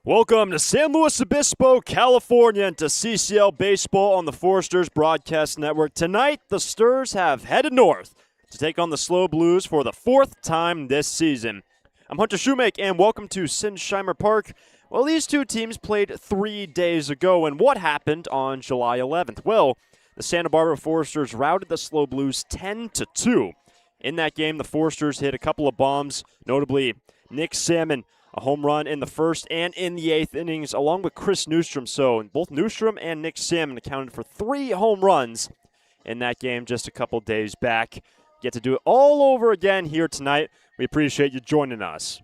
Welcome to San Luis Obispo, California, and to CCL Baseball on the Foresters Broadcast Network. Tonight, the Sturs have headed north to take on the SLO Blues for the fourth time this season. I'm Hunter Shoemake, and welcome to Sinsheimer Park. Well, these two teams played 3 days ago, and what happened on July 11th? Well, the Santa Barbara Foresters routed the SLO Blues 10-2. In that game, the Foresters hit a couple of bombs, notably Nick Salmon, a home run in the first and in the eighth innings, along with Chris Newstrom. So both Newstrom and Nick Salmon accounted for 3 home runs in that game just a couple days back. Get to do it all over again here tonight. We appreciate you joining us.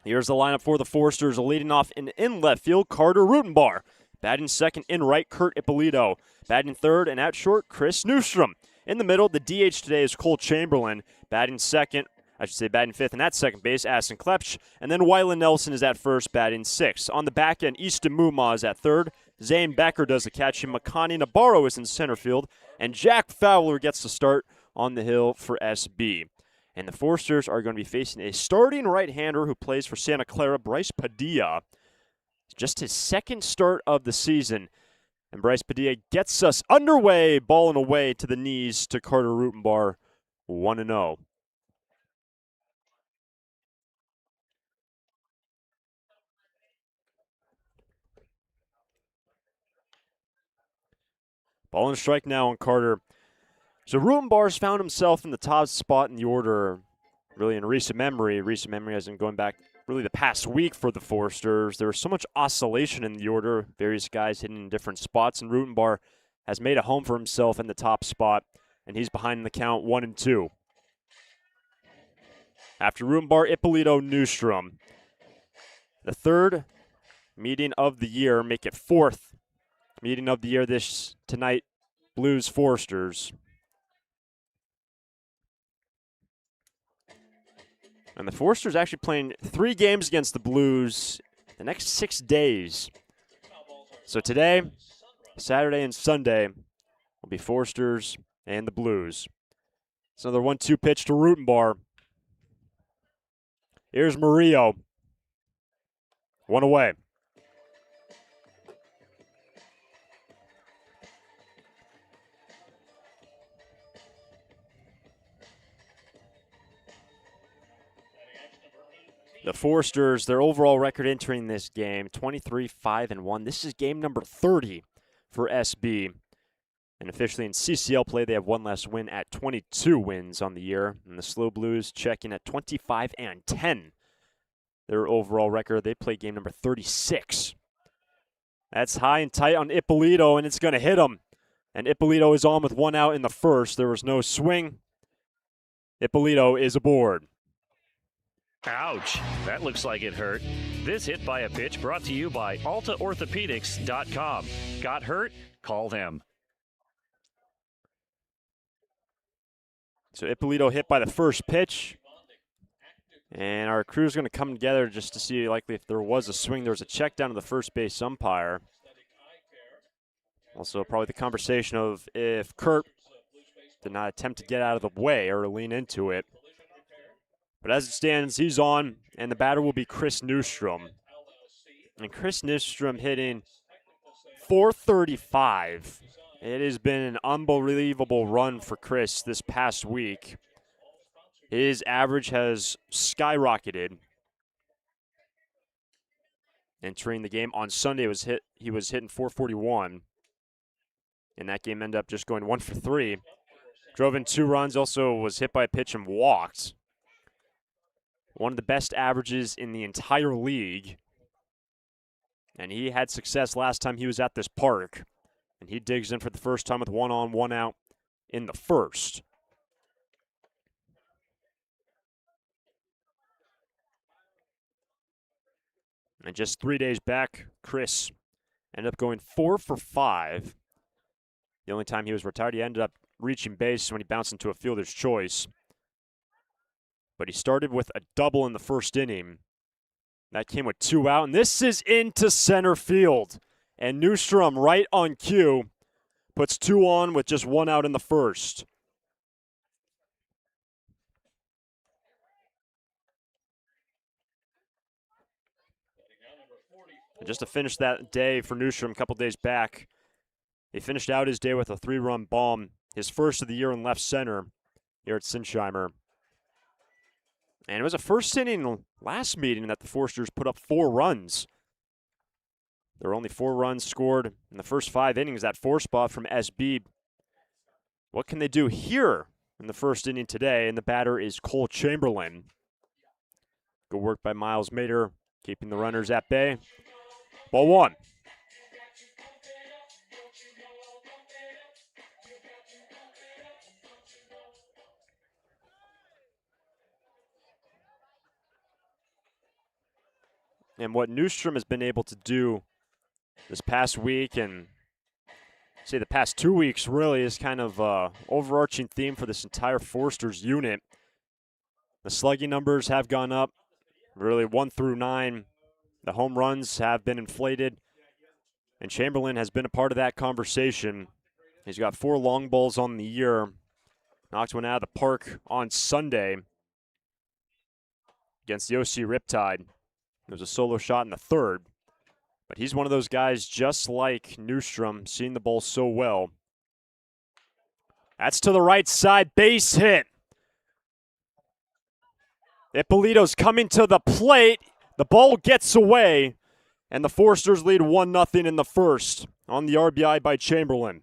Here's the lineup for the Foresters, leading off in left field, Carter Rutenbar. Batting second in right, Kurt Ippolito. Batting third and at short, Chris Newstrom. In the middle, the DH today is Cole Chamberlain. Batting fifth and at second base, Aston Klepsch. And then Wyland Nelson is at first, batting sixth. On the back end, Easton Mumma is at third. Zane Becker does the catching. Makani Nabarro is in center field. And Jack Fowler gets the start on the hill for SB. And the Foresters are going to be facing a starting right-hander who plays for Santa Clara, Bryce Padilla. Just his second start of the season. And Bryce Padilla gets us underway, ball and away to the knees to Carter Rutenbar, 1-0. Ball and strike now on Carter. So Rutenbar's found himself in the top spot in the order really in recent memory. Recent memory has been going back really the past week for the Foresters. There was so much oscillation in the order, various guys hitting in different spots, and Rutenbar has made a home for himself in the top spot, and he's behind the count 1-2. After Rutenbar, Ippolito, Newstrom. The third meeting of the year, make it fourth meeting of the year tonight, Blues Foresters. And the Foresters actually playing 3 games against the Blues the next 6 days. So today, Saturday, and Sunday will be Foresters and the Blues. It's another 1-2 pitch to Rutenbar. Here's Murillo. 1 away. The Foresters, their overall record entering this game, 23-5-1. This is game number 30 for SB. And officially in CCL play, they have one less win at 22 wins on the year. And the SLO Blues checking at 25-10. Their overall record, they play game number 36. That's high and tight on Ippolito, and it's going to hit him. And Ippolito is on with 1 out in the first. There was no swing. Ippolito is aboard. Ouch, that looks like it hurt. This hit by a pitch brought to you by AltaOrthopedics.com. Got hurt? Call them. So Ippolito hit by the first pitch. And our crew's going to come together just to see likely if there was a swing. There was a check down to the first base umpire. Also probably the conversation of if Kurt did not attempt to get out of the way or lean into it. But as it stands, he's on, and the batter will be Chris Newstrom. And Chris Newstrom hitting .435. It has been an unbelievable run for Chris this past week. His average has skyrocketed. Entering the game on Sunday, he was hitting .441. And that game ended up just going 1 for 3. Drove in 2 runs, also was hit by a pitch and walked. One of the best averages in the entire league. And he had success last time he was at this park. And he digs in for the first time with 1 on, 1 out in the first. And just 3 days back, Chris ended up going 4 for 5. The only time he was retired, he ended up reaching base when he bounced into a fielder's choice. But he started with a double in the first inning. That came with 2 out, and this is into center field. And Newstrom, right on cue, puts 2 on with just 1 out in the first. And just to finish that day for Newstrom a couple days back, he finished out his day with a 3-run bomb, his first of the year in left center here at Sinsheimer. And it was a first inning last meeting that the Forsters put up 4 runs. There were only 4 runs scored in the first 5 innings. That 4 spot from SB. What can they do here in the first inning today? And the batter is Cole Chamberlain. Good work by Miles Mater, keeping the runners at bay. Ball 1. And what Newstrom has been able to do this past week, and say the past 2 weeks really, is kind of overarching theme for this entire Forsters unit. The slugging numbers have gone up, really 1 through 9. The home runs have been inflated, and Chamberlain has been a part of that conversation. He's got 4 long balls on the year. Knocked one out of the park on Sunday against the OC Riptide. There was a solo shot in the 3rd. But he's one of those guys, just like Newstrom, seeing the ball so well. That's to the right side, base hit. Ippolito's coming to the plate. The ball gets away, and the Forsters lead 1-0 in the first on the RBI by Chamberlain.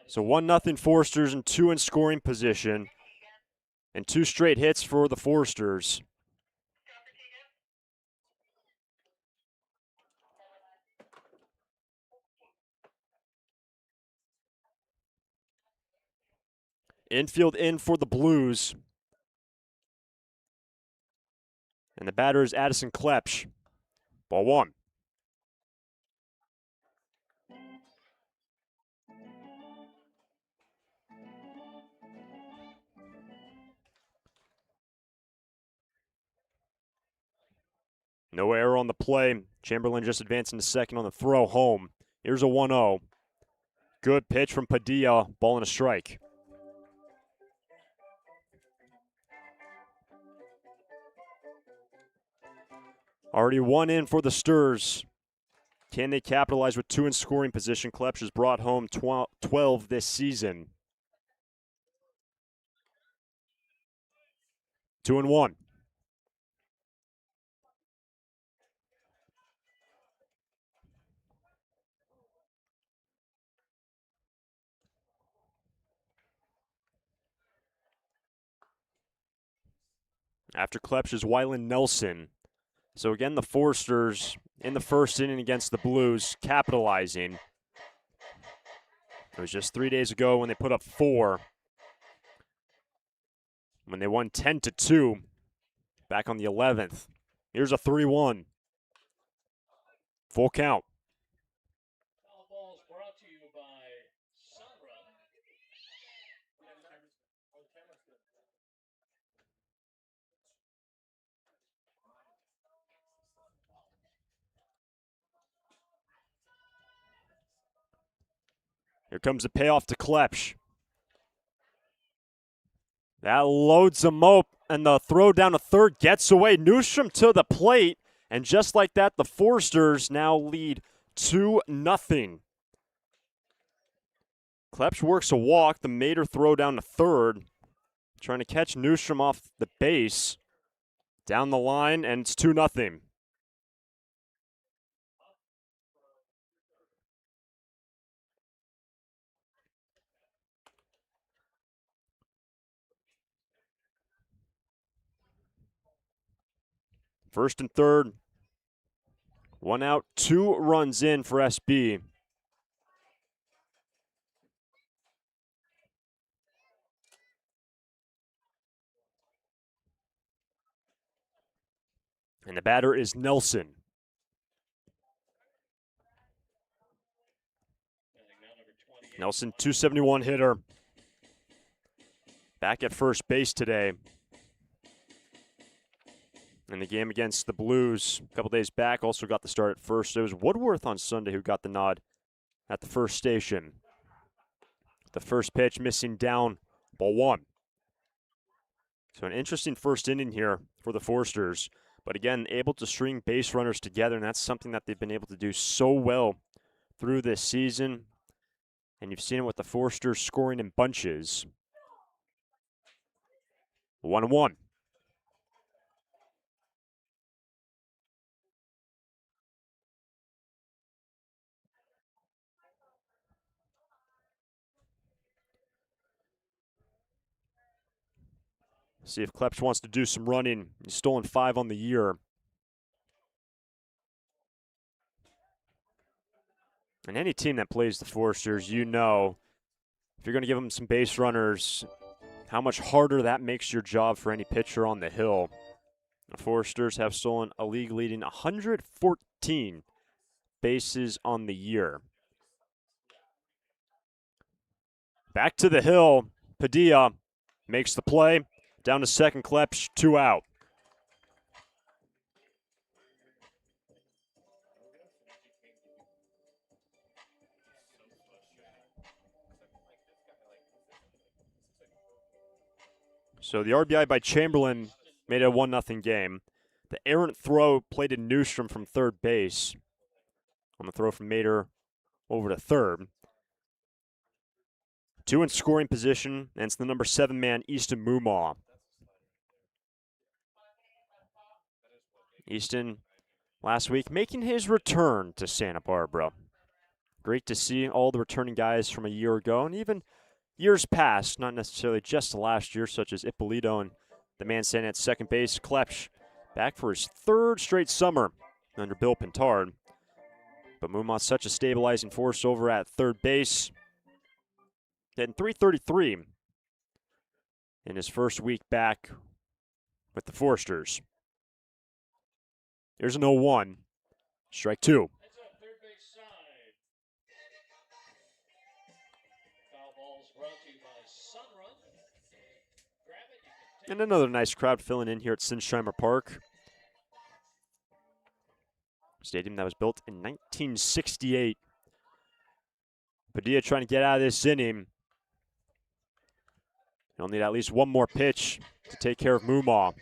So 1-0 Forsters and 2 in scoring position. And 2 straight hits for the Forsters. Infield in for the Blues. And the batter is Addison Klepsch. Ball 1. No error on the play. Chamberlain just advancing to second on the throw home. Here's a 1-0. Good pitch from Padilla. Ball and a strike. Already 1 in for the Sturs. Can they capitalize with 2 in scoring position? Klepsch has brought home 12 this season. 2-1. After Klepsch is Wyland Nelson. So again, the Forsters in the first inning against the Blues capitalizing. It was just 3 days ago when they put up 4. When they won 10-2 back on the 11th. Here's a 3-1. Full count. Here comes the payoff to Klepsch. That loads him up, and the throw down to third gets away. Newstrom to the plate, and just like that, the Forsters now lead 2-0. Klepsch works a walk. The Mater throw down to third, trying to catch Newstrom off the base. Down the line, and it's 2-0. First and third. 1 out, 2 runs in for SB. And the batter is Nelson. Nelson, 271 hitter. Back at first base today. In the game against the Blues a couple days back, also got the start at first. It was Woodworth on Sunday who got the nod at the first station. The first pitch missing down, ball 1. So an interesting first inning here for the Forsters. But again, able to string base runners together, and that's something that they've been able to do so well through this season. And you've seen it with the Forsters scoring in bunches. 1-1. See if Klepsch wants to do some running. He's stolen 5 on the year. And any team that plays the Forsters, you know, if you're going to give them some base runners, how much harder that makes your job for any pitcher on the hill. The Forsters have stolen a league-leading 114 bases on the year. Back to the hill. Padilla makes the play. Down to second, Klepsch, 2 out. So the RBI by Chamberlain made it a 1-0 game. The errant throw played to Newstrom from third base on the throw from Mater over to third. 2 in scoring position, and it's the number 7 man, Easton Mumaw. Easton, last week, making his return to Santa Barbara. Great to see all the returning guys from a year ago, and even years past, not necessarily just last year, such as Ippolito and the man standing at second base, Klepsch, back for his 3rd straight summer under Bill Pintard. But Mumaw's such a stabilizing force over at third base. Getting .333 in his first week back with the Forsters. Here's an 0-1. Strike 2. And another nice crowd filling in here at Sinsheimer Park. Stadium that was built in 1968. Padilla trying to get out of this inning. He'll need at least one more pitch to take care of Mumaw.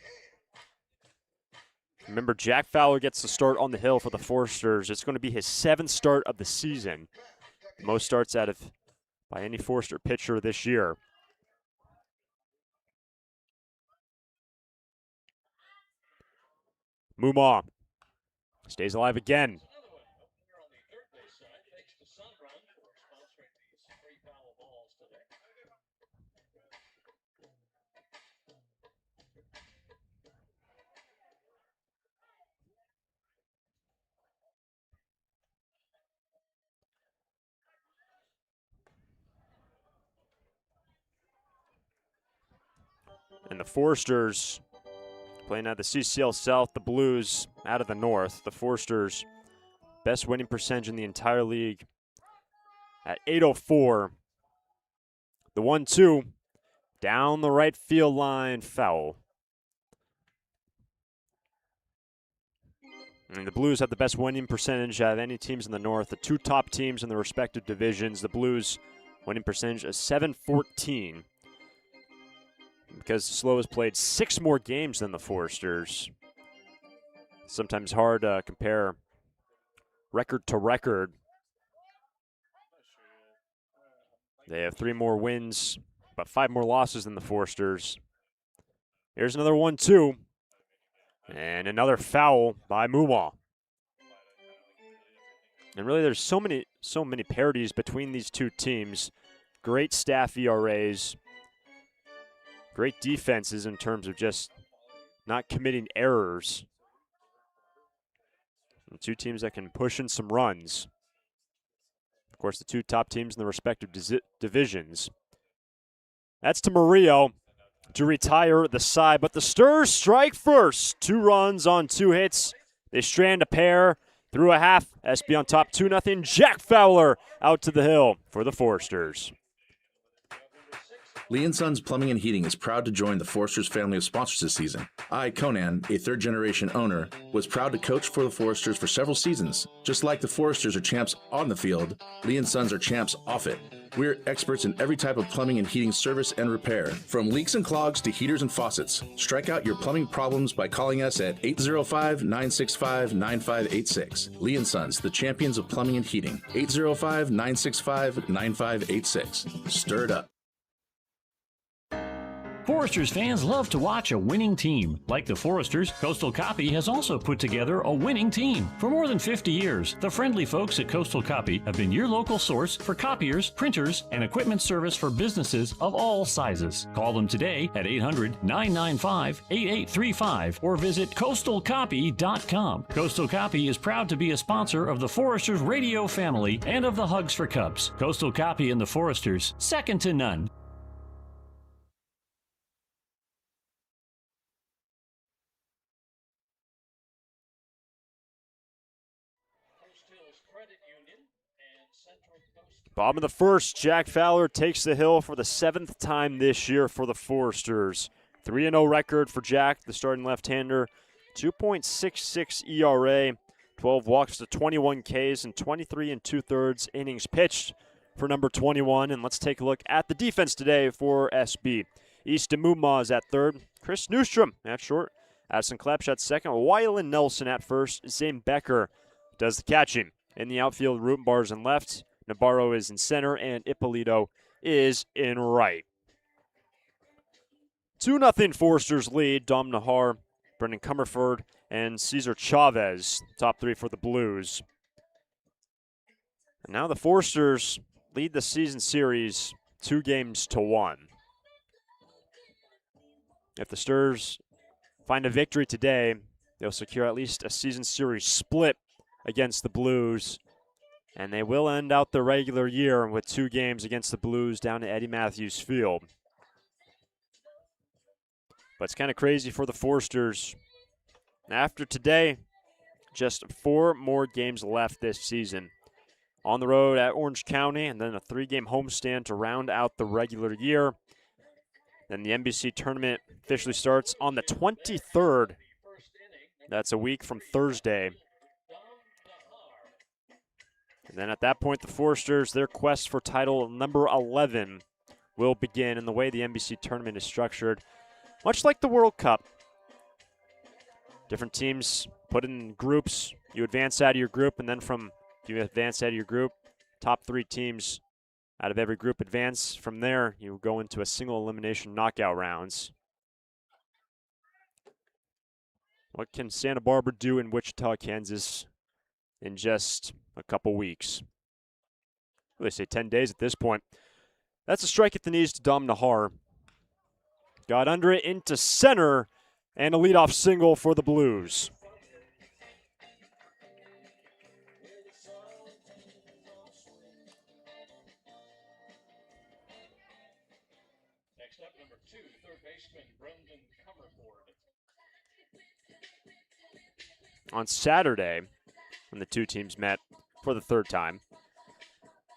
Remember, Jack Fowler gets the start on the hill for the Forsters. It's going to be his 7th start of the season. The most starts out of by any Forster pitcher this year. Mumaw stays alive again. And the Forsters playing out of the CCL South, the Blues out of the North. The Forsters, best winning percentage in the entire league at .804. The 1-2 down the right field line, foul. And the Blues have the best winning percentage out of any teams in the North. The 2 top teams in the respective divisions. The Blues winning percentage is .714. Because the SLO has played 6 more games than the Forsters. Sometimes hard to compare record to record. They have 3 more wins, but 5 more losses than the Forsters. Here's another 1-2. And another foul by Mumaw. And really there's so many parities between these 2 teams. Great staff ERAs. Great defenses in terms of just not committing errors. And 2 teams that can push in some runs. Of course, the 2 top teams in the respective divisions. That's to Murillo to retire the side. But the Stars strike first. 2 runs on 2 hits. They strand a pair through a half. SB on top 2-0. Jack Fowler out to the hill for the Forsters. Lee & Sons Plumbing and Heating is proud to join the Foresters family of sponsors this season. I, Conan, a third-generation owner, was proud to coach for the Foresters for several seasons. Just like the Foresters are champs on the field, Lee & Sons are champs off it. We're experts in every type of plumbing and heating service and repair, from leaks and clogs to heaters and faucets. Strike out your plumbing problems by calling us at 805-965-9586. Lee & Sons, the champions of plumbing and heating. 805-965-9586. Stir it up. Foresters fans love to watch a winning team. Like the Foresters, Coastal Copy has also put together a winning team. For more than 50 years, the friendly folks at Coastal Copy have been your local source for copiers, printers, and equipment service for businesses of all sizes. Call them today at 800-995-8835 or visit coastalcopy.com. Coastal Copy is proud to be a sponsor of the Foresters radio family and of the Hugs for Cubs. Coastal Copy and the Foresters, second to none. Bottom of the first, Jack Fowler takes the hill for the 7th time this year for the Foresters. 3-0 record for Jack, the starting left-hander. 2.66 ERA, 12 walks to 21 Ks, and 23 2/3 innings pitched for number 21. And let's take a look at the defense today for SB. Easton Mumaz at third, Chris Newstrom at short, Addison Klepsch at second, Wylan Nelson at first, Zane Becker does the catching. In the outfield, Rutenbar's in left, Navarro is in center, and Ippolito is in right. 2-0 Foresters lead. Dom Nahar, Brendan Comerford, and Cesar Chavez, top three for the Blues. And now the Foresters lead the season series 2-1. If the Stars find a victory today, they'll secure at least a season series split against the Blues. And they will end out the regular year with 2 games against the Blues down at Eddie Matthews Field. But it's kind of crazy for the Foresters. After today, just 4 more games left this season. On the road at Orange County, and then a 3-game homestand to round out the regular year. Then the NBC tournament officially starts on the 23rd. That's a week from Thursday. And then at that point, the Foresters, their quest for title number 11 will begin. And the way the NBC tournament is structured, much like the World Cup, different teams put in groups. You advance out of your group, and then if you advance out of your group, top 3 teams out of every group advance. From there, you go into a single elimination knockout rounds. What can Santa Barbara do in Wichita, Kansas in just a couple weeks? Well, they say 10 days at this point. That's a strike at the knees to Dom Nahar. Got under it into center, and a leadoff single for the Blues. Next up, number 2, third baseman Brendan Comerford. On Saturday, when the two teams met for the 3rd time,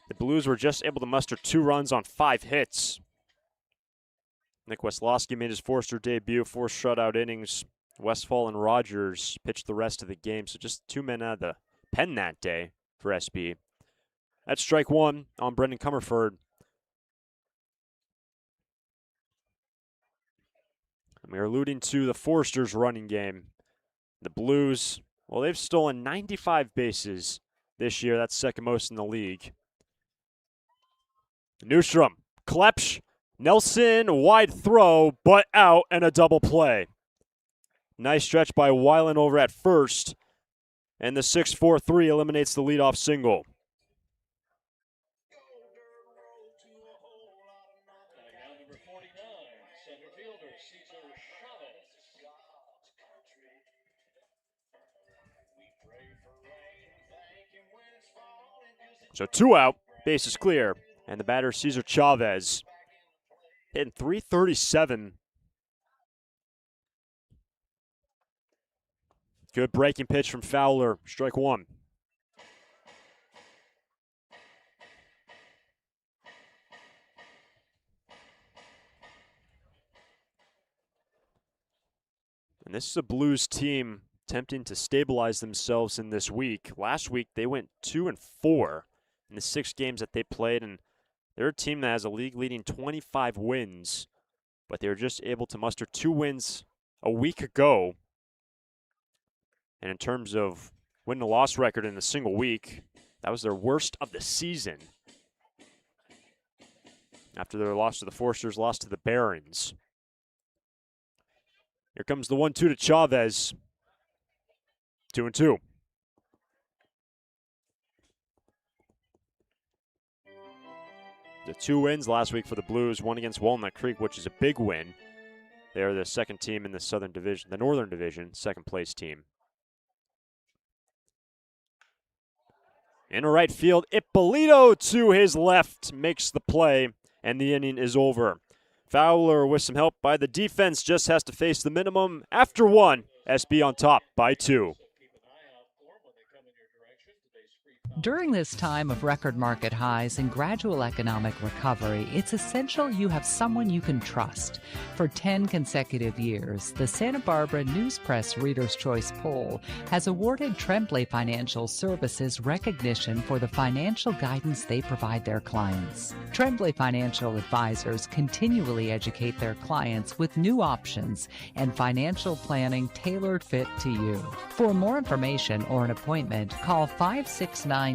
the Blues were just able to muster 2 runs on 5 hits. Nick Weslowski made his Forester debut, 4 shutout innings. Westfall and Rogers pitched the rest of the game, so just 2 men out of the pen that day for SB. That's strike 1 on Brendan Comerford. And we are alluding to the Foresters' running game. The Blues, well, they've stolen 95 bases this year. That's second most in the league. Newstrom, Klepsch, Nelson, wide throw, but out, and a double play. Nice stretch by Weiland over at first, and the 6-4-3 eliminates the leadoff single. Number 49, center fielder Cesar Chavez. So 2 out, bases clear, and the batter Cesar Chavez hitting .337. Good breaking pitch from Fowler, strike 1. And this is a Blues team attempting to stabilize themselves in this week. Last week, they went 2-4 in the 6 games that they played, and they're a team that has a league-leading 25 wins, but they were just able to muster 2 wins a week ago. And in terms of win-to-loss record in a single week, that was their worst of the season. After their loss to the Forsters, loss to the Barons. Here comes the 1-2 to Chavez. 2-2. The 2 wins last week for the Blues, one against Walnut Creek, which is a big win. They are the second team in the Southern Division, the Northern Division, second place team. In right field, Ippolito to his left makes the play, and the inning is over. Fowler, with some help by the defense, just has to face the minimum. After 1, SB on top by 2. During this time of record market highs and gradual economic recovery, it's essential you have someone you can trust. For 10 consecutive years, the Santa Barbara News Press Reader's Choice Poll has awarded Tremblay Financial Services recognition for the financial guidance they provide their clients. Tremblay Financial Advisors continually educate their clients with new options and financial planning tailored fit to you. For more information or an appointment, call 569-1982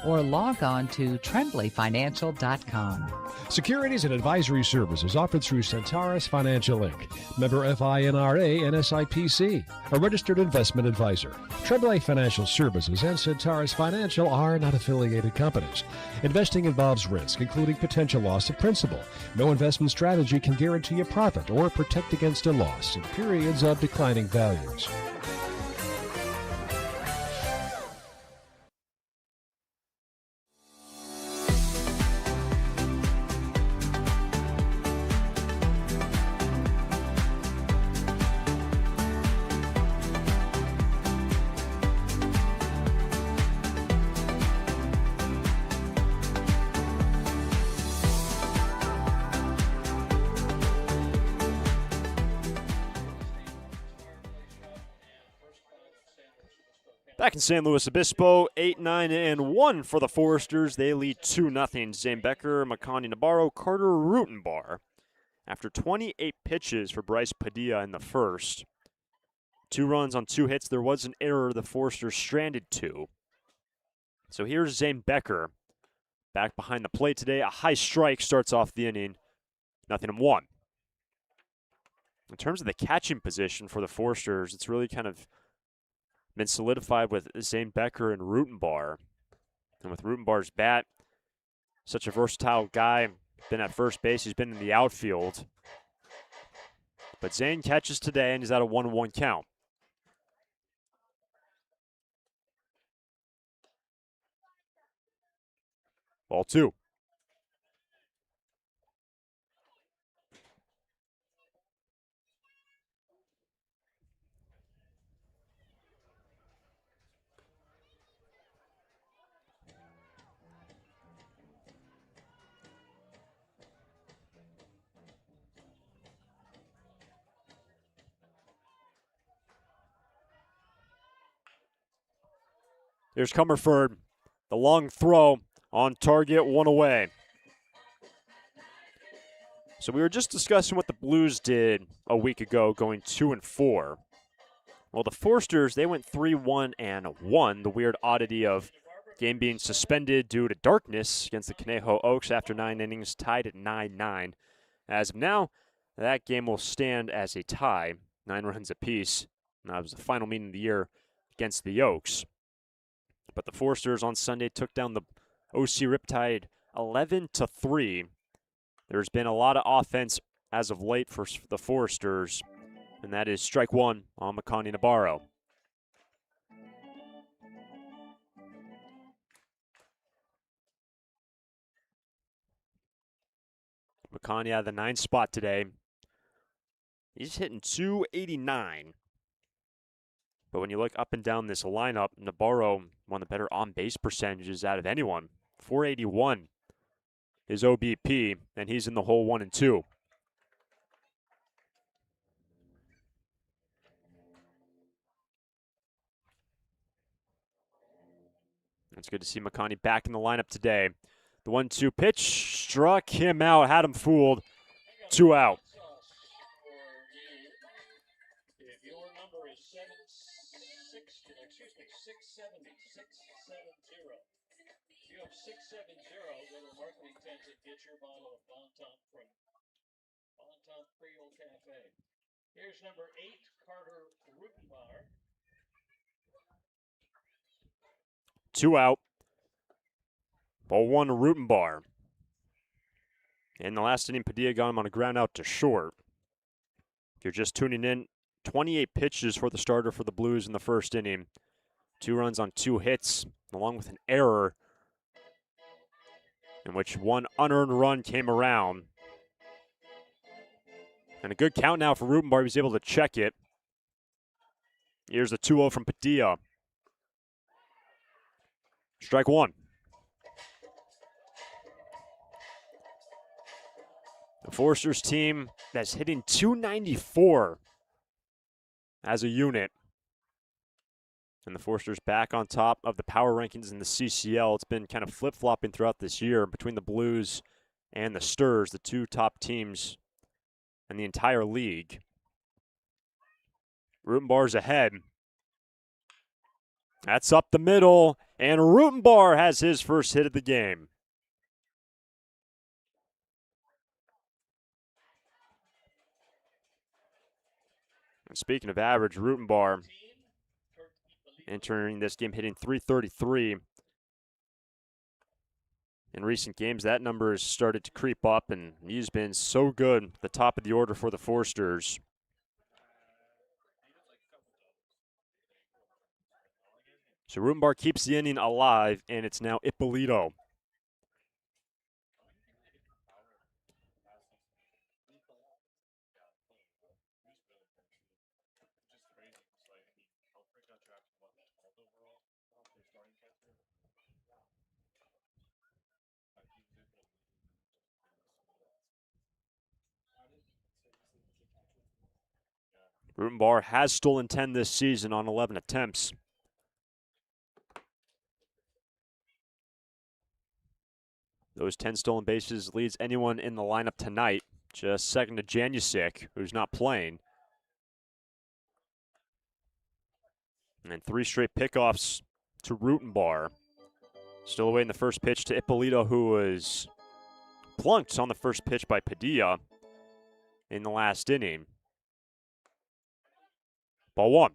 or log on to tremblayfinancial.com. Securities and advisory services offered through Centaurus Financial Inc., member FINRA and SIPC, a registered investment advisor. Tremblay Financial Services and Centaurus Financial are not affiliated companies. Investing involves risk, including potential loss of principal. No investment strategy can guarantee a profit or protect against a loss in periods of declining values. Back in San Luis Obispo, 8-9-1 for the Foresters. They lead 2-0. Zane Becker, Makani Navarro, Carter Rutenbar. After 28 pitches for Bryce Padilla in the first. 2 runs on 2 hits. There was an error. The Foresters stranded 2. So here's Zane Becker. Back behind the plate today. A high strike starts off the inning. 0-1. In terms of the catching position for the Foresters, it's really kind of been solidified with Zane Becker and Rutenbar. And with Rutenbar's bat, such a versatile guy, been at first base, he's been in the outfield. But Zane catches today, and he's at a 1-1 count. Ball 2. Here's Comerford. The long throw on target, 1 away. So we were just discussing what the Blues did a week ago, going 2-4. Well, the Foresters, they went 3-1-1. The weird oddity of game being suspended due to darkness against the Conejo Oaks after 9 innings, tied at 9-9. As of now, that game will stand as a tie, 9 runs apiece. That was the final meeting of the year against the Oaks. But the Foresters on Sunday took down the OC Riptide 11-3. There's been a lot of offense as of late for the Foresters, and that is strike 1 on Makani Navarro. Makani out of the 9 spot today. He's hitting .289. But when you look up and down this lineup, Navarro, one of the better on-base percentages out of anyone. .481 is OBP, and he's in the hole 1 and 2. It's good to see McConney back in the lineup today. The 1-2 pitch struck him out, had him fooled. 2 out. Here's number 8, Carter Rutenbar. 2 out. Ball 1 to Rutenbar. In the last inning, Padilla got him on a ground out to short. If you're just tuning in, 28 pitches for the starter for the Blues in the first inning. 2 runs on 2 hits, along with an error in which 1 unearned run came around. And a good count now for Rutenbar. He was able to check it. Here's the 2-0 from Padilla. Strike 1. The Foresters team that's hitting .294 as a unit. And the Foresters back on top of the power rankings in the CCL. It's been kind of flip-flopping throughout this year between the Blues and the Sturs, the 2 top teams in the entire league. Rutenbar's ahead. That's up the middle, and Rutenbar has his first hit of the game. And speaking of average, Rutenbar entering this game hitting .333. In recent games, that number has started to creep up, and he's been so good at the top of the order for the Foresters. So Rutenbar keeps the inning alive, and it's now Ippolito. Rutenbar has stolen 10 this season on 11 attempts. Those 10 stolen bases leads anyone in the lineup tonight. Just second to Janusik, who's not playing. And 3 straight pickoffs to Rutenbar. Still awaiting the first pitch to Ippolito, who was plunked on the first pitch by Padilla in the last inning. Ball 1.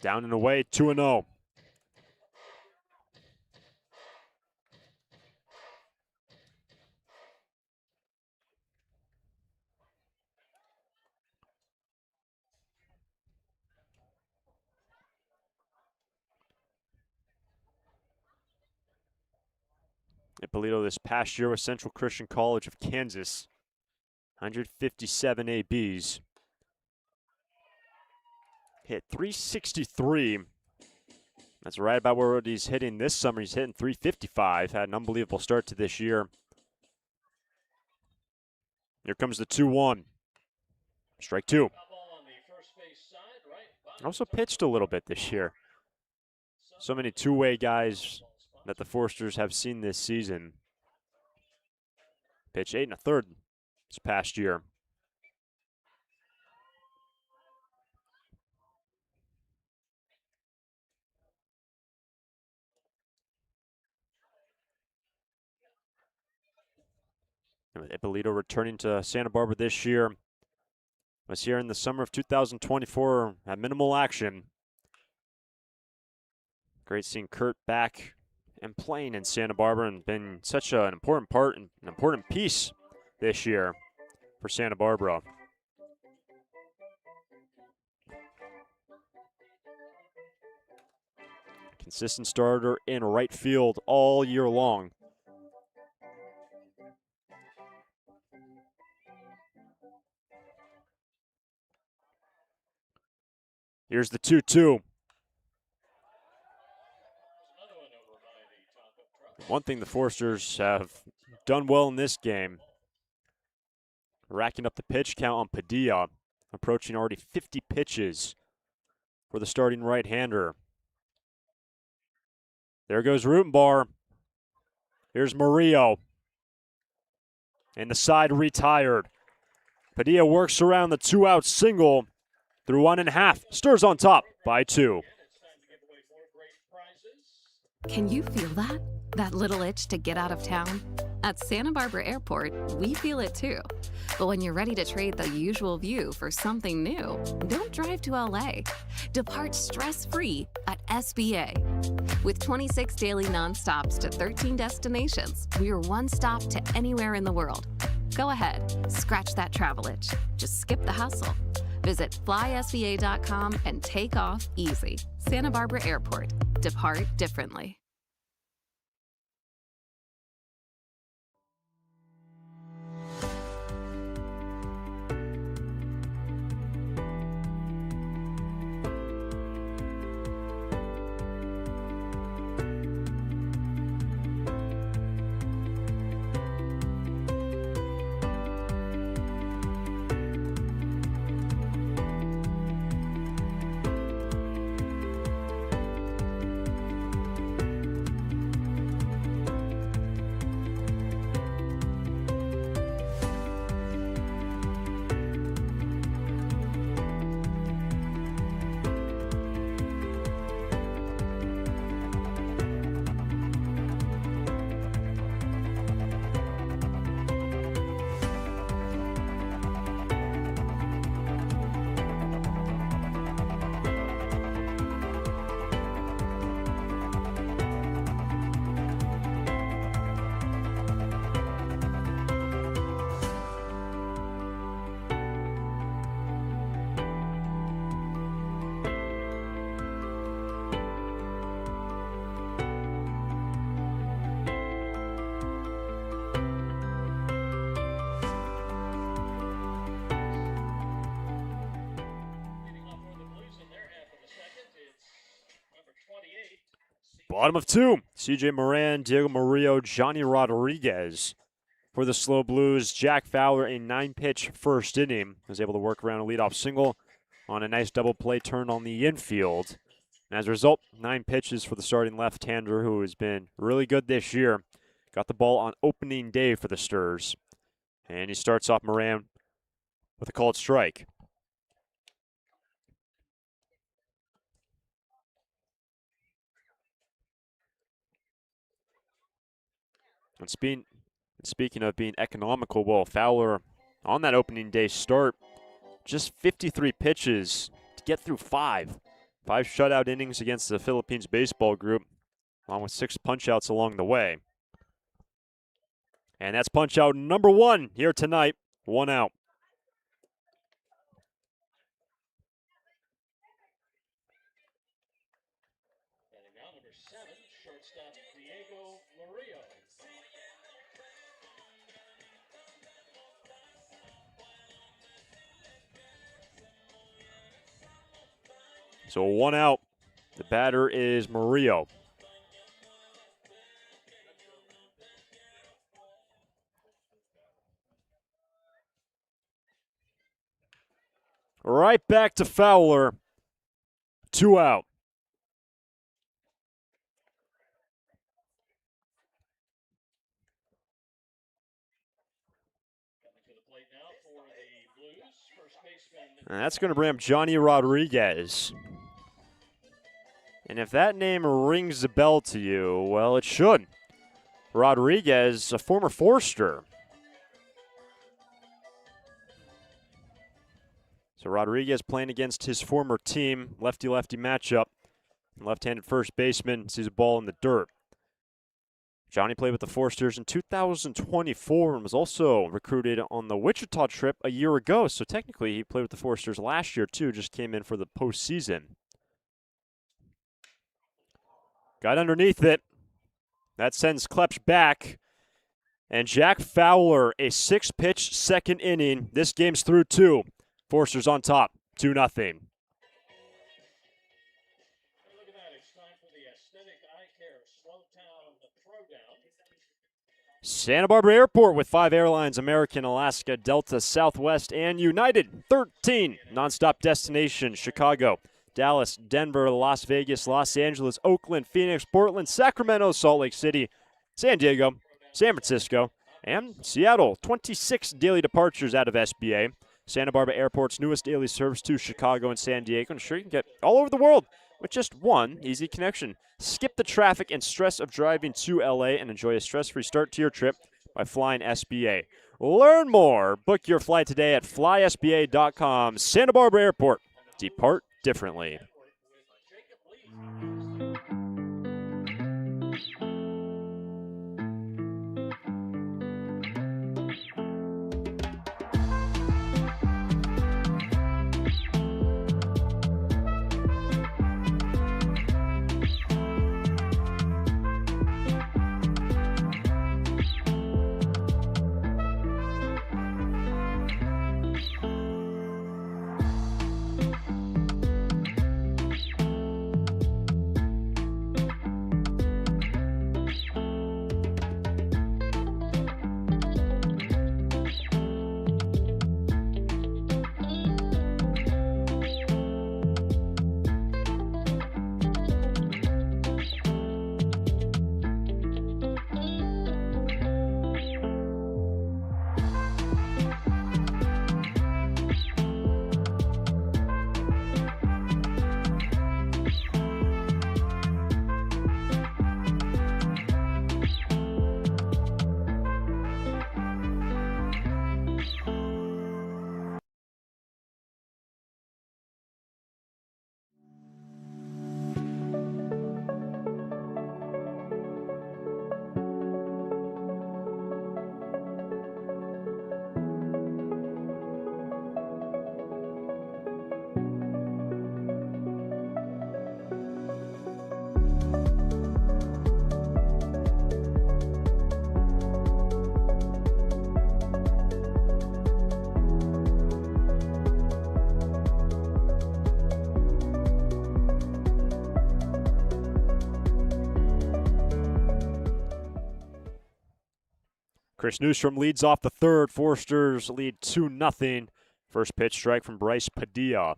Down and away, 2-0. Ippolito this past year with Central Christian College of Kansas. 157 ABs. Hit .363. That's right about where he's hitting this summer. He's hitting .355. Had an unbelievable start to this year. Here comes the 2-1. Strike 2. Also pitched a little bit this year. So many two-way guys that the Foresters have seen this season. Pitch 8 1/3 this past year. And with Ippolito returning to Santa Barbara this year, was here in the summer of 2024 at minimal action. Great seeing Kurt back and playing in Santa Barbara, and been such an important part and an important piece this year for Santa Barbara. Consistent starter in right field all year long. Here's the 2-2. One thing the Forsters have done well in this game, racking up the pitch count on Padilla, approaching already 50 pitches for the starting right-hander. There goes Rutenbar. Here's Murillo. And the side retired. Padilla works around the 2-out single through 1.5. Sturs on top by 2. Can you feel that? That little itch to get out of town? At Santa Barbara Airport, we feel it too. But when you're ready to trade the usual view for something new, don't drive to LA. Depart stress-free at SBA. With 26 daily nonstops to 13 destinations, we're one stop to anywhere in the world. Go ahead, scratch that travel itch. Just skip the hustle. Visit flysba.com and take off easy. Santa Barbara Airport. Depart differently. Bottom of 2, C.J. Moran, Diego Murillo, Johnny Rodriguez. For the SLO Blues, Jack Fowler, a 9-pitch first inning, was able to work around a leadoff single on a nice double play turn on the infield. And as a result, 9 pitches for the starting left-hander, who has been really good this year. Got the ball on opening day for the Sturs. And he starts off Moran with a called strike. And speaking of being economical, well, Fowler on that opening day start, just 53 pitches to get through 5. 5 shutout innings against the Philippines baseball group, along with 6 punch-outs along the way. And that's punch-out number 1 here tonight, 1 out. Now number 7, shortstop Diego Murillo. So 1 out. The batter is Murillo. Right back to Fowler. 2 out. And that's going to bring up Johnny Rodriguez. And if that name rings a bell to you, well, it should. Rodriguez, a former Forster. So Rodriguez playing against his former team, lefty-lefty matchup. Left-handed first baseman sees a ball in the dirt. Johnny played with the Forsters in 2024 and was also recruited on the Wichita trip a year ago. So technically he played with the Forsters last year too, just came in for the postseason. Got underneath it. That sends Klepsch back. And Jack Fowler, a 6-pitch second inning. This game's through 2. Forsters on top, 2-0. Look at that. It's time for the aesthetic eye care slow town throwdown. Santa Barbara Airport with 5 airlines: American, Alaska, Delta, Southwest, and United. 13 nonstop destinations: Chicago, Dallas, Denver, Las Vegas, Los Angeles, Oakland, Phoenix, Portland, Sacramento, Salt Lake City, San Diego, San Francisco, and Seattle. 26 daily departures out of SBA. Santa Barbara Airport's newest daily service to Chicago and San Diego. And sure, you can get all over the world with just one easy connection. Skip the traffic and stress of driving to LA and enjoy a stress-free start to your trip by flying SBA. Learn more. Book your flight today at flysba.com. Santa Barbara Airport. Depart differently. Chris Newstrom leads off the third. Foresters lead 2-0. First pitch strike from Bryce Padilla.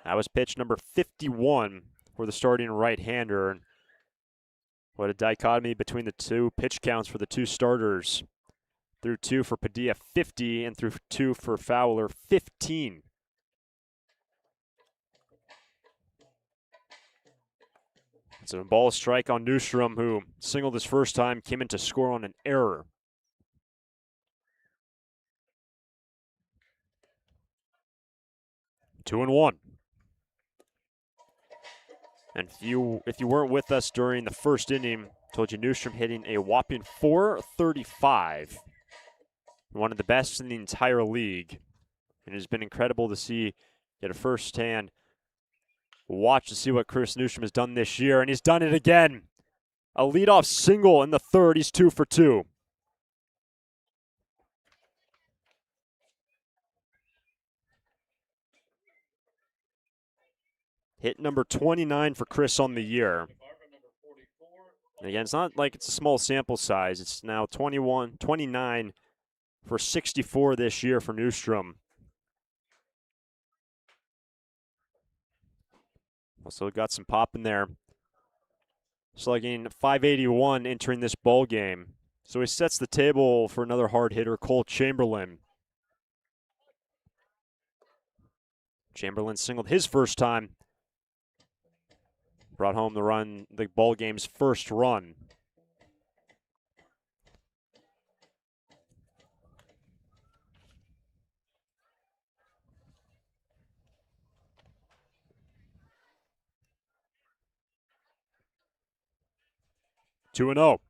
That was pitch number 51 for the starting right-hander. What a dichotomy between the two pitch counts for the two starters. Through 2 for Padilla, 50, and through 2 for Fowler, 15. It's a ball strike on Newstrom, who singled his first time, came in to score on an error. Two and one. And if you weren't with us during the first inning, told you Newstrom hitting a whopping .435. One of the best in the entire league. And it has been incredible to see, get a first-hand watch to see what Chris Newstrom has done this year, and he's done it again. A leadoff single in the third. He's 2 for 2. Hit number 29 for Chris on the year. And again, it's not like it's a small sample size. It's now 29 for 64 this year for Newstrom. Also got some pop in there. Slugging .581 entering this ball game. So he sets the table for another hard hitter, Cole Chamberlain. Chamberlain singled his first time. Brought home the ball game's first run. Two and 0.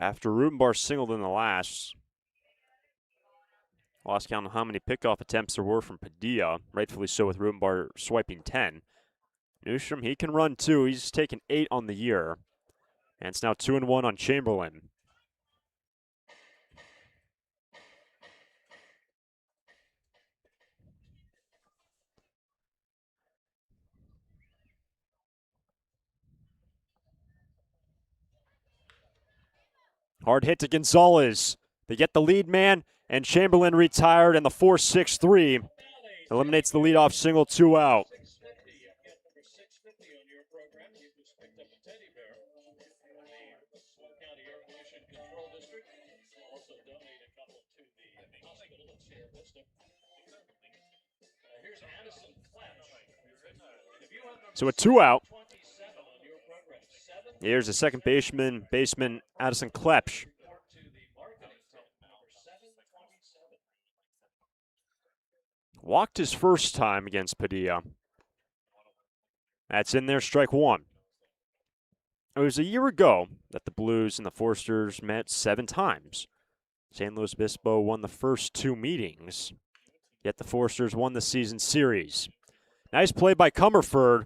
After Rubenbar singled in the last, Lost count on how many pickoff attempts there were from Padilla, rightfully so with Rubenbar swiping 10. Newstrom, he can run too. He's taken 8 on the year. And it's now 2-1 on Chamberlain. Hard hit to Gonzalez. They get the lead man, and Chamberlain retired, and the 4-6-3 eliminates the leadoff single, 2 out. So a 2 out. Here's the second baseman Addison Klepsch. Walked his first time against Padilla. That's in there, strike 1. It was a year ago that the Blues and the Foresters met 7 times. San Luis Obispo won the first 2 meetings, yet the Foresters won the season series. Nice play by Comerford.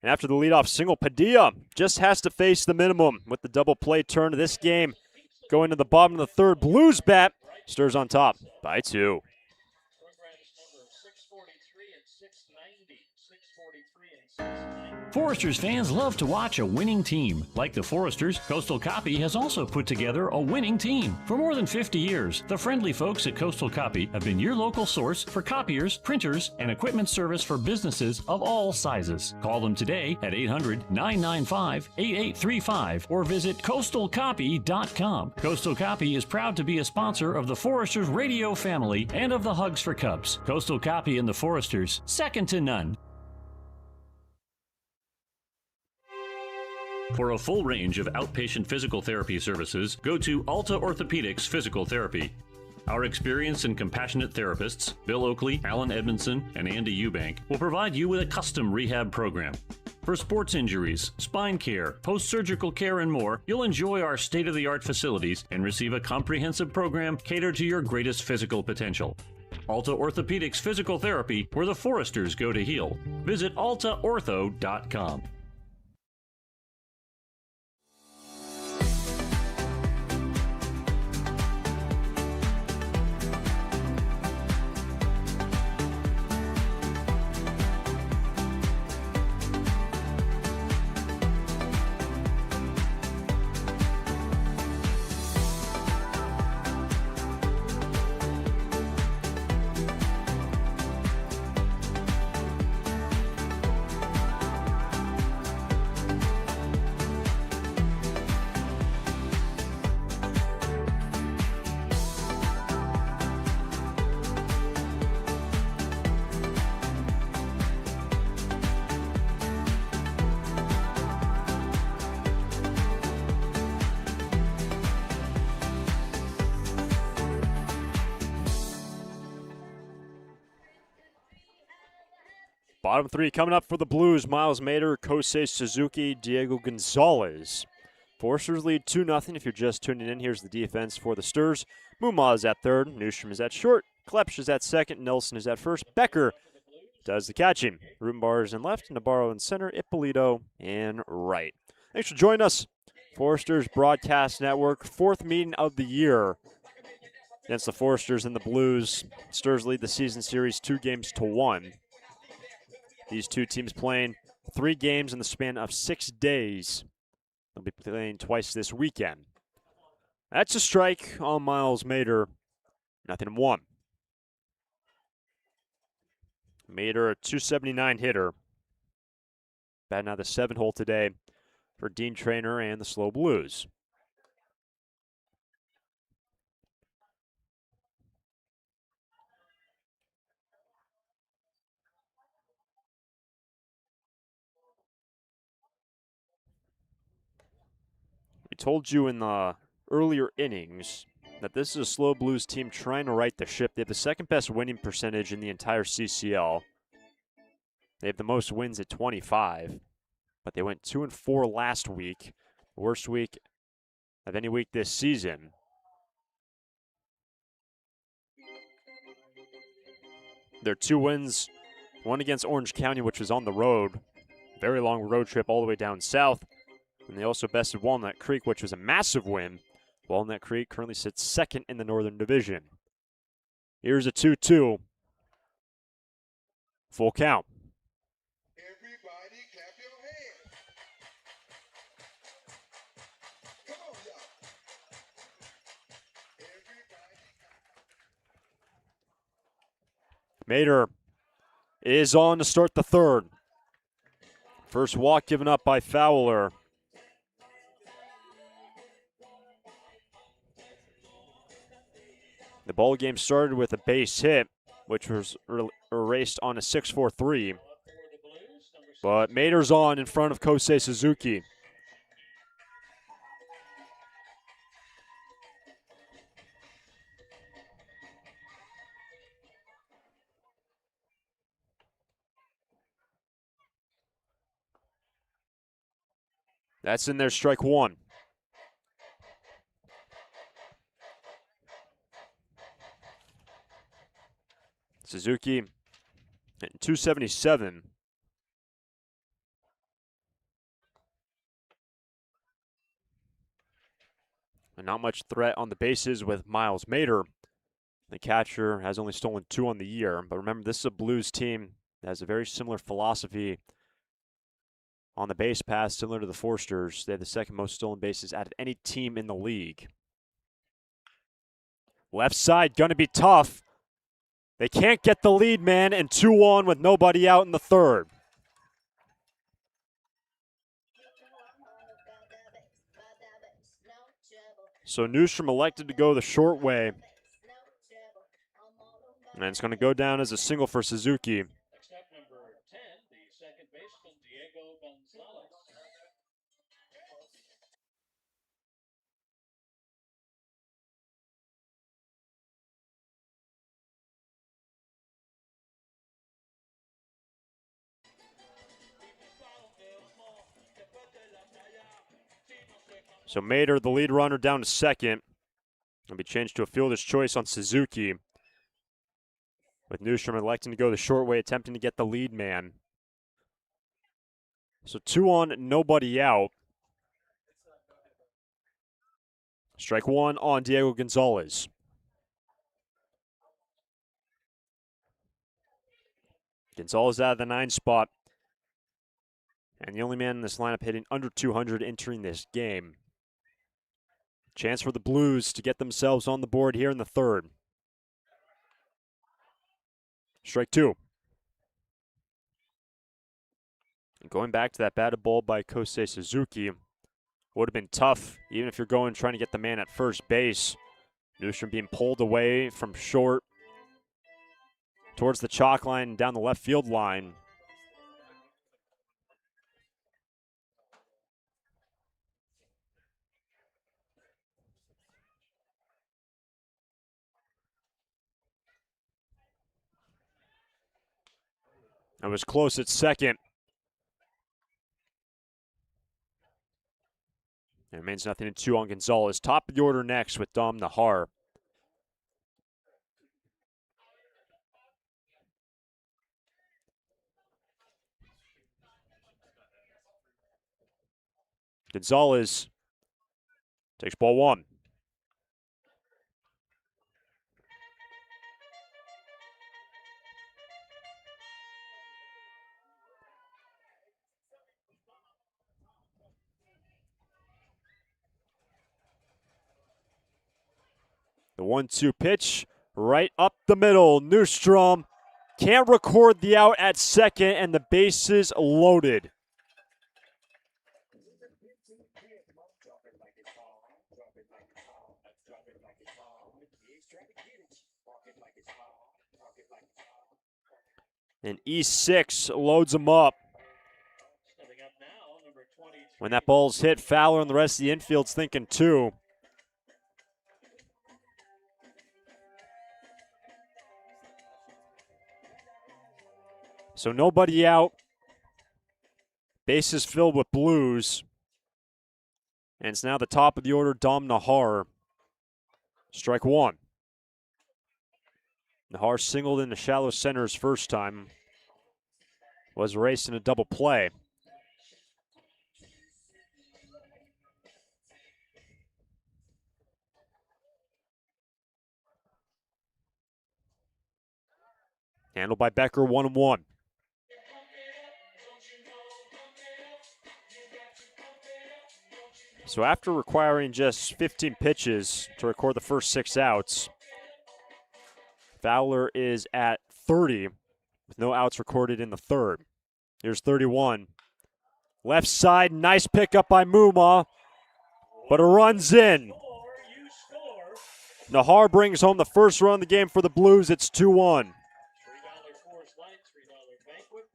And after the leadoff single, Padilla just has to face the minimum with the double play turn of this game. Going to the bottom of the third, Blues bat. Sturs on top by 2. Foresters fans love to watch a winning team. Like the Foresters, Coastal Copy has also put together a winning team. For more than 50 years, the friendly folks at Coastal Copy have been your local source for copiers, printers, and equipment service for businesses of all sizes. Call them today at 800-995-8835 or visit coastalcopy.com. Coastal Copy is proud to be a sponsor of the Foresters radio family and of the Hugs for Cubs. Coastal Copy and the Foresters, second to none. For a full range of outpatient physical therapy services, go to Alta Orthopedics Physical Therapy. Our experienced and compassionate therapists, Bill Oakley, Alan Edmondson, and Andy Eubank, will provide you with a custom rehab program. For sports injuries, spine care, post-surgical care, and more, you'll enjoy our state-of-the-art facilities and receive a comprehensive program catered to your greatest physical potential. Alta Orthopedics Physical Therapy, where the Foresters go to heal. Visit altaortho.com. Bottom 3 coming up for the Blues. Miles Mader, Kosei Suzuki, Diego Gonzalez. Foresters lead 2-0 if you're just tuning in. Here's the defense for the Sturs. Mumma is at third. Newstrom is at short. Klepsch is at second. Nelson is at first. Becker does the catching. Rubenbar is in left. Navarro in center. Ippolito in right. Thanks for joining us. Foresters Broadcast Network, 4th meeting of the year against the Foresters and the Blues. Sturs lead the season series 2-1. These two teams playing 3 games in the span of 6 days. They'll be playing twice this weekend. That's a strike on Miles Mader. 0-1. Mader, a .279 hitter. Batting out the 7-hole today for Dean Traynor and the SLO Blues. We told you in the earlier innings that this is a SLO Blues team trying to right the ship. They have the 2nd best winning percentage in the entire CCL. They have the most wins at 25, but they went 2-4 last week, the worst week of any week this season. Their 2 wins, one against Orange County, which was on the road. Very long road trip all the way down south. And they also bested Walnut Creek, which was a massive win. Walnut Creek currently sits second in the Northern Division. Here's a 2-2. Full count. Everybody clap your hands. Come on, y'all. Everybody. Mater is on to start the third. First walk given up by Fowler. The ball game started with a base hit, which was erased on a 6-4-3. But Mater's on in front of Kosei Suzuki. That's in there, strike 1. Suzuki at 277. And not much threat on the bases with Miles Mater. The catcher has only stolen 2 on the year. But remember, this is a Blues team that has a very similar philosophy on the base pass, similar to the Forsters. They have the second most stolen bases out of any team in the league. Left side going to be tough. They can't get the lead man, and 2-1 with nobody out in the third. So Newstrom elected to go the short way. And it's going to go down as a single for Suzuki. Next up, number 10, the second baseman, Diego Gonzalez. So Mater, the lead runner, down to second. Will be changed to a fielder's choice on Suzuki. With Newstrom electing to go the short way, attempting to get the lead man. So 2 on, nobody out. Strike 1 on Diego Gonzalez. Gonzalez out of the 9 spot. And the only man in this lineup hitting under 200 entering this game. Chance for the Blues to get themselves on the board here in the third. Strike 2. And going back to that batted ball by Kosei Suzuki, would have been tough, even if you're going trying to get the man at first base. Newstrom being pulled away from short towards the chalk line and down the left field line. It was close at second. It remains 0-2 on Gonzalez. Top of the order next with Dom Nahar. Gonzalez takes ball 1. The 1-2 pitch right up the middle. Newstrom can't record the out at second, and the bases loaded. And E6 loads him up. Stepping up now, number 23. When that ball's hit, Fowler and the rest of the infield's thinking 2. So nobody out. Bases filled with Blues. And it's now the top of the order, Dom Nahar. Strike 1. Nahar singled in the shallow center his first time. Was raced in a double play. Handled by Becker, 1-1. So after requiring just 15 pitches to record the first 6 outs, Fowler is at 30 with no outs recorded in the third. Here's 31. Left side, nice pickup by Muma, but a run's in. Nahar brings home the first run of the game for the Blues. It's 2-1. $3 Coors Light, $3 banquet,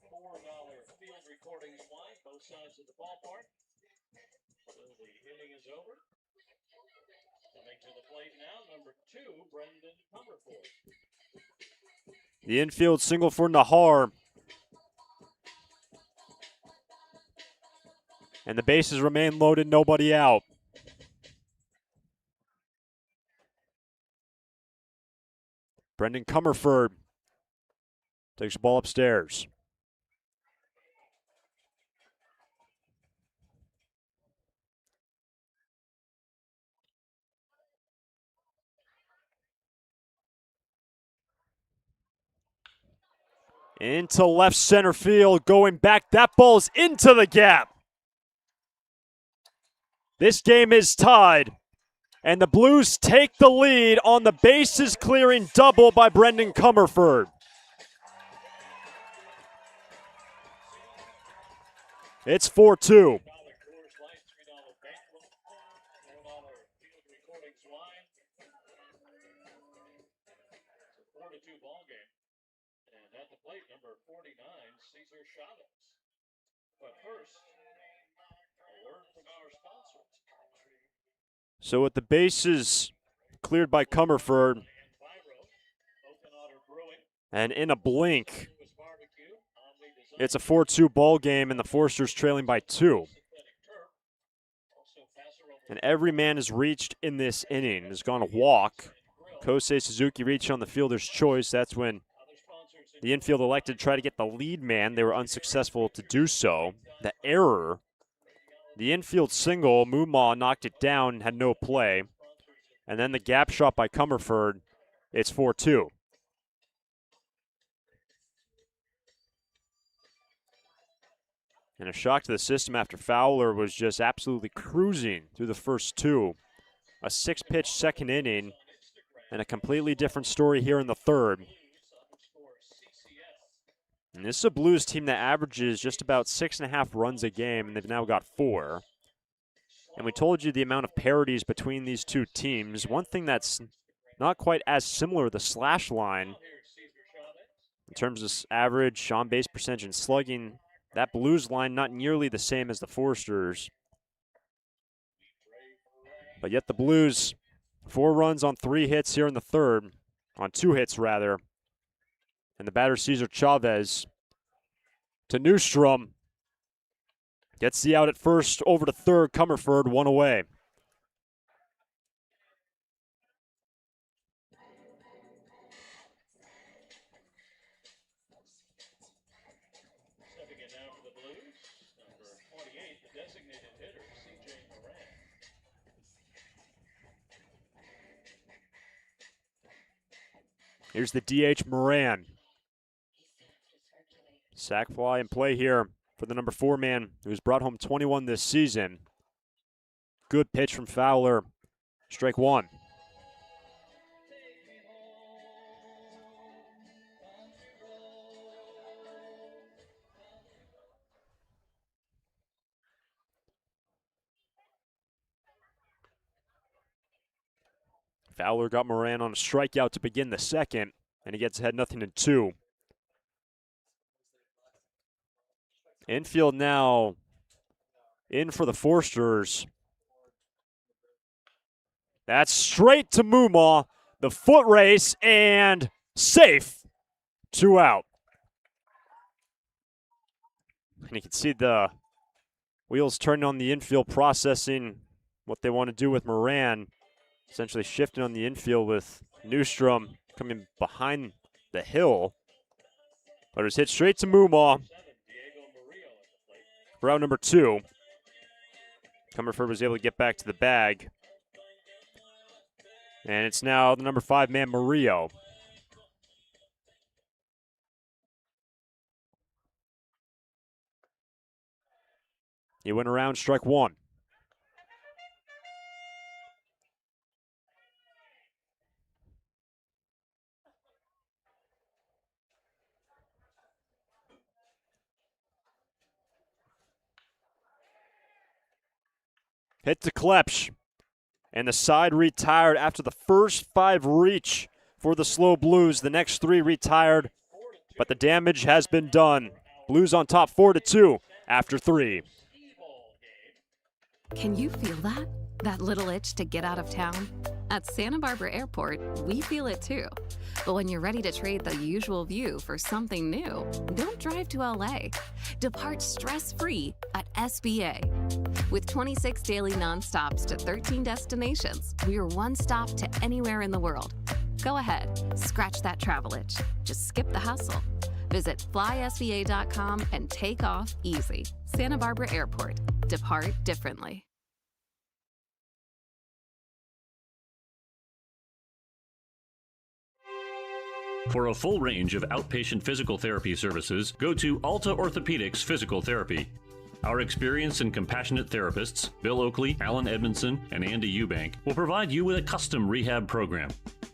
$4 field recordings wine, both sides of the ballpark. So the inning is over. Coming to the plate now, number 2, Brendan Comerford. The infield single for Nahar. And the bases remain loaded, nobody out. Brendan Comerford takes the ball upstairs. Into left center field, going back. That ball's into the gap. This game is tied, and the Blues take the lead on the bases clearing double by Brendan Comerford. It's 4-2. Number 49, Cesar Chavez. But first, a word from our sponsors. So with the bases cleared by Comerford, and in a blink, it's a 4-2 ball game, and the Foresters trailing by 2. And every man is reached in this inning. Has gone a walk. Kosei Suzuki reached on the fielder's choice. That's when the infield elected to try to get the lead man. They were unsuccessful to do so. The error, the infield single, Muma knocked it down, had no play. And then the gap shot by Comerford, it's 4-2. And a shock to the system after Fowler was just absolutely cruising through the first 2. A 6-pitch second inning, and a completely different story here in the third. And this is a Blues team that averages just about 6.5 runs a game, and they've now got 4. And we told you the amount of parities between these two teams. One thing that's not quite as similar, the slash line, in terms of average, on-base percentage, and slugging, that Blues line not nearly the same as the Foresters. But yet the Blues, 4 runs on 3 hits here in the third, on 2 hits rather. And the batter, Cesar Chavez, to Newstrom. Gets the out at first, over to third. Comerford, 1 away. Stepping in now for the Blues, number 28, the designated hitter, C.J. Moran. Here's the DH, Moran. Sac fly in play here for the number 4 man, who's brought home 21 this season. Good pitch from Fowler. Strike 1. Fowler got Moran on a strikeout to begin the second, and he gets ahead 0-2. Infield now in for the Foresters. That's straight to Muma. The foot race and safe. 2 out. And you can see the wheels turning on the infield, processing what they want to do with Moran. Essentially shifting on the infield with Newstrom coming behind the hill. But it was hit straight to Mumaw for out number 2. Comerford was able to get back to the bag. And it's now the number 5 man, Murillo. He went around, strike 1. Hit to Klepsch. And the side retired after the first 5 reach for the SLO Blues. The next 3 retired, but the damage has been done. Blues on top 4-2 after 3. Can you feel that? That little itch to get out of town? At Santa Barbara Airport, we feel it too. But when you're ready to trade the usual view for something new, don't drive to LA. Depart stress-free at SBA. With 26 daily nonstops to 13 destinations, we're one stop to anywhere in the world. Go ahead, scratch that travel itch. Just skip the hustle. Visit flysba.com and take off easy. Santa Barbara Airport. Depart differently. For a full range of outpatient physical therapy services, go to Alta Orthopedics Physical Therapy. Our experienced and compassionate therapists, Bill Oakley, Alan Edmondson, and Andy Eubank, will provide you with a custom rehab program.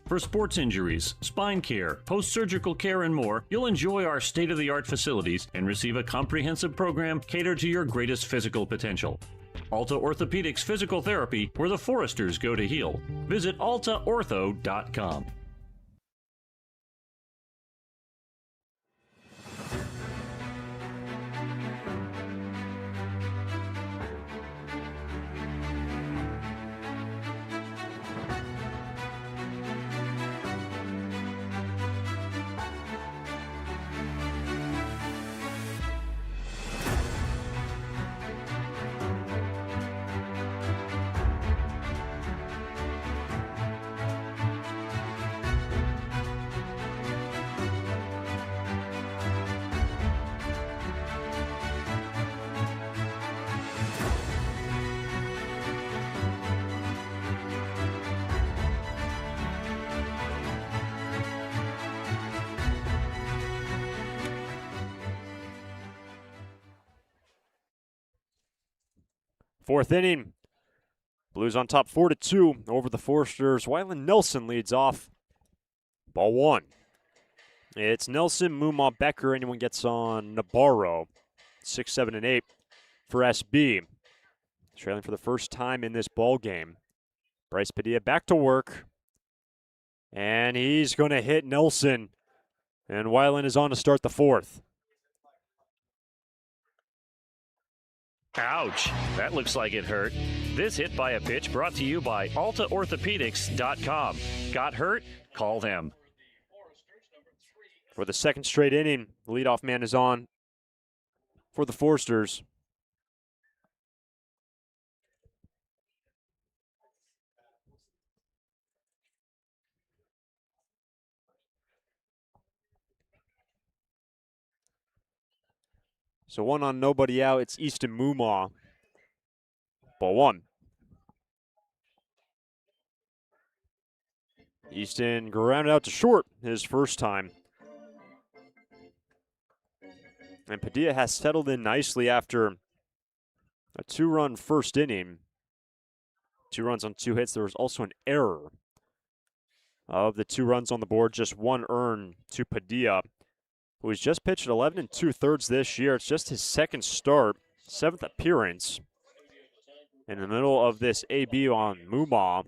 For sports injuries, spine care, post-surgical care, and more, you'll enjoy our state-of-the-art facilities and receive a comprehensive program catered to your greatest physical potential. Alta Orthopedics Physical Therapy, where the Foresters go to heal. Visit altaortho.com. Fourth inning. Blues on top 4-2 over the Foresters. Wyland Nelson leads off. Ball 1. It's Nelson, Mumaw, Becker. Anyone gets on Navarro. 6, 7, and 8 for SB. Trailing for the first time in this ball game. Bryce Padilla back to work. And he's going to hit Nelson. And Wyland is on to start the 4th. Ouch, that looks like it hurt. This hit by a pitch brought to you by AltaOrthopedics.com. Got hurt? Call them. For the second straight inning, the leadoff man is on for the Foresters. So 1 on, nobody out. It's Easton Mumaw. Ball 1. Easton grounded out to short his first time. And Padilla has settled in nicely after a 2-run first inning. 2 runs on 2 hits. There was also an error. Of the 2 runs on the board, just 1 earned to Padilla, who has just pitched 11 2/3 this year. It's just his second start, 7th appearance. In the middle of this AB on Mumaw.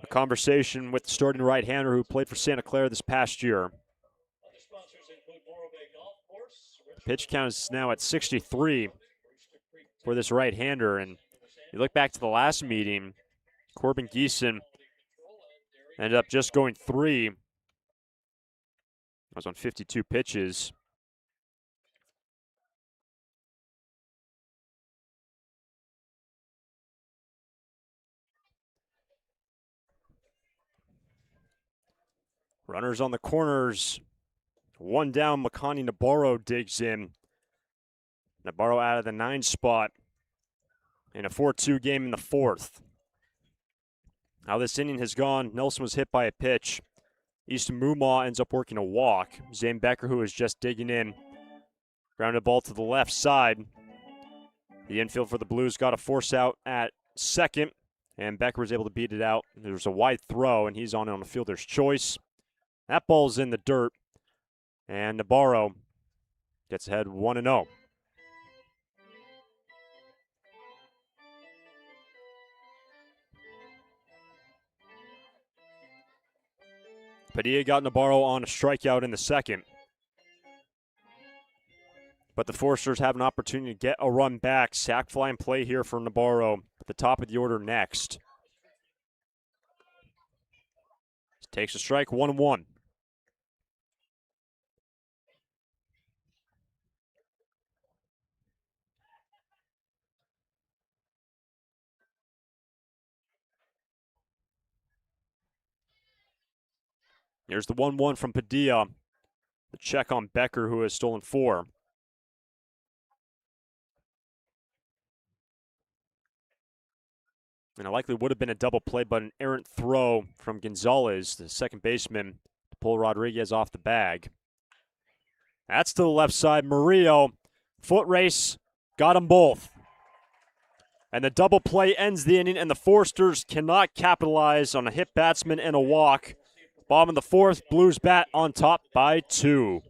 A conversation with the starting right-hander who played for Santa Clara this past year. The pitch count is now at 63 for this right-hander. And you look back to the last meeting, Corbin Geeson ended up just going 3. I was on 52 pitches. Runners on the corners. One down, Makani Nabarro digs in. Nabarro out of the 9 spot in a 4-2 game in the 4th. How this inning has gone, Nelson was hit by a pitch. Easton Mumaw ends up working a walk. Zane Becker, who is just digging in, grounded the ball to the left side. The infield for the Blues got a force out at second, and Becker was able to beat it out. There was a wide throw, and he's on a fielder's choice. That ball's in the dirt, and Nabarro gets ahead 1-0. Padilla got Nabarro on a strikeout in the second. But the Foresters have an opportunity to get a run back. Sack fly and play here for Nabarro at the top of the order next. Takes a strike, 1-1. Here's the 1-1 from Padilla. The check on Becker, who has stolen 4. And it likely would have been a double play, but an errant throw from Gonzalez, the second baseman, to pull Rodriguez off the bag. That's to the left side. Murillo, foot race, got them both. And the double play ends the inning, and the Foresters cannot capitalize on a hit batsman and a walk. Bottom of the 4th, Blues bat on top by 2.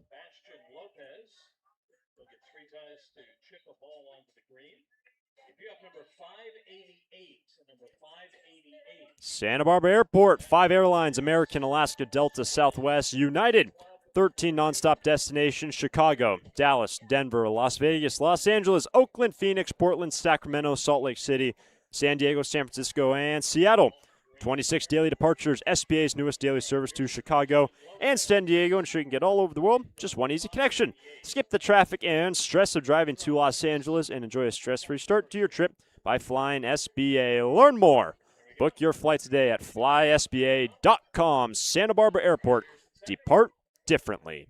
Santa Barbara Airport, 5 airlines, American, Alaska, Delta, Southwest, United. 13 nonstop destinations, Chicago, Dallas, Denver, Las Vegas, Los Angeles, Oakland, Phoenix, Portland, Sacramento, Salt Lake City, San Diego, San Francisco, and Seattle. 26 daily departures, SBA's newest daily service to Chicago and San Diego, and sure you can get all over the world. Just one easy connection. Skip the traffic and stress of driving to Los Angeles and enjoy a stress-free start to your trip by flying SBA. Learn more. Book your flight today at flysba.com. Santa Barbara Airport. Depart differently.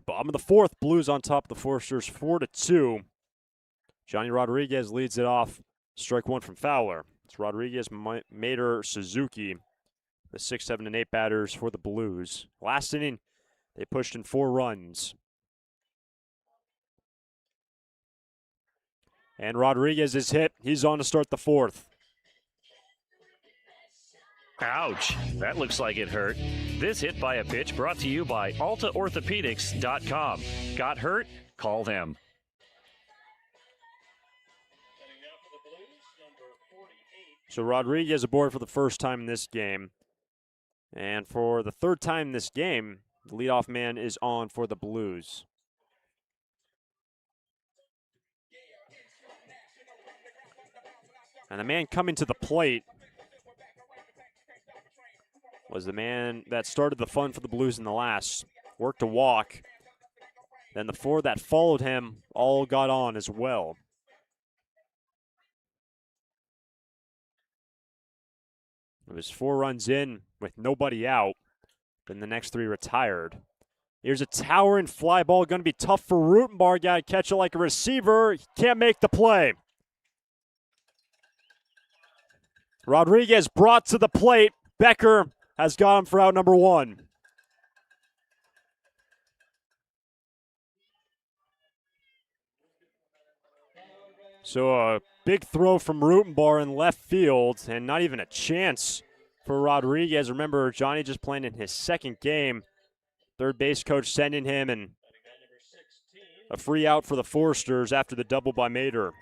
Bottom of the 4th, Blues on top of the Foresters 4-2. Johnny Rodriguez leads it off. Strike 1 from Fowler. It's Rodriguez, Mater, Suzuki, the 6, 7, and 8 batters for the Blues. Last inning, they pushed in 4 runs. And Rodriguez is hit. He's on to start the 4th. Ouch, that looks like it hurt. This hit by a pitch brought to you by AltaOrthopedics.com. Got hurt? Call them. So Rodriguez aboard for the first time in this game. And for the third time in this game, the leadoff man is on for the Blues. And the man coming to the plate was the man that started the fun for the Blues in the last. Worked a walk. Then the four that followed him all got on as well. It was 4 runs in with nobody out. Then the next 3 retired. Here's a towering fly ball. Going to be tough for Rutenbar. Got to catch it like a receiver. He can't make the play. Rodriguez brought to the plate. Becker has got him for out number 1. So a big throw from Rutenbar in left field, and not even a chance for Rodriguez. Remember, Johnny just playing in his second game. Third base coach sending him, and a free out for the Foresters after the double by Mater.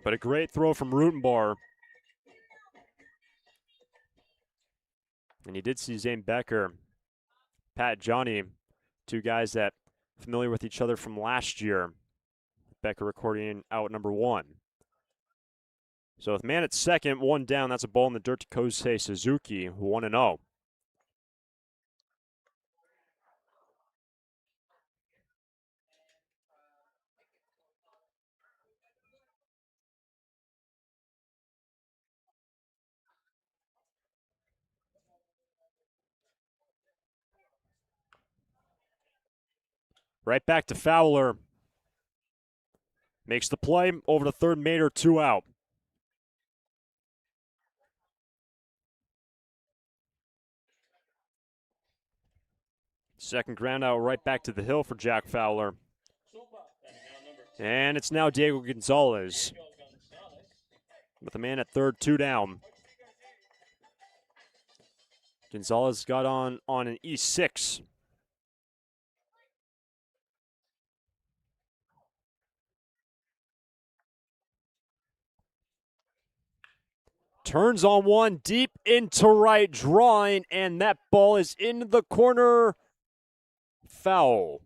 But a great throw from Rutenbar. And you did see Zane Becker, Pat Johnny, 2 guys that familiar with each other from last year. Becker recording out number 1. So with man at second, 1 down, that's a ball in the dirt to Kosei Suzuki, 1-0. Right back to Fowler. Makes the play over to third, Mater, 2 out. Second ground out right back to the hill for Jack Fowler. And it's now Diego Gonzalez. With a man at third, 2 down. Gonzalez got on an E6. Turns on one, deep into right, drawing, and that ball is into the corner. Foul.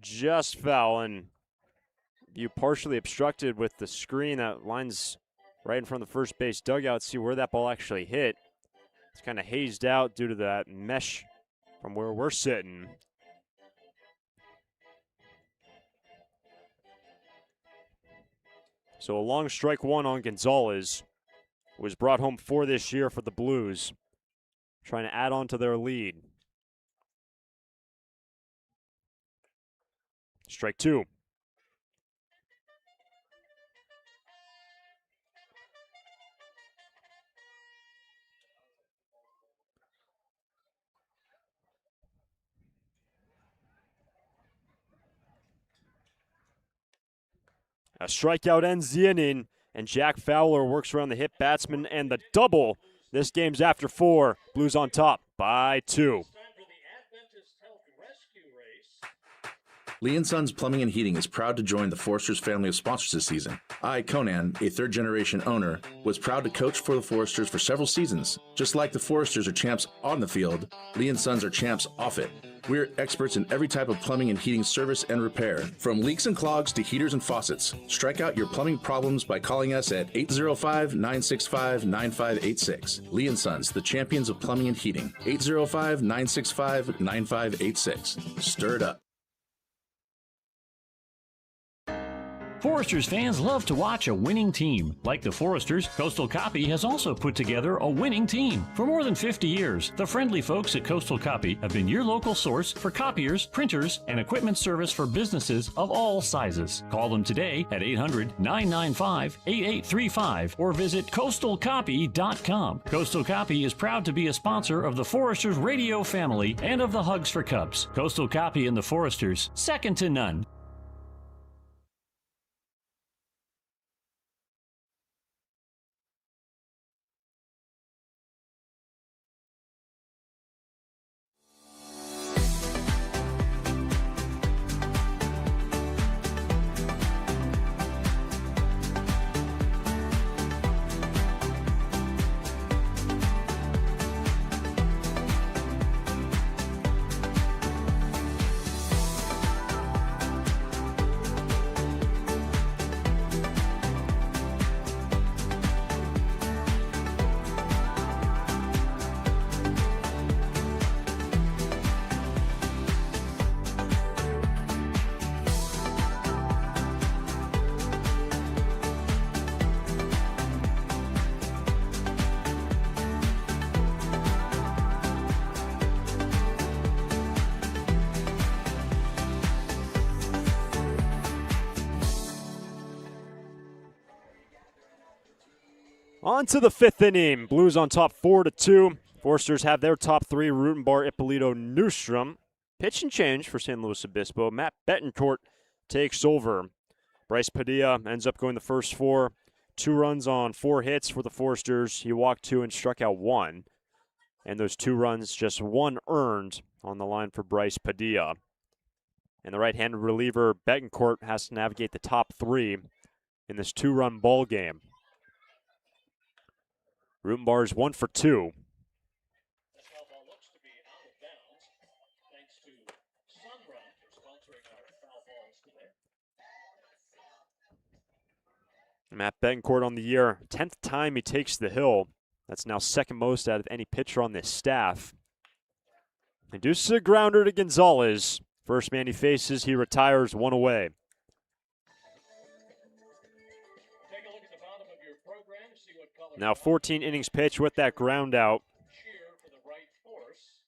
Just foul, and you partially obstructed with the screen that lines right in front of the first base dugout. See where that ball actually hit. It's kind of hazed out due to that mesh from where we're sitting. So a long strike 1 on Gonzalez, who was brought home 4 this year for the Blues, trying to add on to their lead. Strike 2. A strikeout ends the inning, and Jack Fowler works around the hit batsman and the double. This game's after 4. Blues on top by 2. Lee & Sons Plumbing and Heating is proud to join the Foresters family of sponsors this season. I, Conan, a third-generation owner, was proud to coach for the Foresters for several seasons. Just like the Foresters are champs on the field, Lee & Sons are champs off it. We're experts in every type of plumbing and heating service and repair, from leaks and clogs to heaters and faucets. Strike out your plumbing problems by calling us at 805-965-9586. Lee & Sons, the champions of plumbing and heating. 805-965-9586. Stir it up. Foresters fans love to watch a winning team. Like the Foresters, Coastal Copy has also put together a winning team. For more than 50 years, the friendly folks at Coastal Copy have been your local source for copiers, printers, and equipment service for businesses of all sizes. Call them today at 800-995-8835 or visit coastalcopy.com. Coastal Copy is proud to be a sponsor of the Foresters radio family and of the Hugs for Cubs. Coastal Copy and the Foresters, second to none. On to the fifth inning. Blues on top 4-2. Forsters have their top three, Rutenbar, Ippolito, Newstrom. Pitch and change for San Luis Obispo. Matt Betancourt takes over. Bryce Padilla ends up going the first four. 2 runs on 4 hits for the Forsters. He walked 2 and struck out 1. And those 2 runs, just 1 earned on the line for Bryce Padilla. And the right-handed reliever, Betancourt, has to navigate the top 3 in this 2-run ball game. Rutenbar is 1 for 2. This foul ball looks to be out of bounds, thanks to Sunrun for sponsoring our foul balls today. Matt Betancourt on the year, 10th time he takes the hill. That's now second most out of any pitcher on this staff. Induces a grounder to Gonzalez. First man he faces, he retires 1 away. Take a look at the bottom of your program, see what color. Now 14 innings pitched with that ground out. Cheer for the right horse.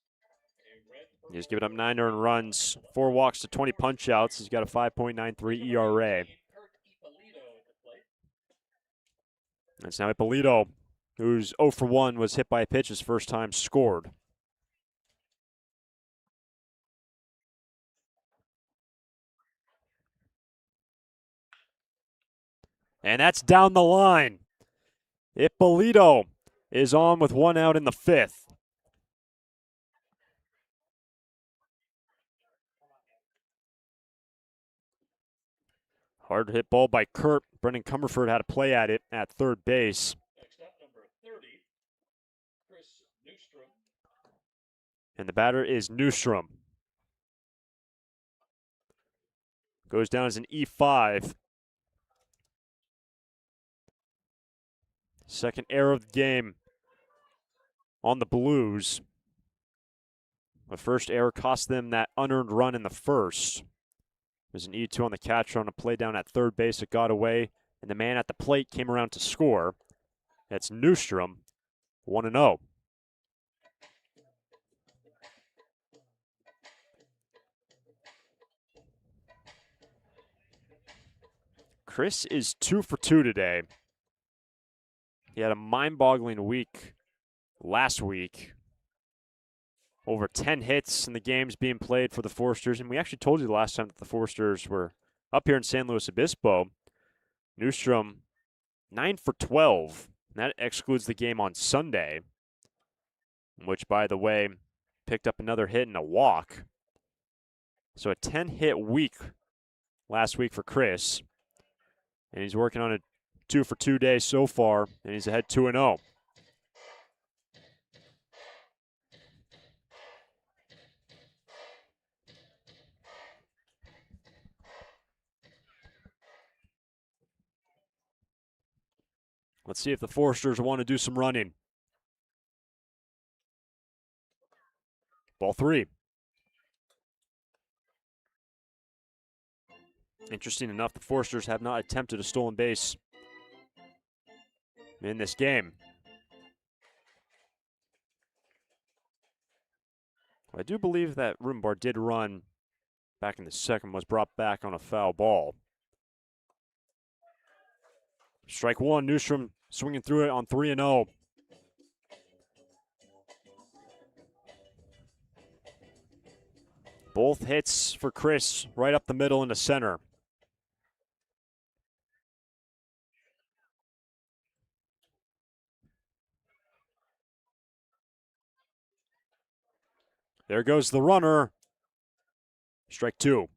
A red, He's given up 9 earned runs, 4 walks to 20 punch-outs. He's got a 5.93 ERA. Hurt Ippolito at the plate. That's now Ippolito, who's 0 for 1, was hit by a pitch his first time scored. And that's down the line. Ippolito is on with 1 out in the 5th. Hard hit ball by Kurt. Brendan Comerford had a play at it at third base. Next up, number 30, Chris Newstrom. And the batter is Newstrom. Goes down as an E5. Second error of the game on the Blues. The first error cost them that unearned run in the first. There's an E2 on the catcher on a play down at third base. It got away, and the man at the plate came around to score. That's Newstrom, 1-0. Chris is 2 for 2 today. He had a mind-boggling week last week. Over 10 hits in the games being played for the Forsters. And we actually told you the last time that the Forsters were up here in San Luis Obispo. Newstrom, 9 for 12. And that excludes the game on Sunday, which, by the way, picked up another hit and a walk. So a 10-hit week last week for Chris. And he's working on a 2 for 2 day so far, and he's ahead 2-0. Let's see if the Forsters want to do some running. Ball 3. Interesting enough, the Forsters have not attempted a stolen base in this game. I do believe that Rutenbar did run back in the second, was brought back on a foul ball. Strike 1, Newstrom swinging through it on 3-0. Both hits for Chris right up the middle into center. There goes the runner. Strike 2.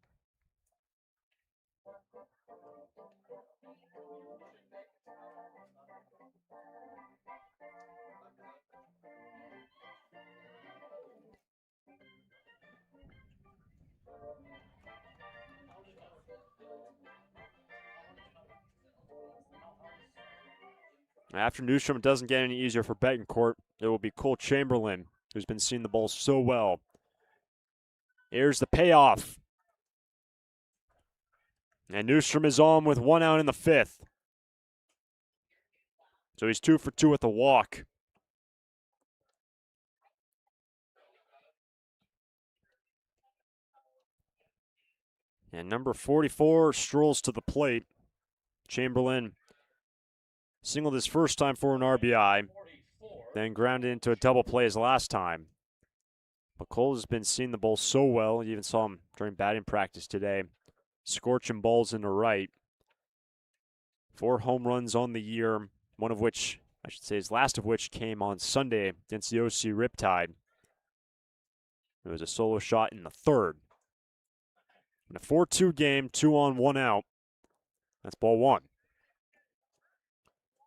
After Newstrom, it doesn't get any easier for Betancourt. It will be Cole Chamberlain, who's been seeing the ball so well. Here's the payoff. And Newstrom is on with 1 out in the 5th. So he's 2 for 2 with a walk. And number 44 strolls to the plate. Chamberlain Singled his first time for an RBI, then grounded into a double play his last time. But Cole has been seeing the ball so well. You even saw him during batting practice today, scorching balls into right. 4 home runs on the year, one of which, I should say, his last of which came on Sunday against the OC Riptide. It was a solo shot in the third. In a 4-2 game, 2 on, 1 out. That's ball 1.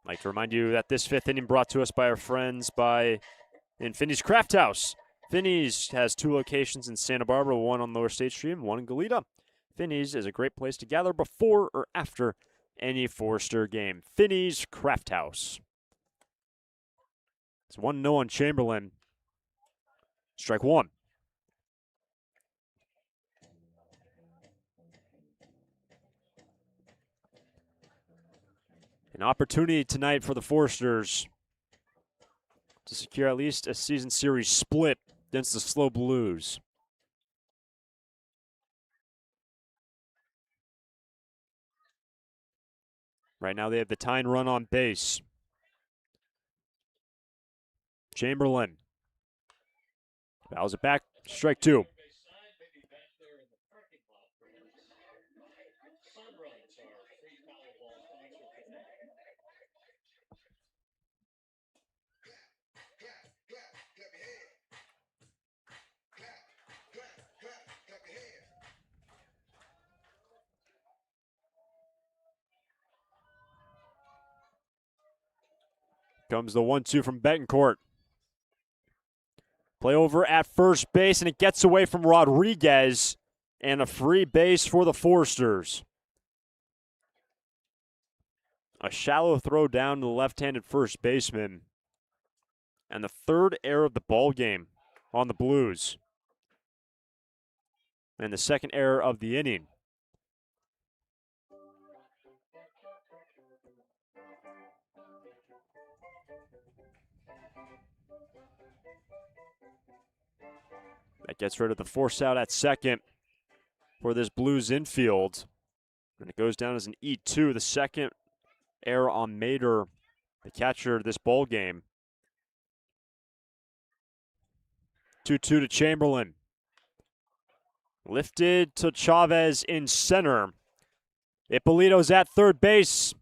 I'd like to remind you that this 5th inning brought to us by our friends in Finney's Craft House. Finney's has 2 locations in Santa Barbara, 1 on Lower State Street and 1 in Goleta. Finney's is a great place to gather before or after any Forester game. Finney's Craft House. It's 1-0 on Chamberlain. Strike 1. An opportunity tonight for the Foresters to secure at least a season series split against the SLO Blues. Right now they have the tying run on base. Chamberlain fouls it back. Strike 2. Comes the 1-2 from Betancourt. Play over at first base, and it gets away from Rodriguez, and a free base for the Foresters. A shallow throw down to the left-handed first baseman, and the 3rd error of the ball game on the Blues, and the 2nd error of the inning. That gets rid of the force out at second for this Blues infield. And it goes down as an E2, the 2nd error on Mater, the catcher this ball game. 2-2 to Chamberlain. Lifted to Chavez in center. Ippolito's at third base,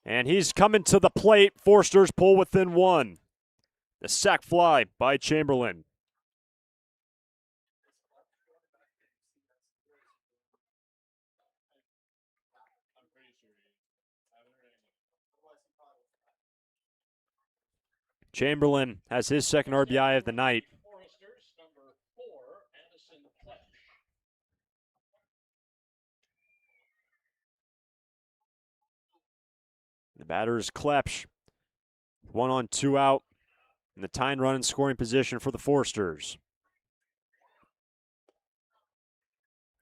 and he's coming to the plate. Foresters pull within 1. The sac fly by Chamberlain. Chamberlain has his 2nd RBI of the night. The batter is Klepsch. 1 on, 2 out. And the tying run in scoring position for the Foresters.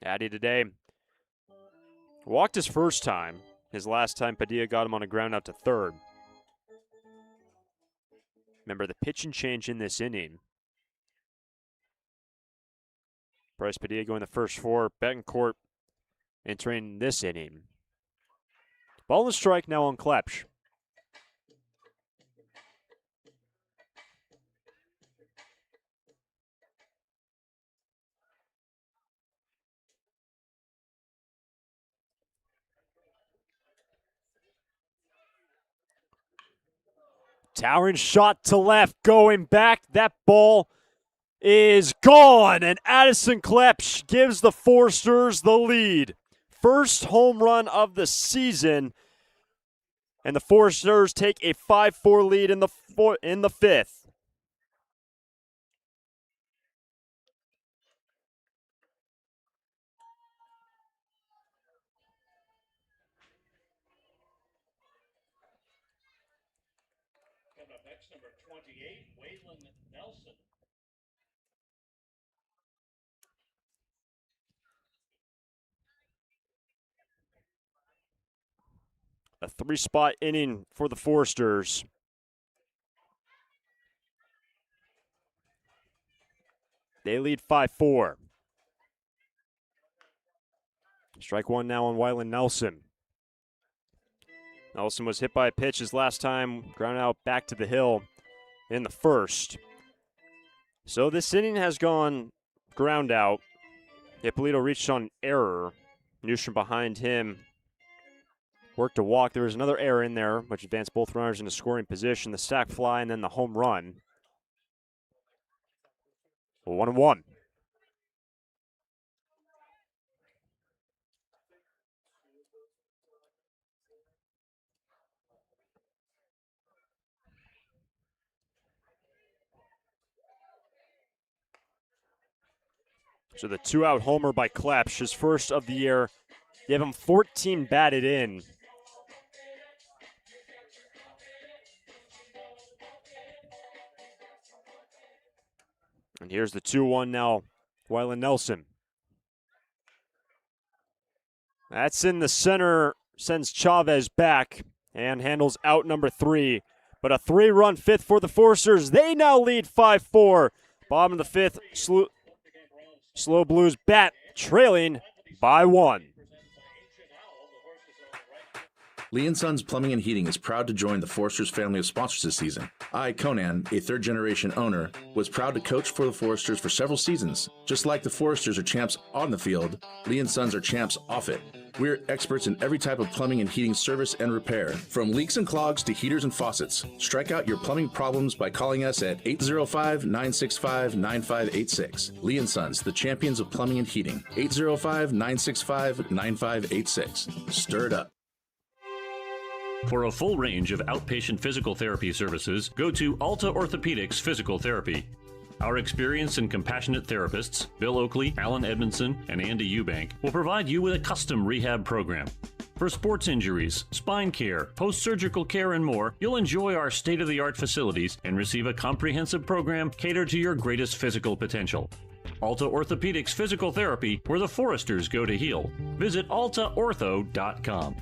Addy today walked his first time. His last time, Padilla got him on a ground out to third. Remember the pitch and change in this inning. Bryce Padilla going the first 4. Betancourt entering this inning. Ball and strike now on Klepsch. Towering shot to left, going back. That ball is gone, and Addison Klepsch gives the Foresters the lead. First home run of the season, and the Foresters take a 5-4 lead in the 5th. Coming up next, number 28, Waylon Nelson. A 3-spot inning for the Foresters. They lead 5-4. Strike 1 now on Waylon Nelson. Nelson was hit by a pitch his last time, grounded out back to the hill in the first. So this inning has gone ground out. Hippolito reached on error. Newstrom behind him worked a walk. There was another error in there, which advanced both runners into scoring position. The sac fly and then the home run. 1-1. So the 2-out homer by Klepsch, his first of the year. You have him 14 batted in. And here's the 2-1 now, Wylan Nelson. That's in the center, sends Chavez back and handles out number 3. But a 3-run fifth for the Foresters. They now lead 5-4. Bottom of the fifth, SLO Blues bat trailing by 1. Lee & Sons Plumbing and Heating is proud to join the Foresters family of sponsors this season. I, Conan, a third-generation owner, was proud to coach for the Foresters for several seasons. Just like the Foresters are champs on the field, Lee & Sons are champs off it. We're experts in every type of plumbing and heating service and repair, from leaks and clogs to heaters and faucets. Strike out your plumbing problems by calling us at 805-965-9586. Lee & Sons, the champions of plumbing and heating. 805-965-9586. Stir it up. For a full range of outpatient physical therapy services, go to Alta Orthopedics Physical Therapy. Our experienced and compassionate therapists, Bill Oakley, Alan Edmondson, and Andy Eubank, will provide you with a custom rehab program. For sports injuries, spine care, post-surgical care, and more, you'll enjoy our state-of-the-art facilities and receive a comprehensive program catered to your greatest physical potential. Alta Orthopedics Physical Therapy, where the Foresters go to heal. Visit altaortho.com.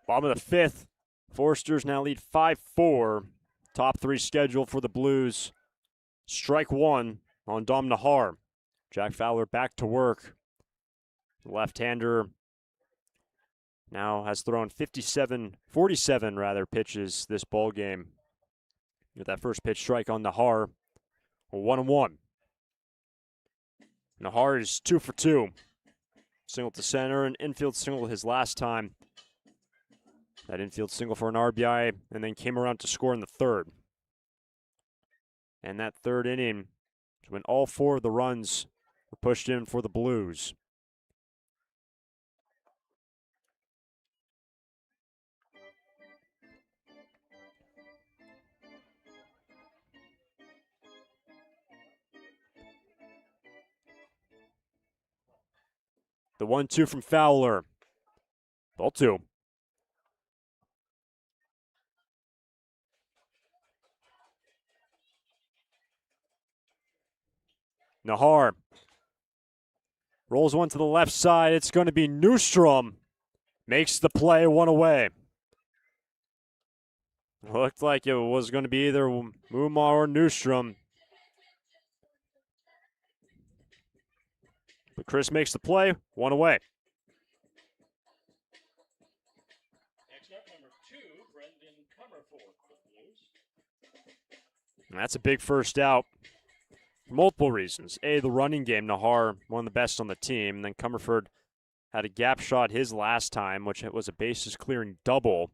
Bottom of the fifth, Foresters now lead 5-4. Top 3 schedule for the Blues. Strike 1 on Dom Nahar. Jack Fowler back to work. The left-hander now has thrown 47 pitches this ball game. With that first pitch strike on Nahar, 1-1. Nahar is 2 for 2. Single to center, an infield single his last time. That infield single for an RBI, and then came around to score in the third. And that third inning, when all 4 of the runs were pushed in for the Blues. The 1-2 from Fowler. Ball 2. Nahar rolls one to the left side. It's going to be Newstrom. Makes the play, 1 away. Looked like it was going to be either Mumar or Newstrom. But Chris makes the play, 1 away. And that's a big first out for multiple reasons. A, the running game, Nahar, one of the best on the team. And then Comerford had a gap shot his last time, which was a bases clearing double.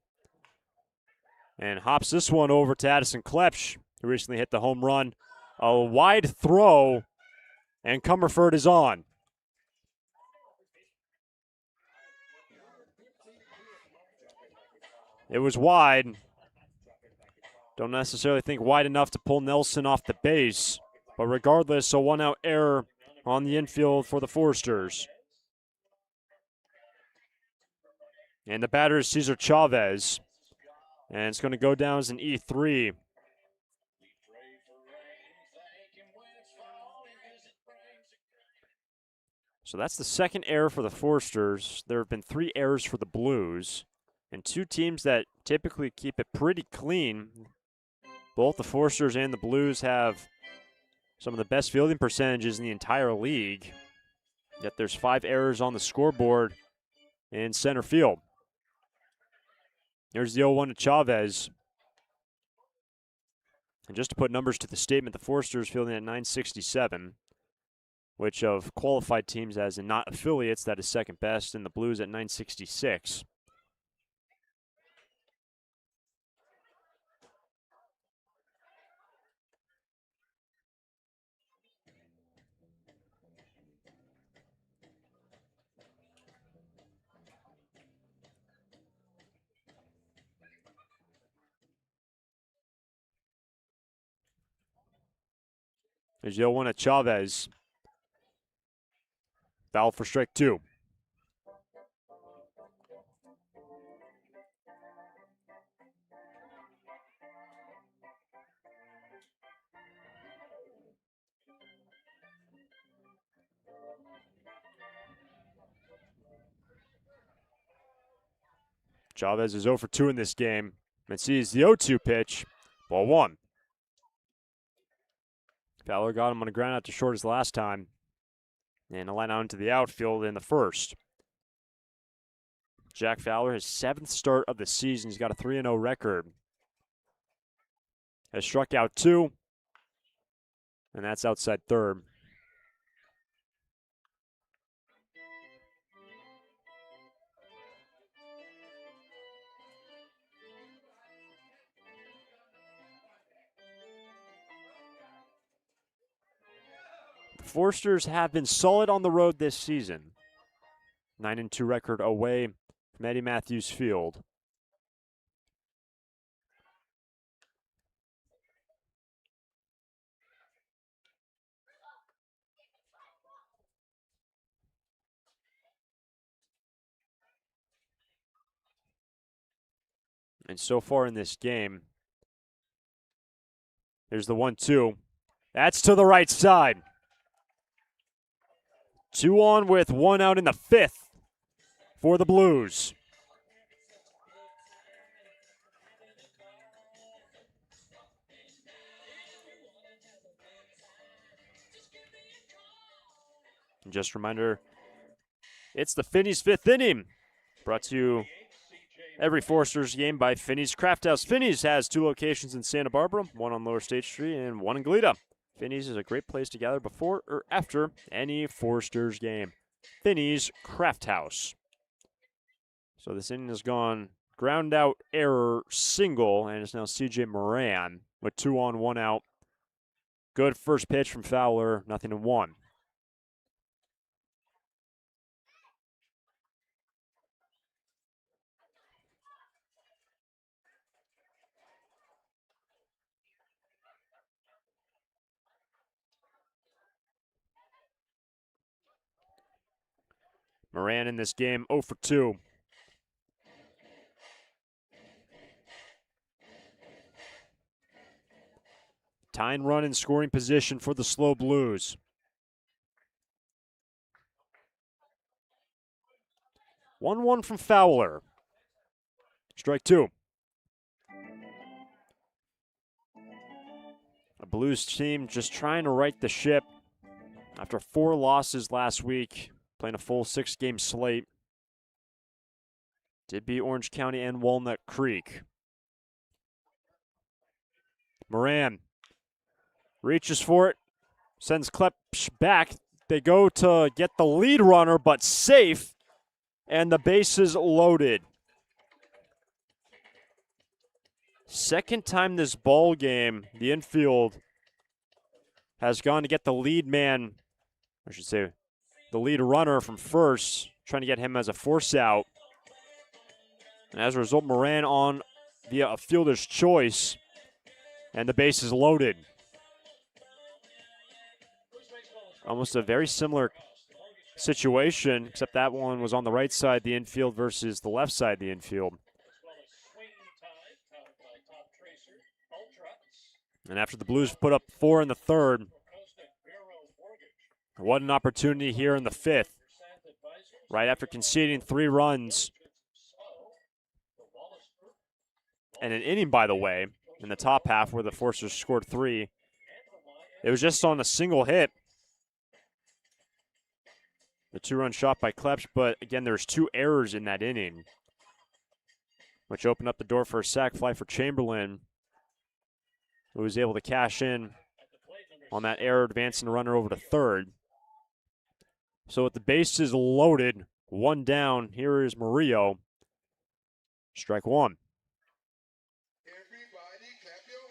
And hops this one over to Addison Klepsch, who recently hit the home run. A wide throw, and Comerford is on. It was wide. Don't necessarily think wide enough to pull Nelson off the base. But regardless, a one-out error on the infield for the Foresters. And the batter is Cesar Chavez. And it's going to go down as an E3. So that's the second error for the Foresters. There have been 3 errors for the Blues. And 2 teams that typically keep it pretty clean. Both the Foresters and the Blues have some of the best fielding percentages in the entire league. Yet there's 5 errors on the scoreboard in center field. Here's the 0-1 to Chavez. And just to put numbers to the statement, the Foresters fielding at 967, which of qualified teams as in not affiliates, that is second best, and the Blues at 966. There's the 0-1 at Chavez. Foul for strike 2. Chavez is 0 for 2 in this game and sees the 0-2 pitch. Ball 1. Fowler got him on a ground out to short as last time. And a line out into the outfield in the first. Jack Fowler, his 7th start of the season. He's got a 3-0 record. Has struck out 2. And that's outside third. The Foresters have been solid on the road this season. 9-2 record away from Eddie Matthews Field. And so far in this game, there's the 1-2. That's to the right side. 2 on with 1 out in the 5th for the Blues. And just a reminder, it's the Finney's 5th inning. Brought to you every Foresters game by Finney's Craft House. Finney's has 2 locations in Santa Barbara, 1 on Lower State Street and 1 in Goleta. Finney's is a great place to gather before or after any Foresters game. Finney's Craft House. So this inning has gone ground out error single, and it's now C.J. Moran with 2 on, 1 out. Good first pitch from Fowler, 0-1. Moran in this game, 0 for 2. Tying run in scoring position for the SLO Blues. 1-1 from Fowler. Strike 2. A Blues team just trying to right the ship after 4 losses last week. Playing a full 6-game slate. Did beat Orange County and Walnut Creek. Moran reaches for it, sends Klepsch back. They go to get the lead runner, but safe, and the bases loaded. Second time this ball game, the infield has gone to get the lead man, I should say, the lead runner from first, trying to get him as a force out. And as a result, Moran on via a fielder's choice, and the base is loaded. Almost a very similar situation, except that one was on the right side of the infield versus the left side of the infield. And after the Blues put up 4 in the third, what an opportunity here in the fifth. Right after conceding 3 runs and an inning, by the way, in the top half where the Forsters scored 3. It was just on a single hit. The 2-run shot by Klepsch, but again, there's 2 errors in that inning, which opened up the door for a sac fly for Chamberlain, who was able to cash in on that error, advancing the runner over to third. So with the bases loaded, 1 down, here is Murillo. Strike 1. Everybody clap your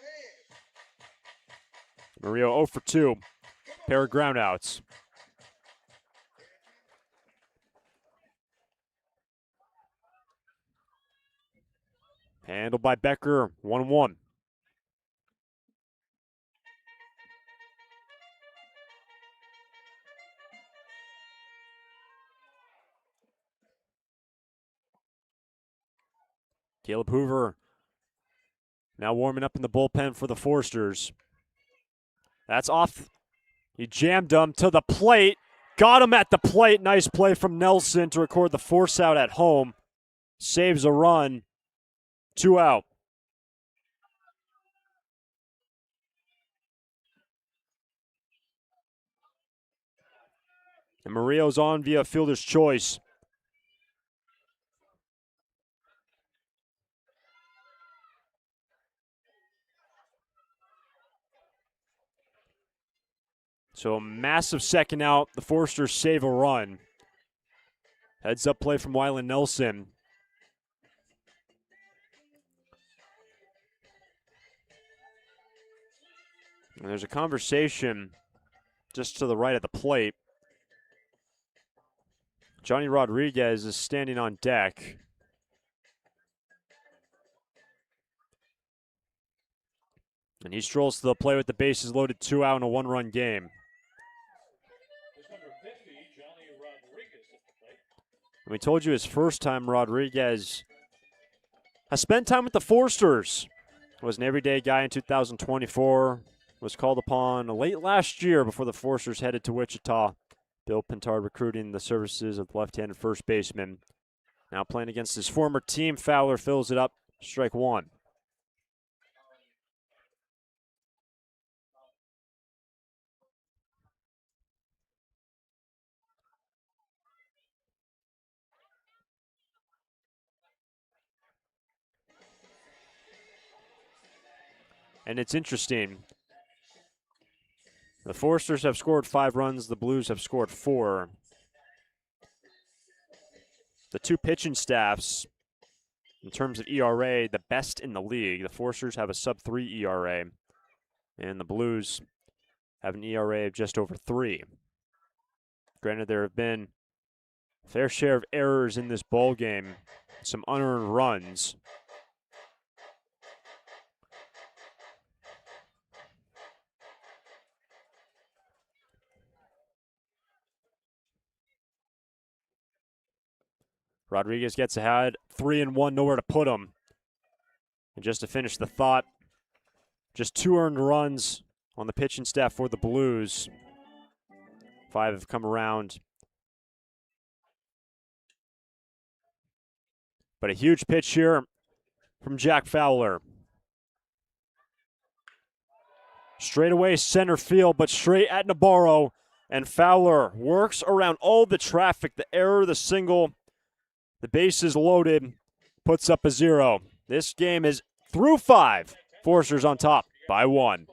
hands. Murillo 0 for 2. Pair of groundouts. Handled by Becker, 1-1. Caleb Hoover now warming up in the bullpen for the Forsters. That's off. He jammed him to the plate. Got him at the plate. Nice play from Nelson to record the force out at home. Saves a run. 2 out. And Murillo's on via fielder's choice. So a massive second out. The Forsters save a run. Heads up play from Wyland Nelson. And there's a conversation just to the right of the plate. Johnny Rodriguez is standing on deck. And he strolls to the plate with the bases loaded, 2 out in a 1-run game. And we told you his first time, Rodriguez has spent time with the Forsters. Was an everyday guy in 2024. Was called upon late last year before the Forsters headed to Wichita. Bill Pintard recruiting the services of the left-handed first baseman. Now playing against his former team, Fowler fills it up, strike 1. And it's interesting. The Forsters have scored 5 runs. The Blues have scored 4. The 2 pitching staffs, in terms of ERA, the best in the league. The Forsters have a sub-3 ERA, and the Blues have an ERA of just over 3. Granted, there have been a fair share of errors in this ball game, some unearned runs. Rodriguez gets ahead, 3-1, nowhere to put him. And just to finish the thought, just 2 earned runs on the pitching staff for the Blues. 5 have come around. But a huge pitch here from Jack Fowler. Straight away center field, but straight at Nabarro. And Fowler works around all the traffic, the error, the single. The base is loaded, puts up a 0. This game is through 5. Forsters on top by 1.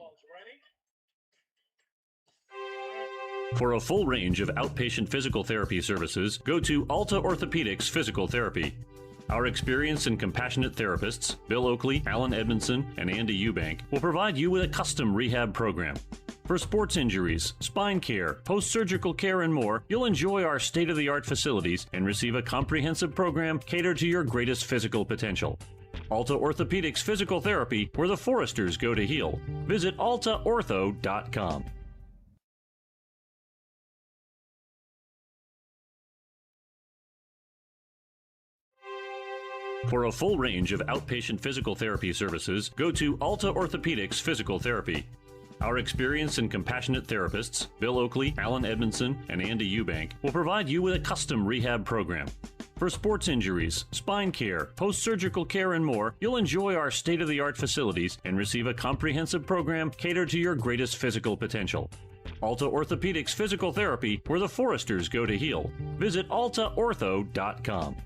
For a full range of outpatient physical therapy services, go to Alta Orthopedics Physical Therapy. Our experienced and compassionate therapists, Bill Oakley, Alan Edmondson, and Andy Eubank, will provide you with a custom rehab program. For sports injuries, spine care, post-surgical care, and more, you'll enjoy our state-of-the-art facilities and receive a comprehensive program catered to your greatest physical potential. Alta Orthopedics Physical Therapy, where the Foresters go to heal. Visit altaortho.com. For a full range of outpatient physical therapy services, go to Alta Orthopedics Physical Therapy. Our experienced and compassionate therapists, Bill Oakley, Alan Edmondson, and Andy Eubank, will provide you with a custom rehab program. For sports injuries, spine care, post-surgical care, and more, you'll enjoy our state-of-the-art facilities and receive a comprehensive program catered to your greatest physical potential. Alta Orthopedics Physical Therapy, where the Foresters go to heal. Visit altaortho.com.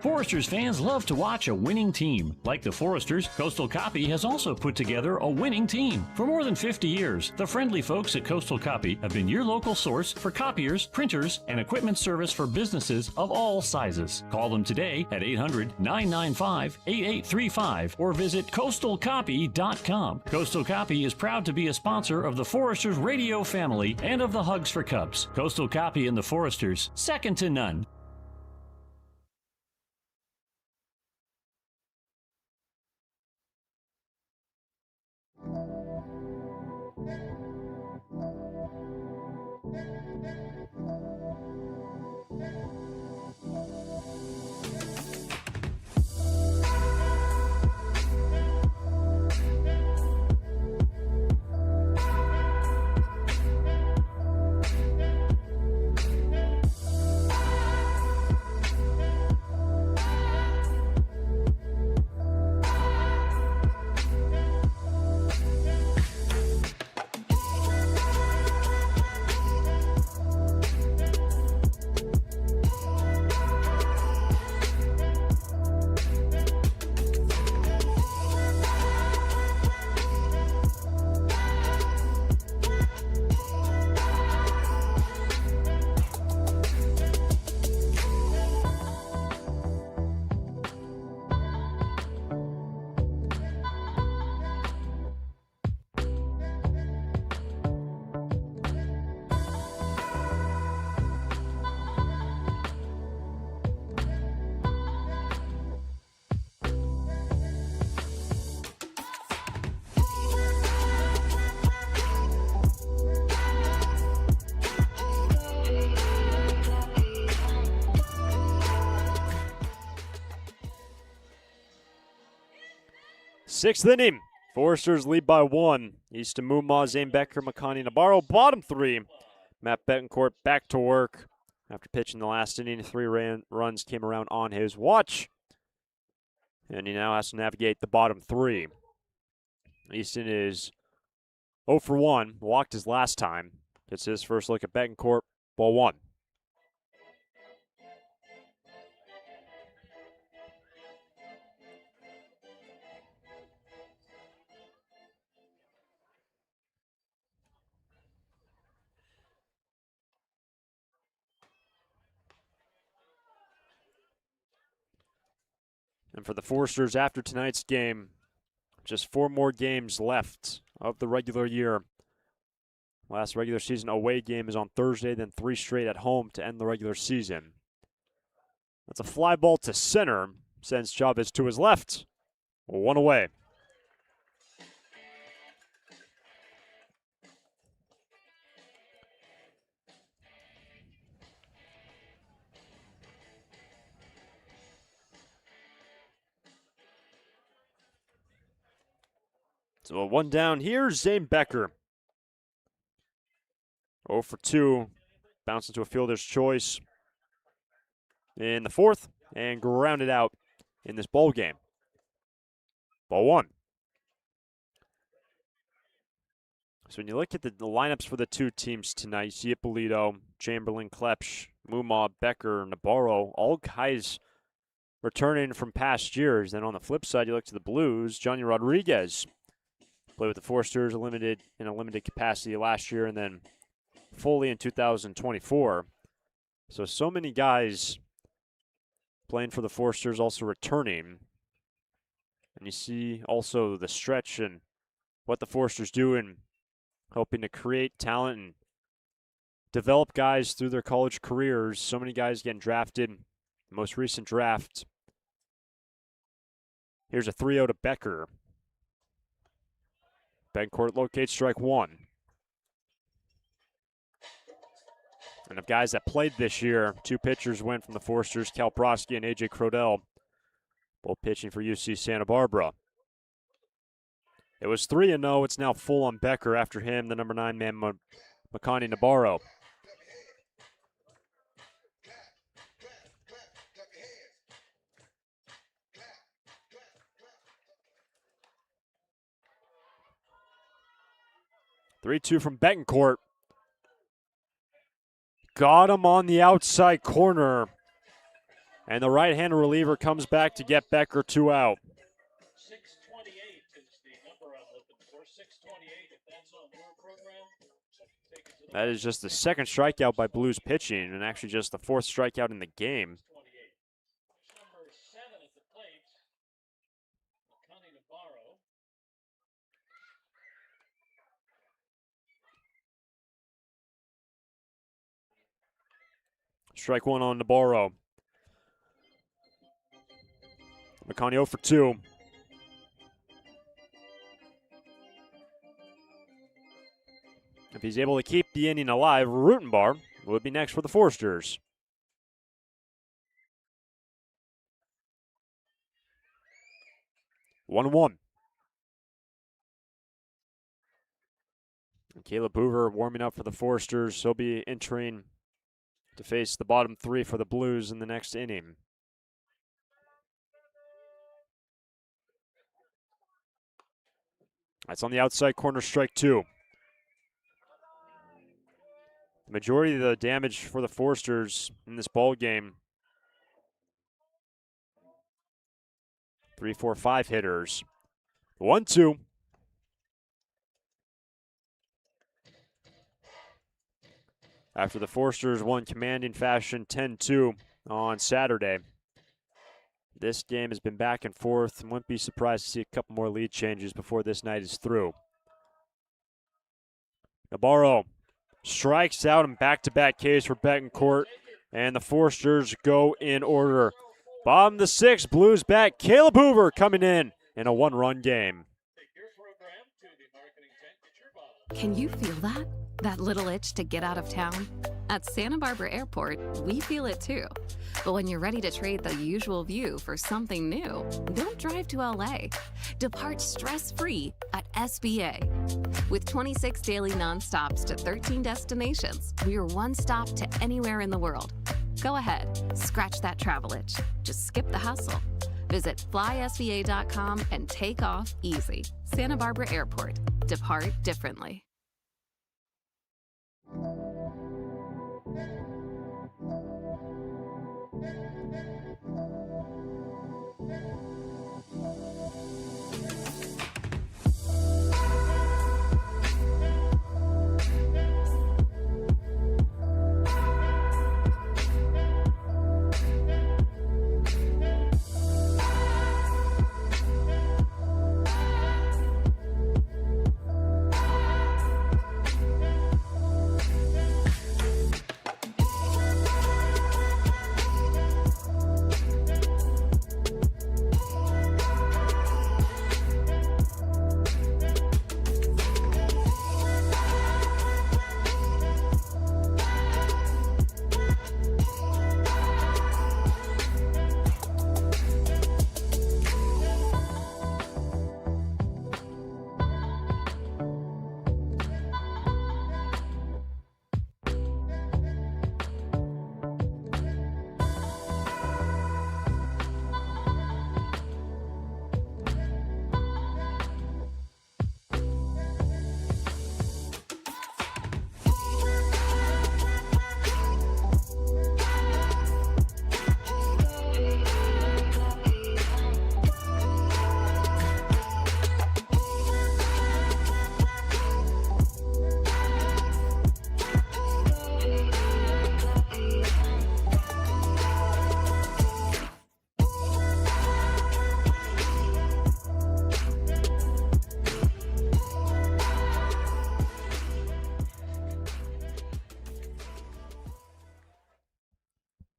Foresters fans love to watch a winning team. Like the Foresters, Coastal Copy has also put together a winning team. For more than 50 years, the friendly folks at Coastal Copy have been your local source for copiers, printers, and equipment service for businesses of all sizes. Call them today at 800-995-8835 or visit coastalcopy.com. Coastal Copy is proud to be a sponsor of the Foresters radio family and of the Hugs for Cubs. Coastal Copy and the Foresters, second to none. Sixth inning. Foresters lead by 1. Easton Mumma, Zane Becker, Makani Nabarro. Bottom 3. Matt Betancourt back to work. After pitching the last inning, 3 runs came around on his watch. And he now has to navigate the bottom 3. Easton is 0 for 1. Walked his last time. Gets his first look at Betancourt. Ball 1. And for the Foresters after tonight's game, just 4 more games left of the regular year. Last regular season away game is on Thursday, then 3 straight at home to end the regular season. That's a fly ball to center. Sends Chavez to his left. 1 away. So a 1 down here, Zane Becker. 0 for 2. Bounced into a fielder's choice in the 4th and grounded out in this bowl game. Ball 1. So when you look at the lineups for the 2 teams tonight, you see Ippolito, Chamberlain, Klepsch, Mumma, Becker, Nabarro, all guys returning from past years. Then on the flip side, you look to the Blues. Johnny Rodriguez played with the Foresters in a limited capacity last year and then fully in 2024. So many guys playing for the Foresters also returning. And you see also the stretch and what the Foresters do in hoping to create talent and develop guys through their college careers. So many guys getting drafted. The most recent draft. Here's a 3-0 to Becker. Bencourt locates strike one. And of guys that played this year, two pitchers went from the Foresters, Cal Prosky and A.J. Crodell, both pitching for UC Santa Barbara. It was 3-0. It's now full on Becker. After him, the number 9 man, Makani Nabarro. Clap. 3-2 from Betancourt. Got him on the outside corner. And the right-hand reliever comes back to get Becker 2 out. 628 is the number I'm looking for. 628, if that's on your program. Take it to the That is just the second strikeout by Blues pitching, and actually just the fourth strikeout in the game. 28. Number 7 at the plate, Makani Nabarro. Strike one on Nabarro. Makani 0 for 2. If he's able to keep the inning alive, Rutenbar would be next for the Foresters. 1-1. And Caleb Hoover warming up for the Foresters. He'll be entering to face the bottom three for the Blues in the next inning. That's on the outside corner, strike two. The majority of the damage for the Foresters in this ball game, 3, 4, 5 hitters. 1-2. After the Foresters won commanding fashion 10-2 on Saturday, this game has been back and forth, and wouldn't be surprised to see a couple more lead changes before this night is through. Nabarro strikes out in back-to-back Ks for Betancourt, and the Foresters go in order. Bottom of the sixth, Blues back. Caleb Hoover coming in a one-run game. Can you feel that? That little itch to get out of town? At Santa Barbara Airport, we feel it too. But when you're ready to trade the usual view for something new, don't drive to LA. Depart stress-free at SBA. With 26 daily nonstops to 13 destinations, we're one stop to anywhere in the world. Go ahead, scratch that travel itch. Just skip the hustle. Visit flysba.com and take off easy. Santa Barbara Airport. Depart differently.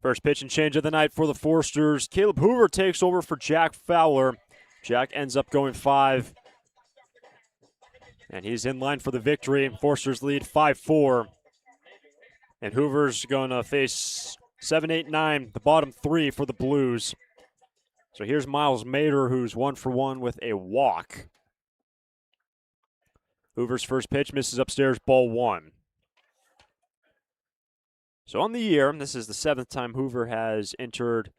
First pitch and change of the night for the Forsters. Caleb Hoover takes over for Jack Fowler. Jack ends up going 5. And he's in line for the victory. Forsters lead 5-4. And Hoover's going to face 7, 8, 9, the bottom 3 for the Blues. So here's Miles Mader, who's 1 for 1 with a walk. Hoover's first pitch misses upstairs, ball 1. So on the year, this is the 7th time Hoover has entered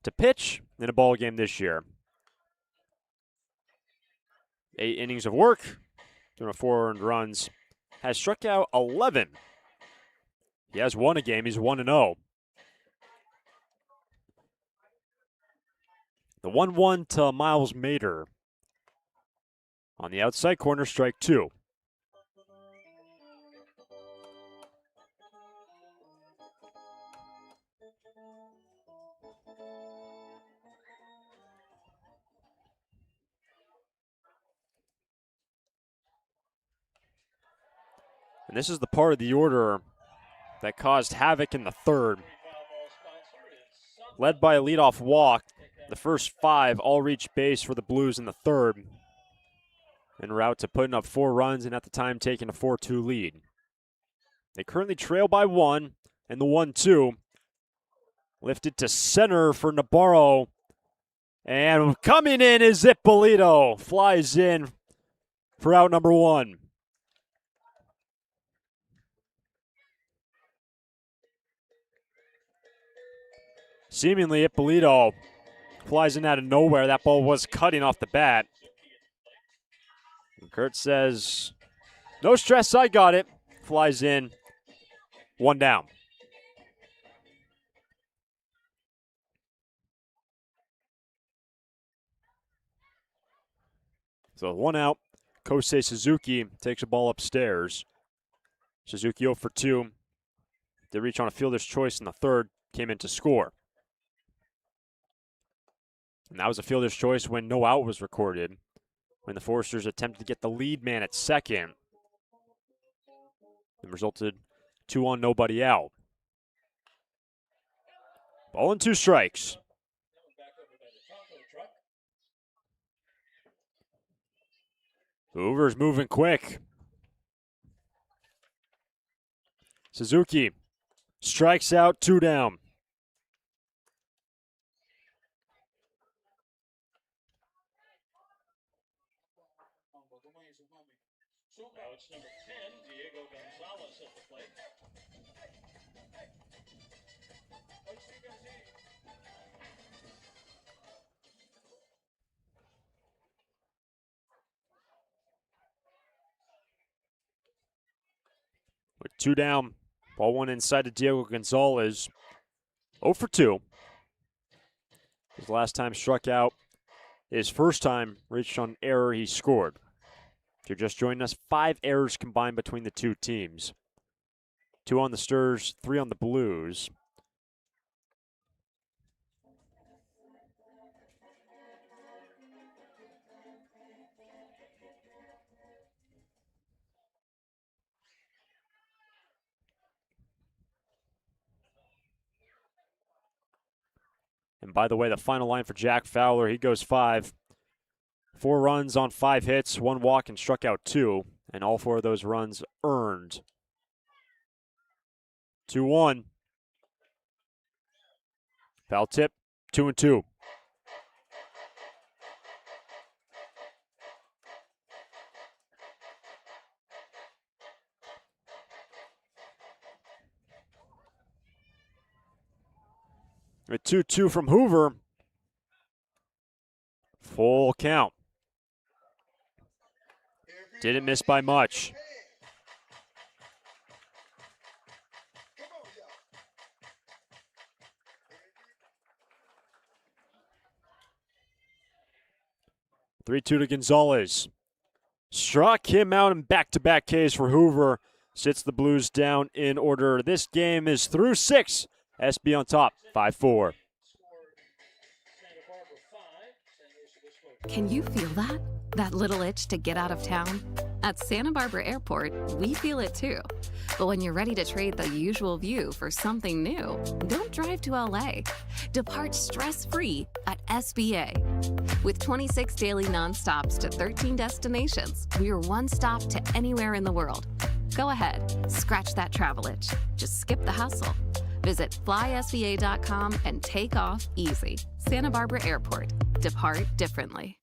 to pitch in a ball game this year. 8 innings of work, 4 earned runs, has struck out 11. He has won a game. He's 1-0. The 1-1 to Miles Mader. On the outside corner, strike 2. And this is the part of the order that caused havoc in the third. Led by a leadoff walk, the first 5 all reached base for the Blues in the third, en route to putting up 4 runs and at the time taking a 4-2 lead. They currently trail by 1, and the 1-2 lifted to center for Nabarro. And coming in is Ippolito. Flies in for out number 1. Seemingly, Ippolito flies in out of nowhere. That ball was cutting off the bat. And Kurt says, no stress, I got it. Flies in, 1 down. So 1 out. Kosei Suzuki takes a ball upstairs. Suzuki 0 for 2. They reach on a fielder's choice in the third. Came in to score. And that was a fielder's choice when no out was recorded, when the Foresters attempted to get the lead man at second. It resulted 2 on, nobody out. Ball and 2 strikes. Hoover's moving quick. Suzuki strikes out, 2 down. Now it's number 10, Diego Gonzalez at the plate. With 2 down, ball 1 inside to Diego Gonzalez. 0 for 2. His last time struck out. His first time reached on error, he scored. If you're just joining us, 5 errors combined between the 2 teams. 2 on the Stars, 3 on the Blues. And by the way, the final line for Jack Fowler, he goes 5. 4 runs on 5 hits, 1 walk, and struck out 2. And all 4 of those runs earned. 2-1. Foul tip, 2-2. With 2-2 from Hoover. Full count. Didn't miss by much. Come on, y'all. 3-2 to Gonzalez. Struck him out in back-to-back Ks for Hoover. Sits the Blues down in order. This game is through 6. SB on top, 5-4. Can you feel that? That little itch to get out of town? At Santa Barbara Airport, we feel it too. But when you're ready to trade the usual view for something new, don't drive to LA. Depart stress-free at SBA. With 26 daily nonstops to 13 destinations, we're one stop to anywhere in the world. Go ahead, scratch that travel itch. Just skip the hustle. Visit flysba.com and take off easy. Santa Barbara Airport. Depart differently.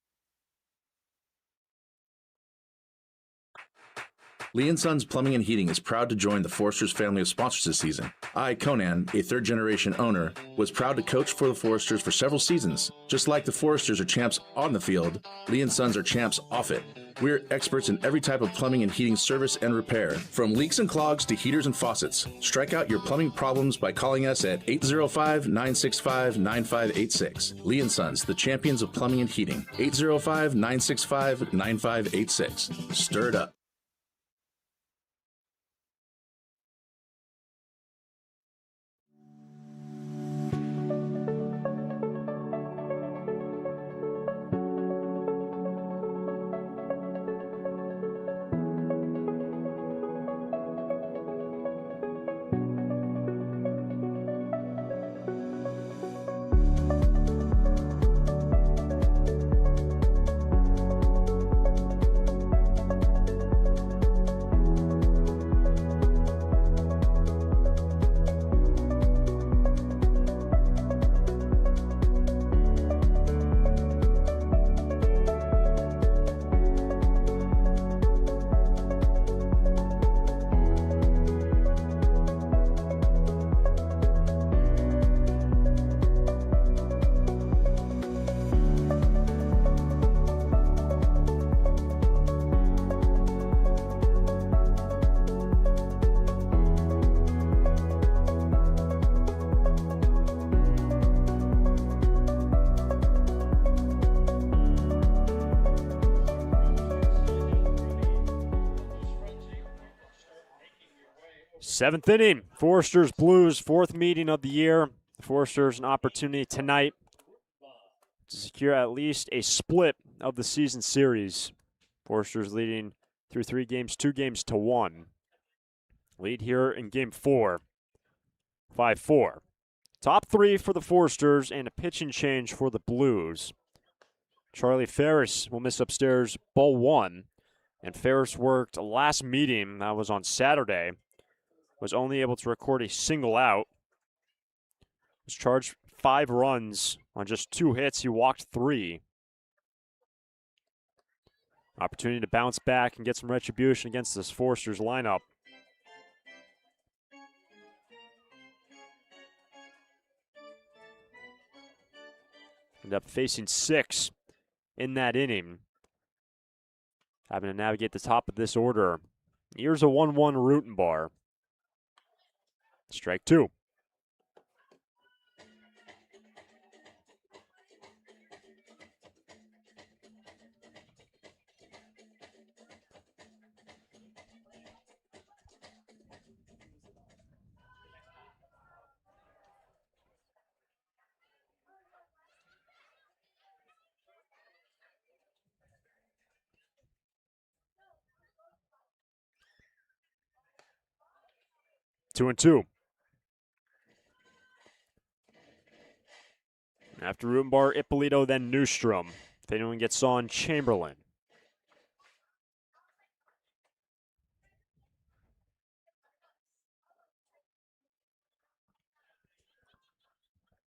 Lee & Sons Plumbing and Heating is proud to join the Foresters family of sponsors this season. I, Conan, a third-generation owner, was proud to coach for the Foresters for several seasons. Just like the Foresters are champs on the field, Lee & Sons are champs off it. We're experts in every type of plumbing and heating service and repair, from leaks and clogs to heaters and faucets. Strike out your plumbing problems by calling us at 805-965-9586. Lee & Sons, the champions of plumbing and heating. 805-965-9586. Stir it up. Seventh inning, Foresters Blues, fourth meeting of the year. The Foresters an opportunity tonight to secure at least a split of the season series. Foresters leading through 3 games, 2 games to 1. Lead here in game 4, 5-4. Top 3 for the Foresters and a pitching change for the Blues. Charlie Ferris will miss upstairs ball 1. And Ferris worked last meeting, that was on Saturday, was only able to record a single out. Was charged 5 runs on just 2 hits. He walked 3. Opportunity to bounce back and get some retribution against this Foresters lineup. End up facing 6 in that inning. Having to navigate the top of this order. Here's a 1-1 Rutenbar. Strike 2. Two and 2. After Rutenbar, Ippolito, then Newstrom. If anyone gets on, Chamberlain.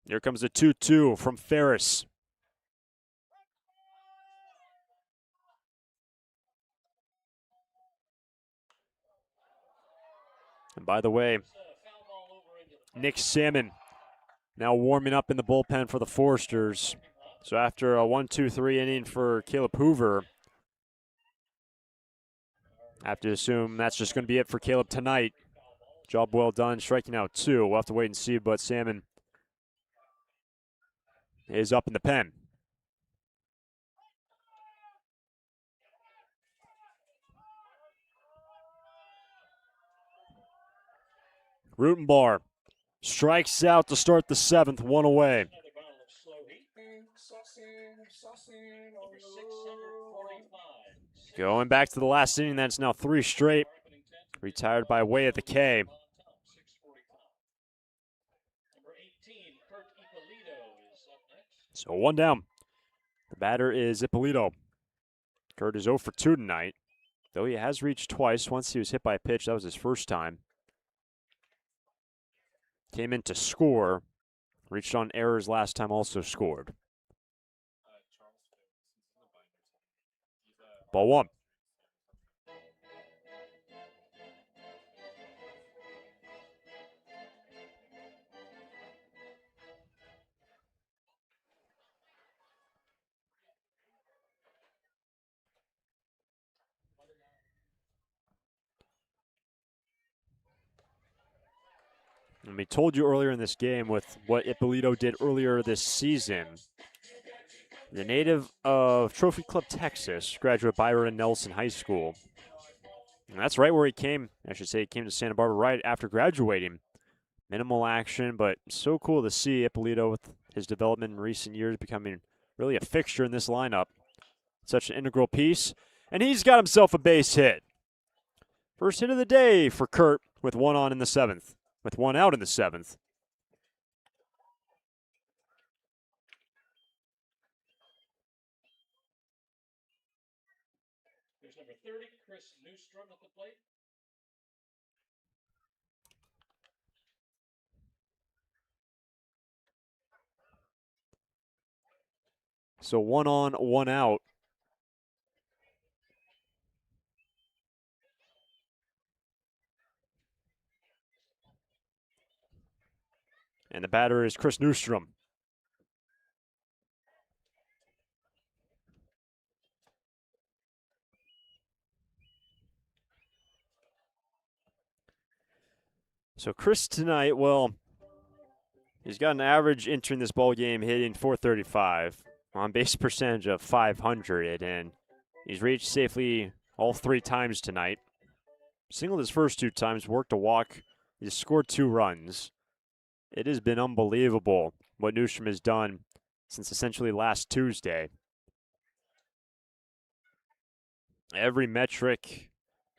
Here comes a 2-2 from Ferris. And by the way, Nick Salmon now warming up in the bullpen for the Foresters. So after a 1-2-3 inning for Caleb Hoover, I have to assume that's just going to be it for Caleb tonight. Job well done, striking out 2. We'll have to wait and see, but Salmon is up in the pen. Rutenbar strikes out to start the 7th, 1 away. Another bottle of slow heat. Number 645. Going back to the last inning, that's now 3 straight. Retired by way of the K. Number 18, Kurt Ippolito is up next. So 1 down. The batter is Ippolito. Kurt is 0 for 2 tonight, though he has reached twice. Once he was hit by a pitch, that was his first time. Came in to score. Reached on errors last time, also scored. Ball 1. And we told you earlier in this game with what Ippolito did earlier this season. The native of Trophy Club, Texas, graduate Byron Nelson High School. And that's right where he came. I should say he came to Santa Barbara right after graduating. Minimal action, but so cool to see Ippolito with his development in recent years becoming really a fixture in this lineup. Such an integral piece. And he's got himself a base hit. First hit of the day for Kurt with 1 on in the 7th. With 1 out in the 7th. There's number 30, Chris Newstrom at the plate. So 1 on, 1 out. And the batter is Chris Newstrom. So Chris tonight, well, he's got an average entering this ball game hitting .435, on base percentage of .500, and he's reached safely all 3 times tonight. Singled his first 2 times, worked a walk. He's scored 2 runs. It has been unbelievable what Newstrom has done since essentially last Tuesday. Every metric,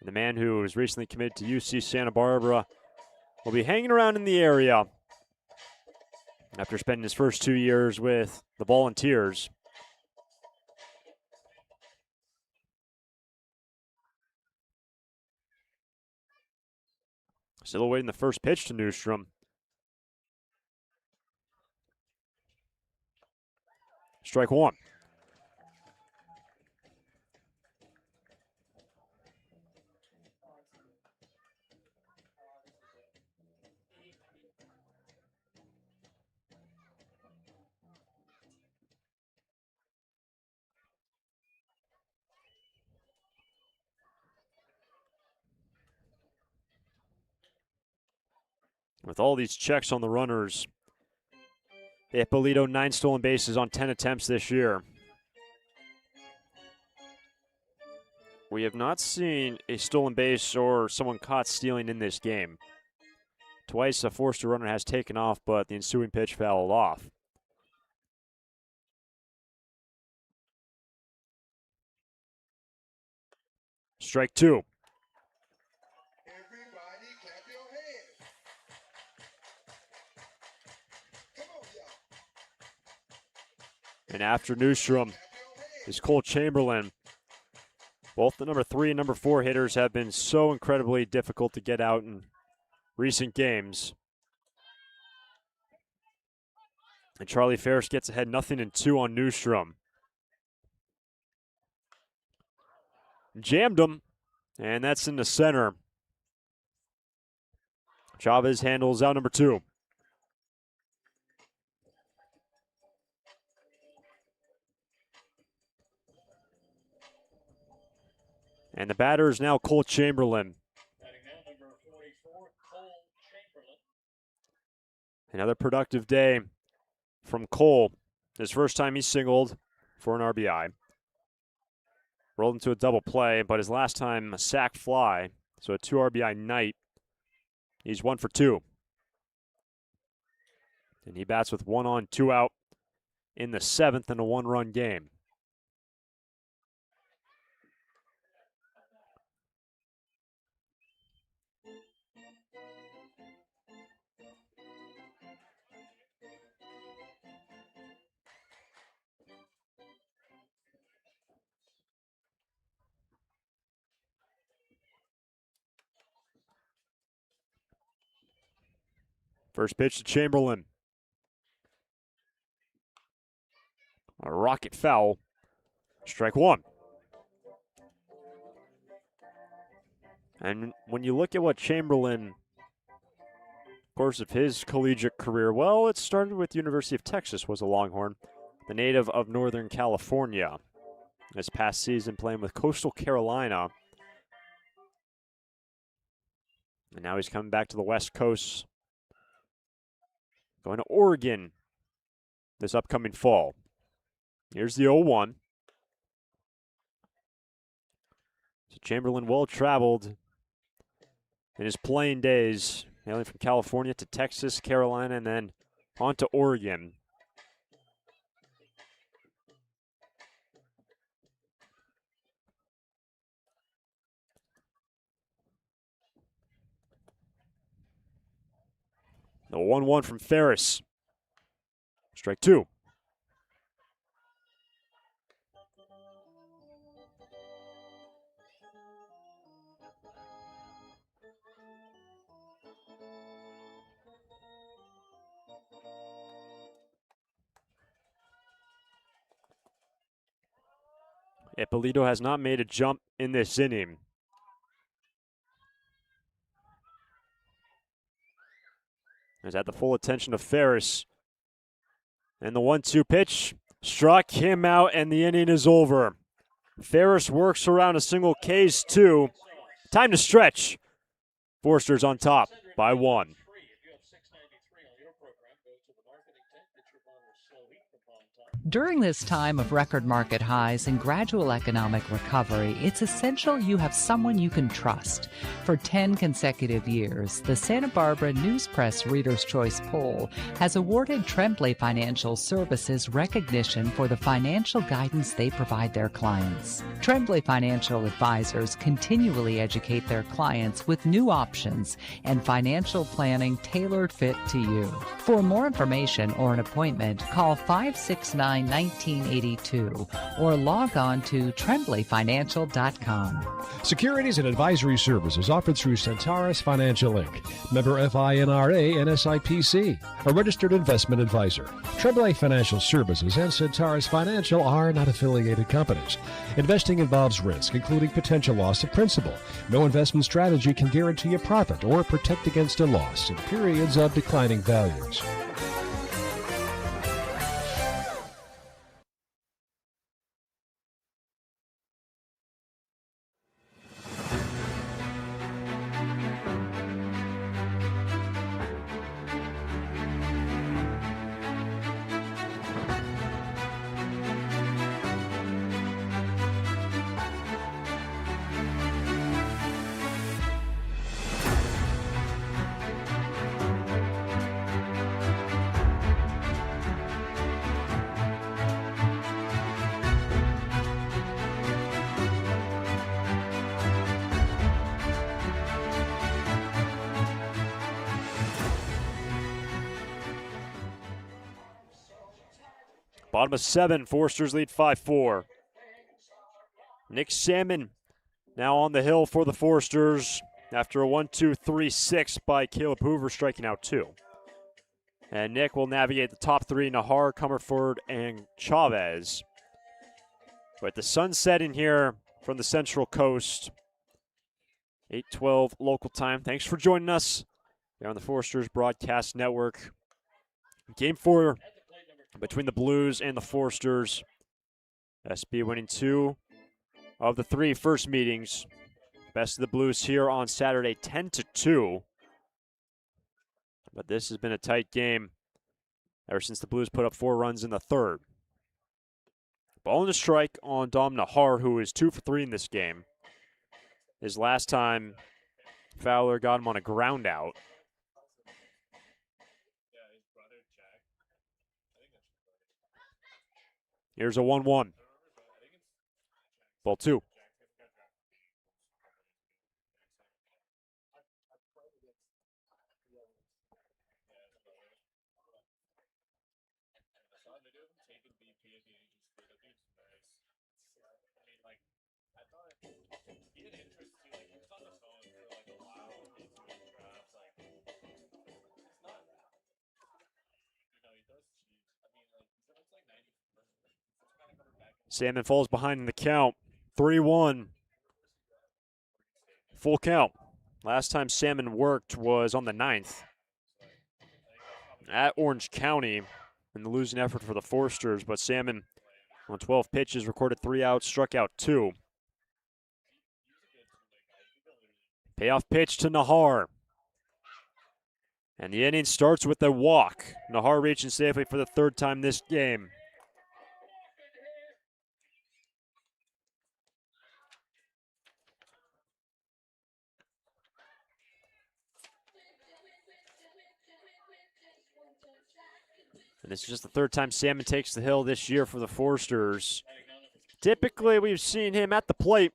and the man who was recently committed to UC Santa Barbara will be hanging around in the area after spending his first 2 years with the Volunteers. Still awaiting the first pitch to Newstrom. Strike 1. With all these checks on the runners, Ippolito 9 stolen bases on 10 attempts this year. We have not seen a stolen base or someone caught stealing in this game. Twice a Forster runner has taken off, but the ensuing pitch fouled off. Strike 2. Everybody clap your hands. Come on, y'all. And after Newstrom is Cole Chamberlain. Both the number 3 and number 4 hitters have been so incredibly difficult to get out in recent games. And Charlie Ferris gets ahead 0-2 on Newstrom. Jammed him, and that's in the center. Chavez handles out number 2. And the batter is now Cole Chamberlain. Batting now, number 44, Cole Chamberlain. Another productive day from Cole. His first time he singled for an RBI. Rolled into a double play, but his last time a sac fly, so a 2 RBI night. He's 1 for 2. And he bats with 1 on, 2 out in the 7th in a 1-run game. First pitch to Chamberlain. A rocket foul. Strike one. And when you look at what Chamberlain, course of his collegiate career, well, it started with University of Texas, was a Longhorn, the native of Northern California. This past season playing with Coastal Carolina. And now he's coming back to the West Coast, going to Oregon this upcoming fall. Here's the 0-1. So Chamberlain well-traveled in his playing days, hailing from California to Texas, Carolina, and then on to Oregon. The 1-1 from Ferris. Strike two. Ippolito has not made a jump in this inning. Is at the full attention of Ferris. And the 1-2 pitch struck him out, and the inning is over. Ferris works around a single case, two. Time to stretch. Forster's on top by one. During this time of record market highs and gradual economic recovery, it's essential you have someone you can trust. For 10 consecutive years, the Santa Barbara News Press Reader's Choice Poll has awarded Tremblay Financial Services recognition for the financial guidance they provide their clients. Tremblay Financial Advisors continually educate their clients with new options and financial planning tailored fit to you. For more information or an appointment, call 569-1982 or log on to tremblayfinancial.com. Securities and advisory services offered through Centaurus Financial Inc., member FINRA and SIPC, a registered investment advisor. Tremblay Financial Services and Centaurus Financial are not affiliated companies. Investing involves risk, including potential loss of principal. No investment strategy can guarantee a profit or protect against a loss in periods of declining values. Bottom of 7, Forsters lead 5-4. Nick Salmon now on the hill for the Forsters after a 1-2-3-6 by Caleb Hoover, striking out 2. And Nick will navigate the top 3, Nahar, Comerford, and Chavez. But the sun setting here from the Central Coast, 8:12 local time. Thanks for joining us here on the Forsters Broadcast Network. Game 4 between the Blues and the Forsters. SB winning 2 of the 3 first meetings. Best of the Blues here on Saturday, 10-2. But this has been a tight game ever since the Blues put up 4 runs in the third. Ball in a strike on Dom Nahar, who is 2 for 3 in this game. His last time, Fowler got him on a ground out. Here's a 1-1. Ball 2. Salmon falls behind in the count. 3-1. Full count. Last time Salmon worked was on the 9th at Orange County in the losing effort for the Forsters, but Salmon on 12 pitches recorded 3 outs, struck out 2. Payoff pitch to Nahar. And the inning starts with a walk. Nahar reaching safely for the 3rd time this game. And this is just the 3rd time Salmon takes the hill this year for the Forsters. Typically, we've seen him at the plate.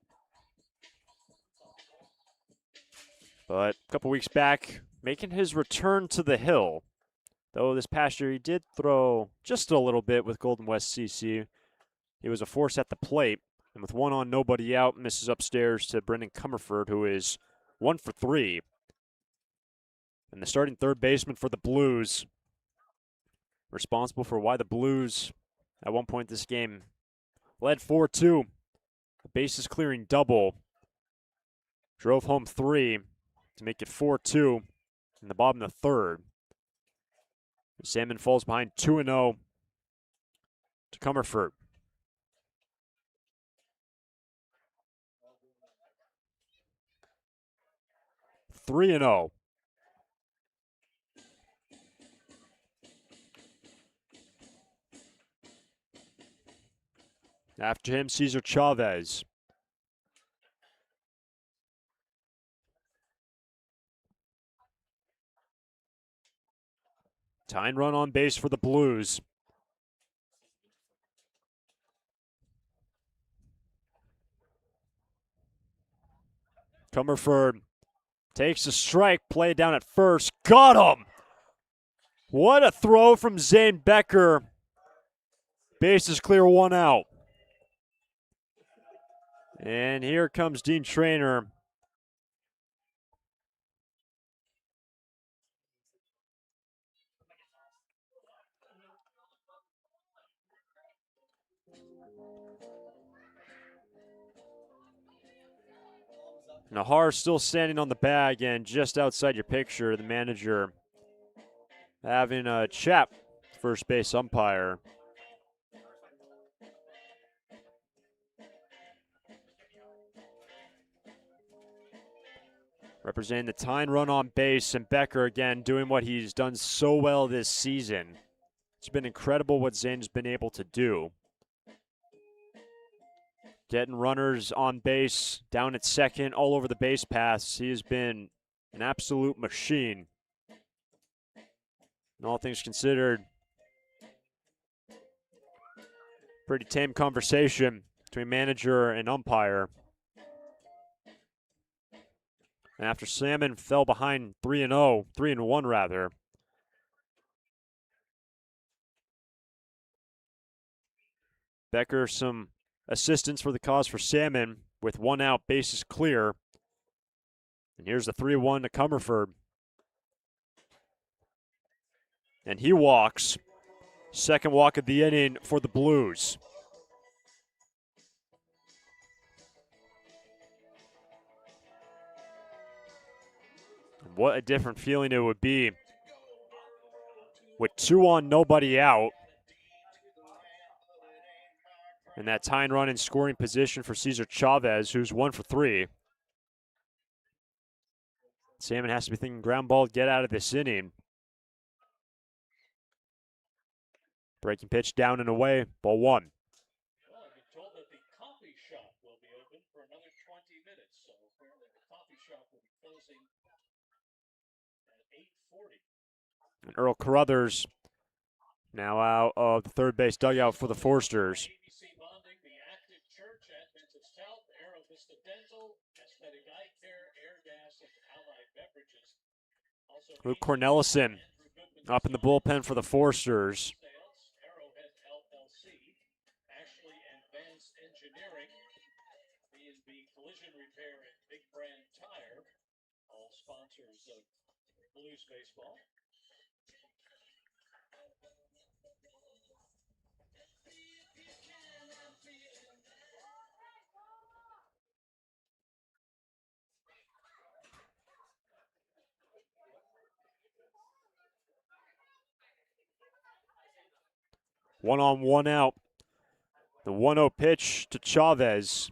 But a couple weeks back, making his return to the hill. Though this past year he did throw just a little bit with Golden West CC. He was a force at the plate. And with 1 on, nobody out, misses upstairs to Brendan Comerford, who is 1 for 3. And the starting 3rd baseman for the Blues, responsible for why the Blues, at one point this game, led 4-2. A bases clearing double. Drove home 3 to make it 4-2 in the bottom of the 3rd. Salmon falls behind 2-0 to Comerford. Three and 0. After him, Cesar Chavez. Tying run on base for the Blues. Comerford takes a strike, play down at first. Got him! What a throw from Zane Becker. Bases clear, 1 out. And here comes Dean Traynor. Nahar still standing on the bag, and just outside your picture, the manager having a chat, first base umpire. Representing the tying run on base, and Becker again doing what he's done so well this season. It's been incredible what Zane's been able to do. Getting runners on base, down at second, all over the base paths. He has been an absolute machine. And all things considered, pretty tame conversation between manager and umpire. And after Salmon fell behind 3-0, 3-1 rather, Becker some assistance for the cause for Salmon with 1 out, bases clear. And here's the 3-1 to Comerford. And he walks. Second walk of the inning for the Blues. And what a different feeling it would be with 2 on, nobody out. And that tying run in scoring position for Cesar Chavez, who's 1 for 3. Salmon has to be thinking ground ball, get out of this inning. Breaking pitch down and away, ball 1. Well, I've been told that the coffee shop will be open for another 20 minutes, so apparently the coffee shop will be closing at 8:40. And Earl Carruthers now out of the third base dugout for the Forsters. ABC Bonding, the Active Church, Adventist Health, Aero Vista Dental, Aesthetic Eye Care, Air Gas, and Allied Beverages. Also, Luke Cornelison up in the bullpen for the Forsters. Arrowhead LLC, Ashley Advanced Engineering, B&B Collision Repair, and Big Brand Tire, all sponsors of Blues baseball. 1 on, 1 out. The 1-0 pitch to Chavez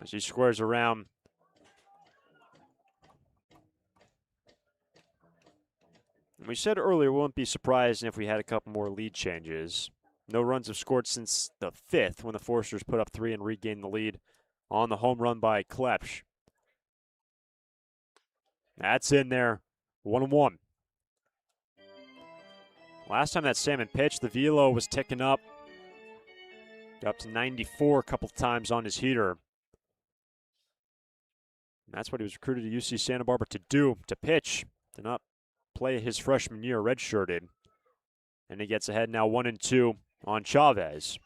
as he squares around. And we said earlier we wouldn't be surprised if we had a couple more lead changes. No runs have scored since the 5th when the Foresters put up 3 and regained the lead on the home run by Klepsch. That's in there. 1-1. Last time that Salmon pitched, the velo was ticking up. Got up to 94 a couple times on his heater. And that's what he was recruited to UC Santa Barbara to do, to pitch, to not play his freshman year redshirted. And he gets ahead now 1-2 on Chavez.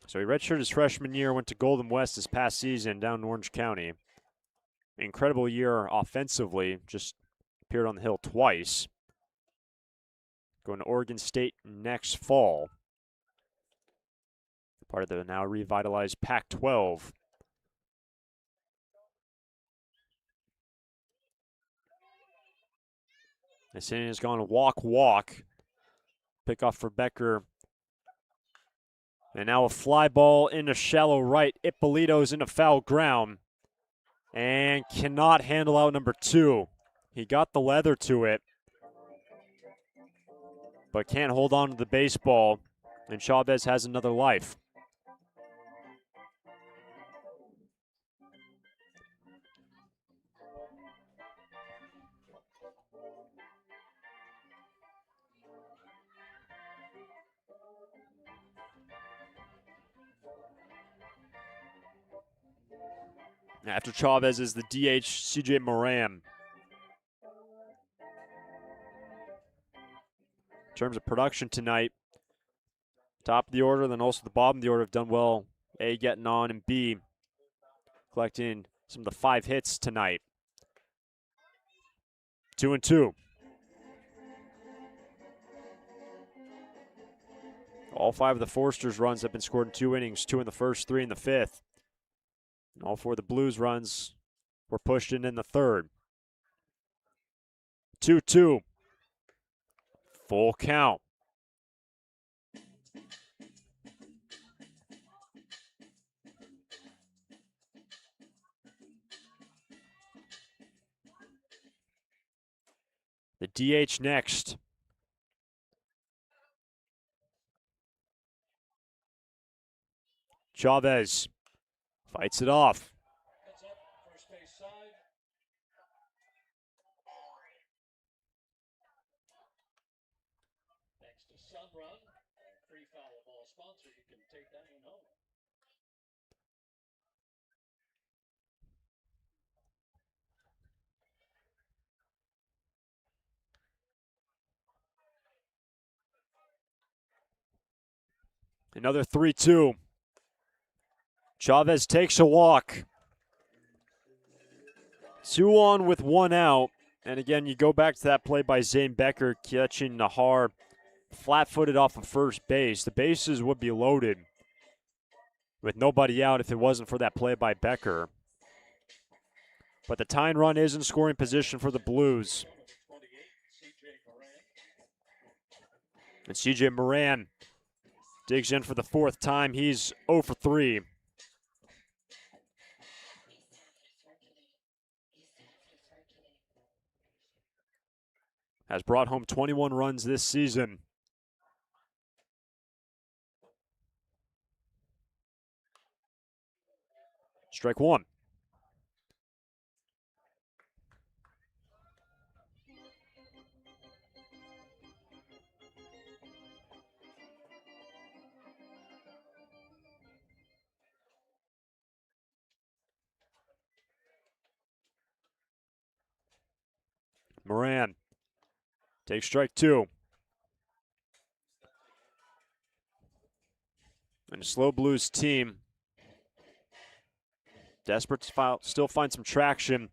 So he redshirted his freshman year, went to Golden West this past season down in Orange County. Incredible year offensively, just appeared on the hill twice. Going to Oregon State next fall. Part of the now revitalized Pac-12. This inning has gone walk. Pickoff for Becker. And now a fly ball into shallow right. Ippolito's into foul ground. And cannot handle out number 2. He got the leather to it, but can't hold on to the baseball. And Chavez has another life. After Chavez is the DH, CJ Moran. In terms of production tonight, top of the order, then also the bottom of the order have done well. A getting on, and B collecting some of the 5 hits tonight. 2-2. All 5 of the Foresters' runs have been scored in 2 innings, 2 in the first, 3 in the 5th. And all 4 of the Blues' runs were pushed in the 3rd. 2-2. Full count. The DH next. Chavez fights it off. Heads up, first base side. Next to Sunrun, free foul ball sponsor. You can take that one home. Another 3-2. Chavez takes a walk. 2 on with 1 out. And again, you go back to that play by Zane Becker catching Nahar flat-footed off of first base. The bases would be loaded with nobody out if it wasn't for that play by Becker. But the tying run is in scoring position for the Blues. And CJ Moran digs in for the 4th time. He's 0 for 3. Has brought home 21 runs this season. Strike 1. Moran takes strike 2. And the SLO Blues team desperate to still find some traction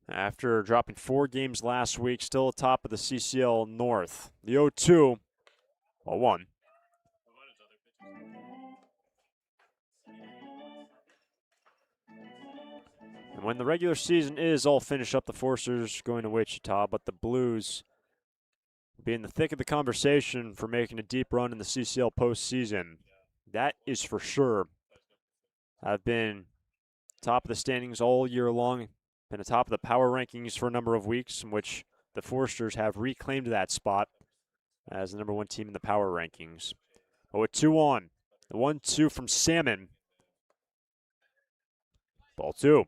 after dropping 4 games last week, still atop of the CCL North. The 0-2, 1. And when the regular season is all finished up, the Foresters going to Wichita, but the Blues be in the thick of the conversation for making a deep run in the CCL postseason. That is for sure. I've been top of the standings all year long, been atop of the power rankings for a number of weeks, in which the Foresters have reclaimed that spot as the number one team in the power rankings. But with 2 on, the 1-2 from Salmon. Ball 2.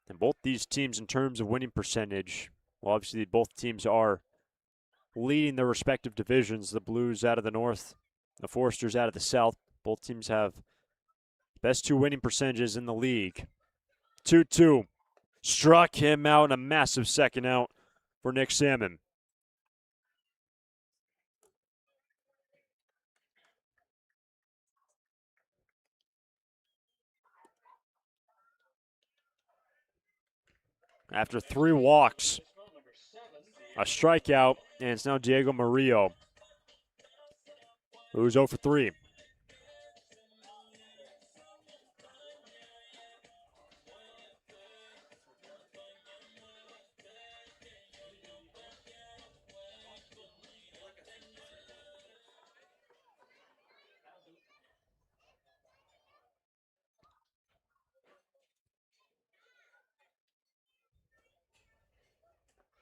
And both these teams, in terms of winning percentage, well, obviously both teams are leading their respective divisions. The Blues out of the North, the Foresters out of the South. Both teams have best 2 winning percentages in the league. 2-2. Struck him out in a massive second out for Nick Salmon. After 3 walks, a strikeout, and it's now Diego Murillo, who's 0 for 3.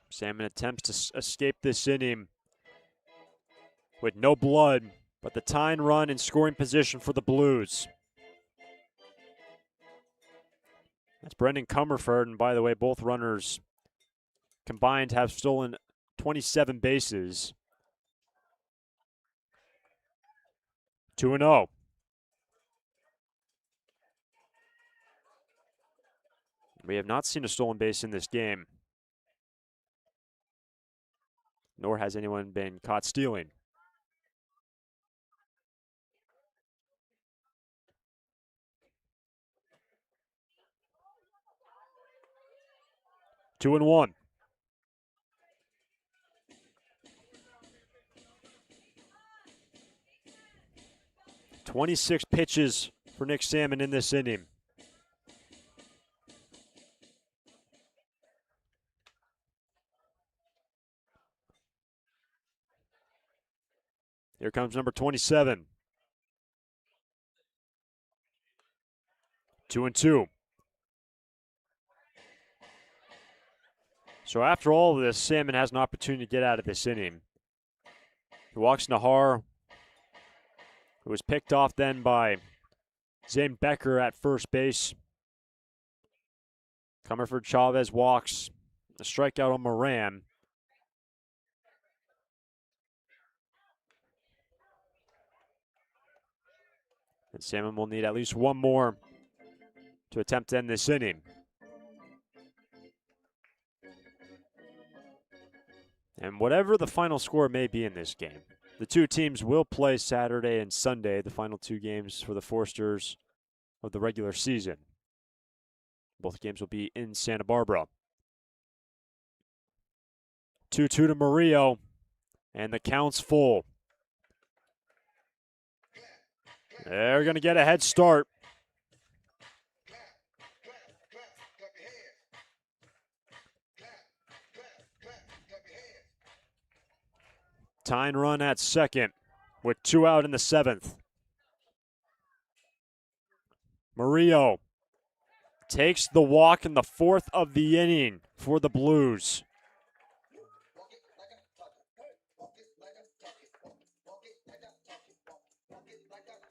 Salmon attempts to escape this inning with no blood, but the tying run in scoring position for the Blues. That's Brendan Comerford, and by the way, both runners combined have stolen 27 bases. 2-0. We have not seen a stolen base in this game, nor has anyone been caught stealing. Two and 1. "26 pitches for Nick Salmon in this inning. Here comes number 27. 2-2. So after all of this, Salmon has an opportunity to get out of this inning. He walks Nahar, who was picked off then by Zane Becker at first base. Comerford Chavez walks. A strikeout on Moran. And Salmon will need at least one more to attempt to end this inning. And whatever the final score may be in this game, the two teams will play Saturday and Sunday, the final 2 games for the Foresters of the regular season. Both games will be in Santa Barbara. 2-2 to Murillo, and the count's full. They're going to get a head start. Tying run at second with 2 out in the 7th. Murillo takes the walk in the 4th of the inning for the Blues.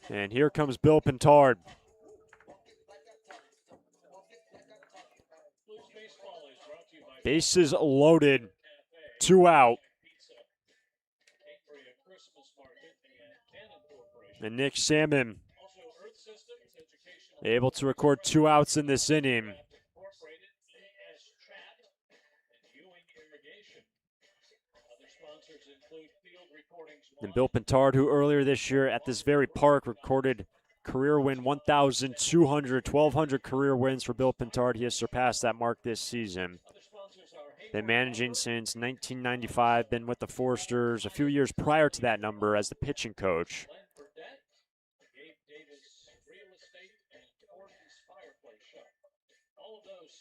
And here comes Bill Pintard. Bases loaded, 2 out. And Nick Salmon able to record 2 outs in this inning. And Bill Pintard, who earlier this year at this very park recorded career win 1,200 career wins for Bill Pintard. He has surpassed that mark this season. Been managing since 1995, been with the Foresters a few years prior to that number as the pitching coach.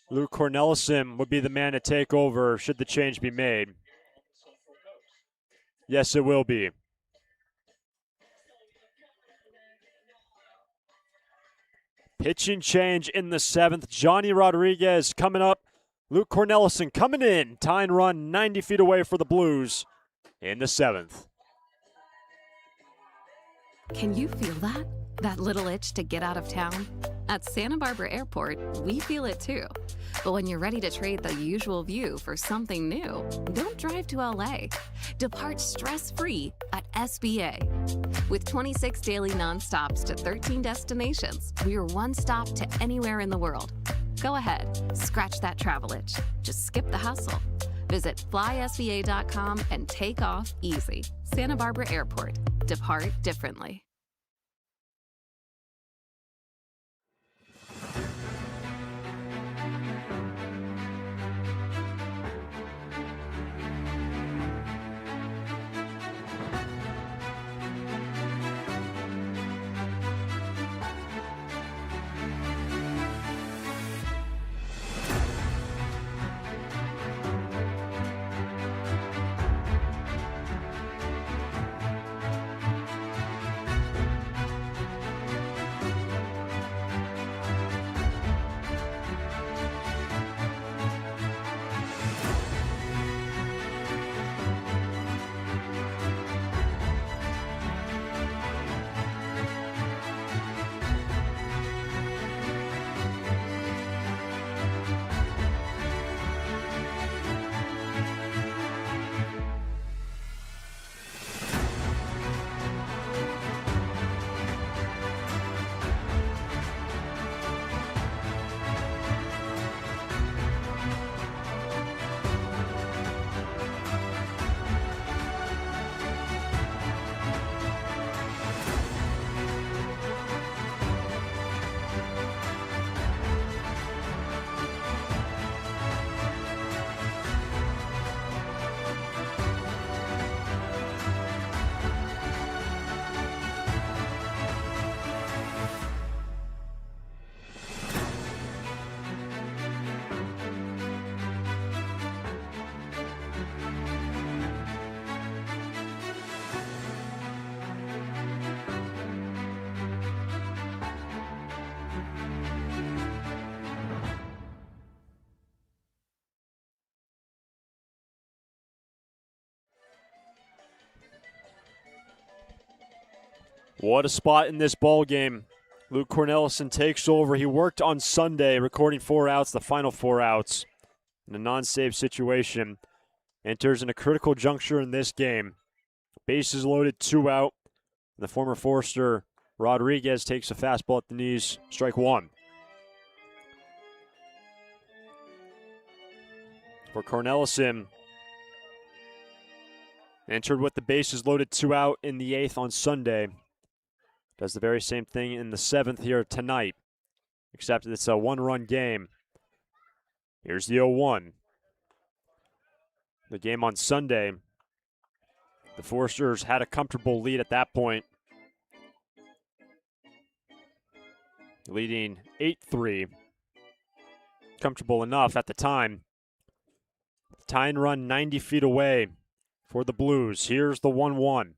Lou Cornelison would be the man to take over should the change be made. Yes, it will be. Pitching change in the 7th. Johnny Rodriguez coming up. Luke Cornelison coming in. Tying run 90 feet away for the Blues in the 7th. Can you feel that? That little itch to get out of town? At Santa Barbara Airport, we feel it too. But when you're ready to trade the usual view for something new, don't drive to LA. Depart stress-free at SBA. With 26 daily nonstops to 13 destinations, we're one stop to anywhere in the world. Go ahead, scratch that travel itch. Just skip the hustle. Visit flysba.com and take off easy. Santa Barbara Airport. Depart differently. What a spot in this ball game. Luke Cornelison takes over. He worked on Sunday, recording 4 outs, the final 4 outs in a non-save situation. Enters in a critical juncture in this game. Bases loaded, 2 out. The former Forester Rodriguez takes a fastball at the knees, strike 1. For Cornelison, entered with the bases loaded, 2 out in the 8th on Sunday. Does the very same thing in the 7th here tonight, except it's a 1-run game. Here's the 0-1. The game on Sunday, the Foresters had a comfortable lead at that point, leading 8-3. Comfortable enough at the time. Tying run 90 feet away for the Blues. Here's the 1-1.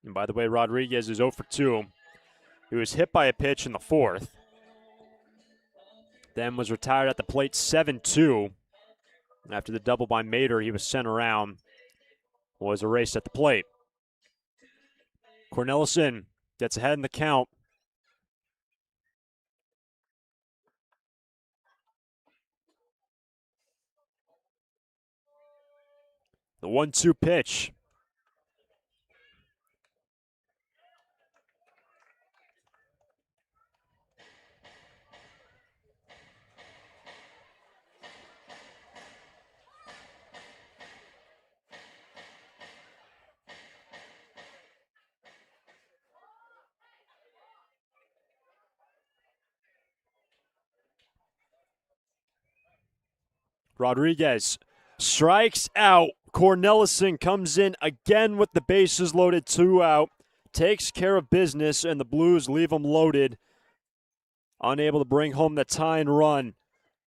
And by the way, Rodriguez is 0 for 2. He was hit by a pitch in the 4th. Then was retired at the plate 7-2. After the double by Mater, he was sent around. Was erased at the plate. Cornelison gets ahead in the count. The 1-2 pitch. Rodriguez strikes out. Cornelison comes in again with the bases loaded, 2 out. Takes care of business, and the Blues leave them loaded. Unable to bring home the tying run.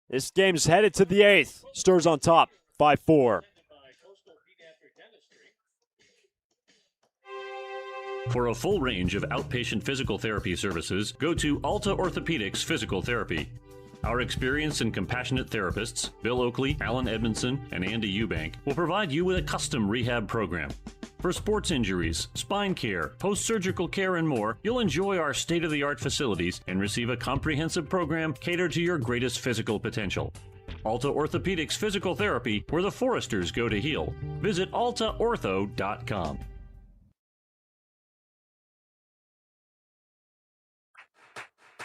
This game's headed to the 8th. Stars on top, 5-4. For a full range of outpatient physical therapy services, go to Alta Orthopedics Physical Therapy. Our experienced and compassionate therapists, Bill Oakley, Alan Edmondson, and Andy Eubank, will provide you with a custom rehab program. For sports injuries, spine care, post-surgical care, and more, you'll enjoy our state-of-the-art facilities and receive a comprehensive program catered to your greatest physical potential. Alta Orthopedics Physical Therapy, where the Foresters go to heal. Visit altaortho.com.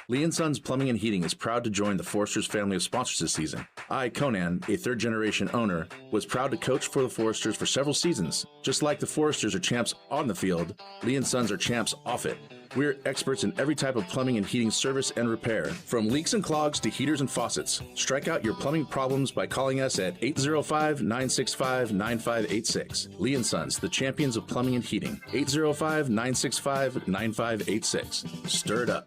Lee & Sons Plumbing and Heating is proud to join the Foresters family of sponsors this season. I, Conan, a third-generation owner, was proud to coach for the Foresters for several seasons. Just like the Foresters are champs on the field, Lee & Sons are champs off it. We're experts in every type of plumbing and heating service and repair, from leaks and clogs to heaters and faucets. Strike out your plumbing problems by calling us at 805-965-9586. Lee & Sons, the champions of plumbing and heating. 805-965-9586. Stir it up.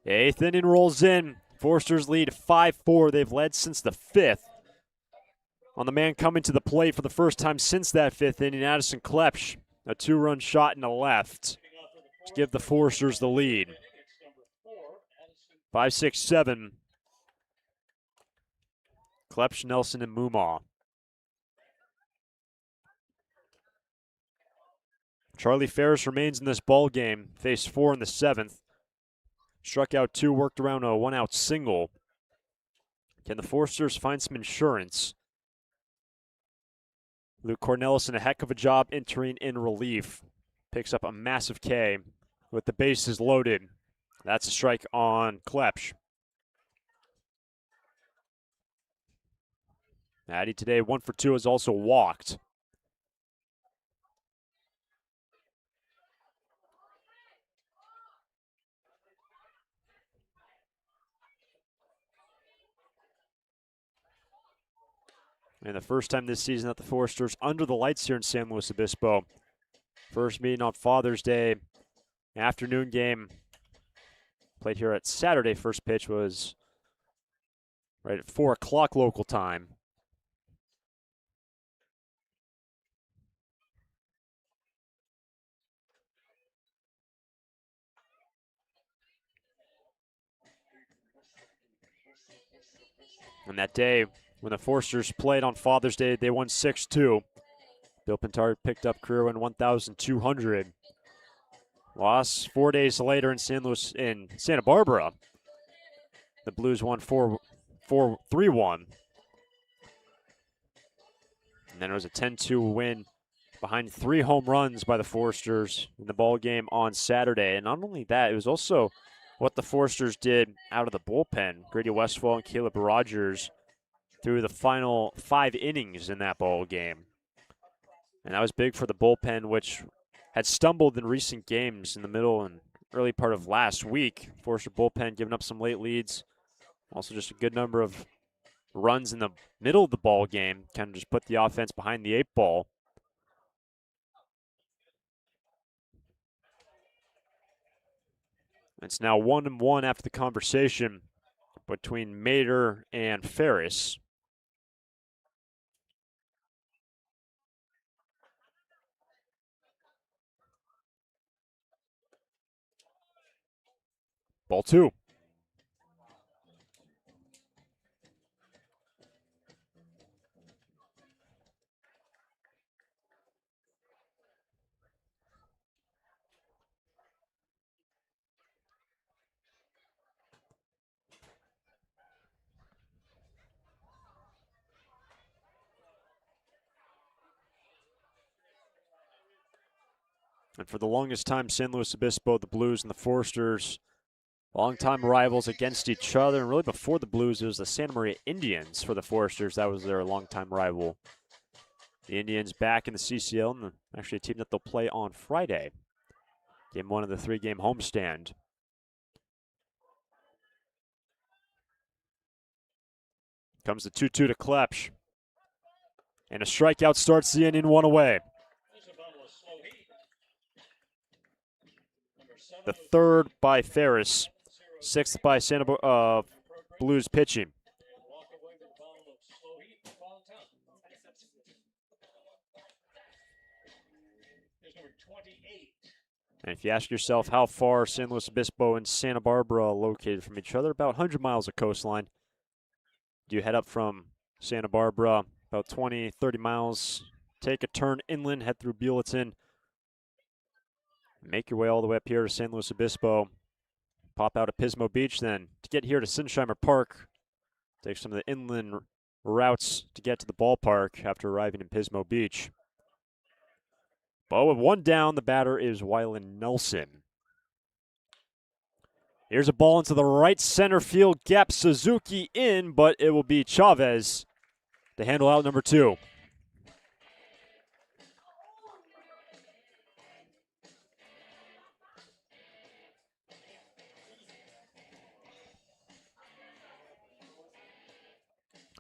Eighth inning rolls in. Foresters lead 5-4. They've led since the 5th. On the man coming to the plate for the first time since that 5th inning, Addison Klepsch, a 2-run shot in the left to give the Foresters the lead. 5-6-7. Klepsch, Nelson, and Mumaw. Charlie Ferris remains in this ball game. Faced 4 in the 7th. Struck out 2, worked around a 1-out single. Can the Foresters find some insurance? Luke Cornelison, a heck of a job entering in relief. Picks up a massive K with the bases loaded. That's a strike on Klepsch. Addy today, 1 for 2, has also walked. And the first time this season that the Foresters under the lights here in San Luis Obispo. First meeting on Father's Day, afternoon game. Played here at Saturday. First pitch was right at 4 o'clock local time. And that day, when the Foresters played on Father's Day, they won 6-2. Bill Pintard picked up career win 1,200. Lost 4 days later in Santa Barbara. The Blues won 3-1. And then it was a 10-2 win behind 3 home runs by the Foresters in the ball game on Saturday. And not only that, it was also what the Foresters did out of the bullpen. Grady Westfall and Caleb Rogers through the final 5 innings in that ball game. And that was big for the bullpen, which had stumbled in recent games in the middle and early part of last week. Forester bullpen giving up some late leads. Also just a good number of runs in the middle of the ball game. Kind of just put the offense behind the 8 ball. It's now 1-1 after the conversation between Mater and Ferris. Ball 2. And for the longest time, San Luis Obispo, the Blues, and the Foresters, longtime rivals against each other. And really before the Blues, it was the Santa Maria Indians for the Foresters. That was their longtime rival. The Indians back in the CCL, and actually a team that they'll play on Friday. Game 1 of the 3-game homestand. Comes the 2-2 to Klepsch. And a strikeout starts the inning, 1 away. The 3rd by Ferris. 6th by Blues pitching. And if you ask yourself how far San Luis Obispo and Santa Barbara are located from each other, about 100 miles of coastline. You head up from Santa Barbara, about 20, 30 miles, take a turn inland, head through Buellton, make your way all the way up here to San Luis Obispo, pop out at Pismo Beach, then to get here to Sinsheimer Park, take some of the inland routes to get to the ballpark after arriving in Pismo Beach. But with 1 down, the batter is Wylan Nelson. Here's a ball into the right center field gap. Suzuki in, but it will be Chavez to handle out number 2.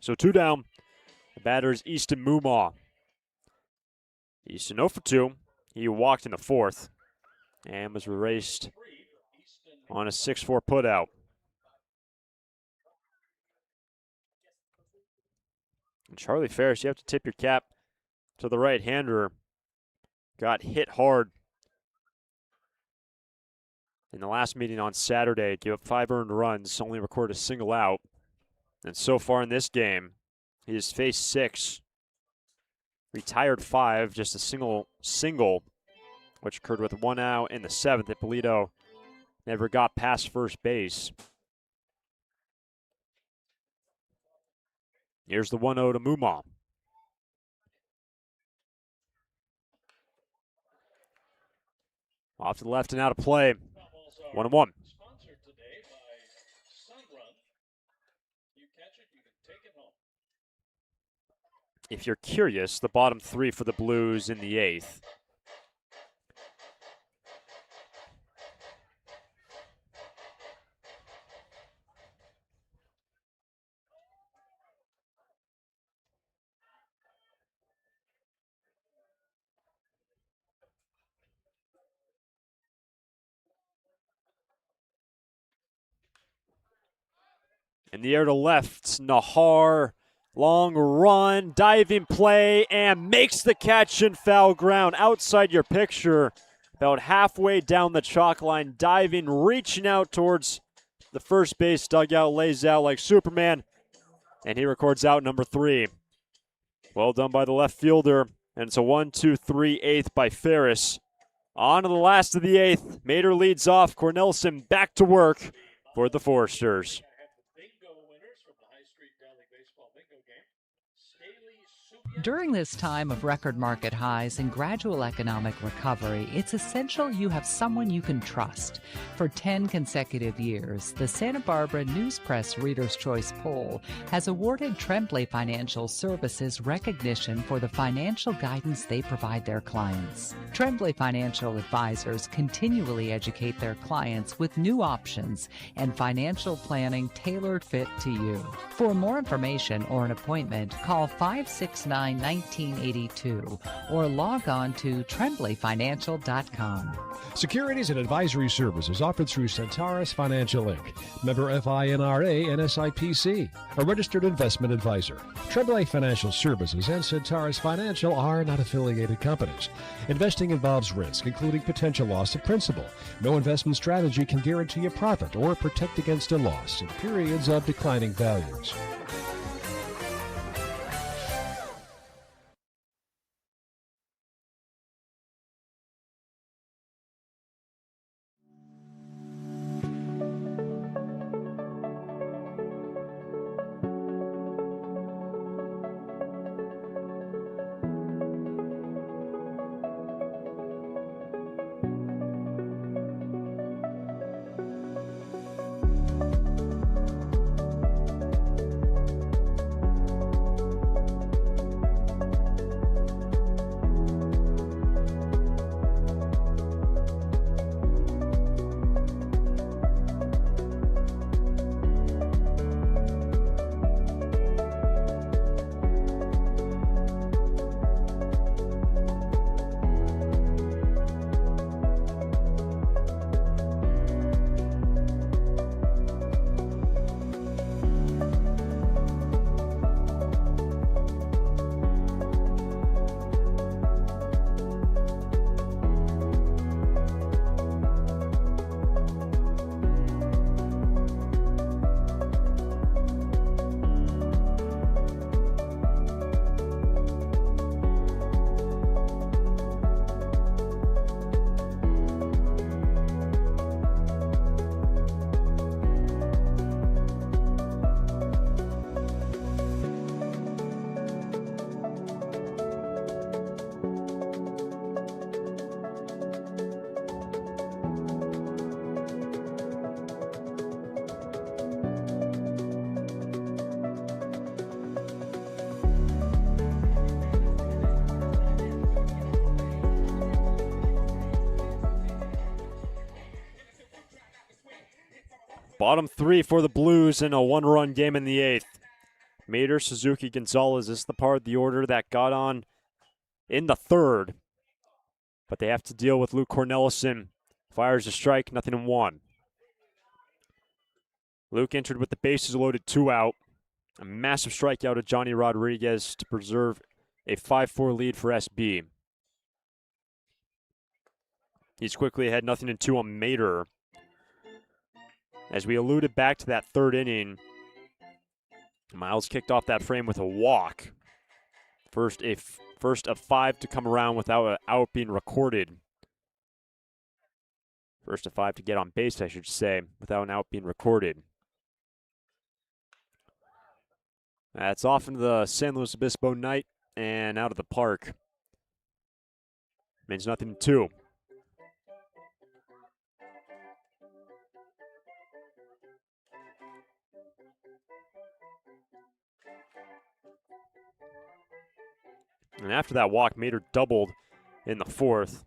So 2 down. The batter is Easton Mumaw. Easton 0 for 2. He walked in the 4th and was erased on a 6-4 putout. And Charlie Ferris, you have to tip your cap to the right-hander. Got hit hard in the last meeting on Saturday. Gave up 5 earned runs, only recorded a single out. And so far in this game, he has faced 6. Retired 5, just a single, which occurred with 1 out in the 7th. Ippolito never got past first base. Here's the 1-0 to Mumaw. Off to the left and out of play. 1-1. If you're curious, the bottom 3 for the Blues in the 8th. In the air to left, Nahar. Long run, diving play, and makes the catch in foul ground. Outside your picture, about halfway down the chalk line, diving, reaching out towards the first base dugout, lays out like Superman, and he records out number 3. Well done by the left fielder, and it's a 1-2-3 8th by Ferris. On to the last of the 8th. Mater leads off. Cornelison back to work for the Foresters. During this time of record market highs and gradual economic recovery, it's essential you have someone you can trust. For 10 consecutive years, the Santa Barbara News Press Reader's Choice Poll has awarded Tremblay Financial Services recognition for the financial guidance they provide their clients. Tremblay Financial Advisors continually educate their clients with new options and financial planning tailored fit to you. For more information or an appointment, call 569-1982 or log on to tremblayfinancial.com. Securities and advisory services offered through Centaurus Financial Inc., member FINRA and SIPC, a registered investment advisor. Tremblay Financial Services and Centaurus Financial are not affiliated companies. Investing involves risk, including potential loss of principal. No investment strategy can guarantee a profit or protect against a loss in periods of declining values. Bottom three for the Blues in a one-run game in the eighth. Mater, Suzuki, Gonzalez. This is the part of the order that got on in the third. But they have to deal with Luke Cornelison. Fires a strike, nothing in one. Luke entered with the bases loaded, 2 out. A massive strikeout of Johnny Rodriguez to preserve a 5-4 lead for SB. He's quickly ahead, nothing in 2 on Mater. As we alluded back to that third inning, Miles kicked off that frame with a walk. First of 5 to come around without an out being recorded. First of 5 to get on base, I should say, without an out being recorded. That's off into the San Luis Obispo night and out of the park. Means nothing in 2. And after that walk, Mater doubled in the fourth.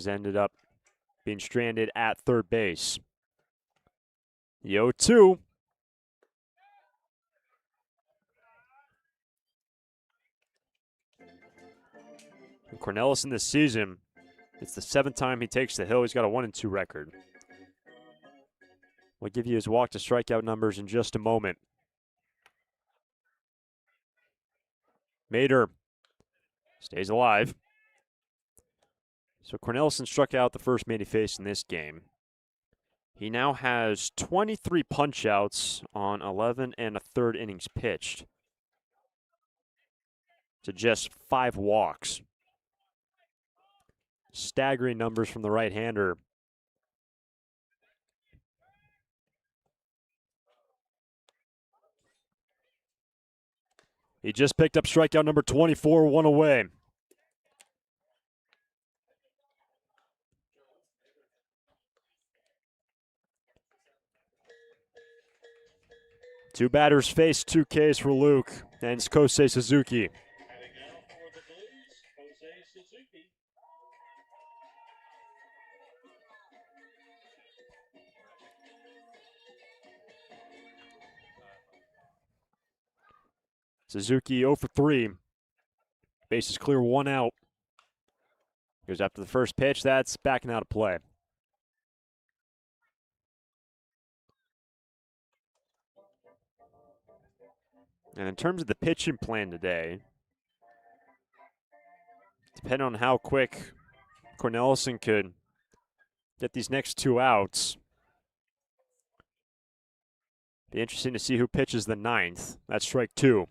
Ended up being stranded at third base. The 0-2. And Cornelison this season, it's the 7th time he takes the hill. He's got a 1-2 record. We'll give you his walk to strikeout numbers in just a moment. Mater stays alive. So Cornelison struck out the first man he faced in this game. He now has 23 punch-outs on 11 1/3 innings pitched to just 5 walks. Staggering numbers from the right-hander. He just picked up strikeout number 24, 1 away. Two batters faced, 2 Ks for Luke and Kosei Suzuki. Heading now for the Blues, Jose Suzuki. Suzuki 0 for 3. Base is clear, 1 out. Goes after the first pitch. That's backing out of play. And in terms of the pitching plan today, depending on how quick Cornelison could get these next 2 outs, be interesting to see who pitches the 9th. That's strike 2.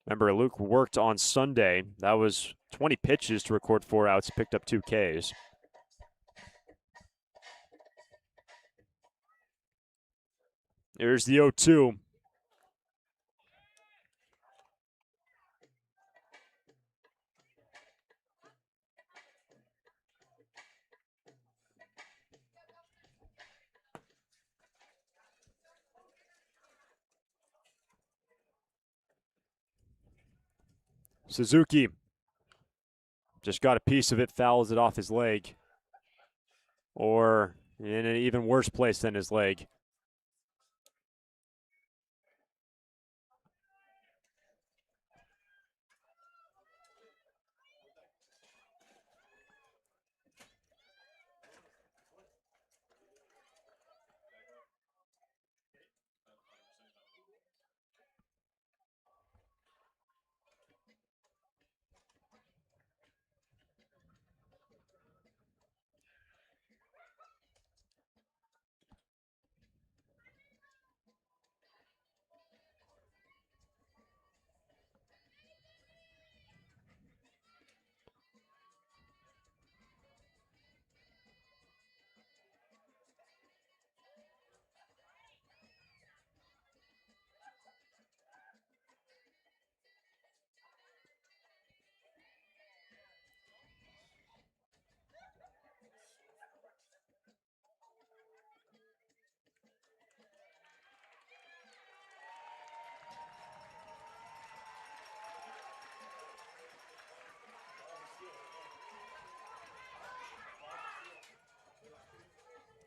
Remember, Luke worked on Sunday. That was 20 pitches to record 4 outs, picked up 2 Ks. Here's the 0-2. Suzuki just got a piece of it, fouls it off his leg. Or in an even worse place than his leg.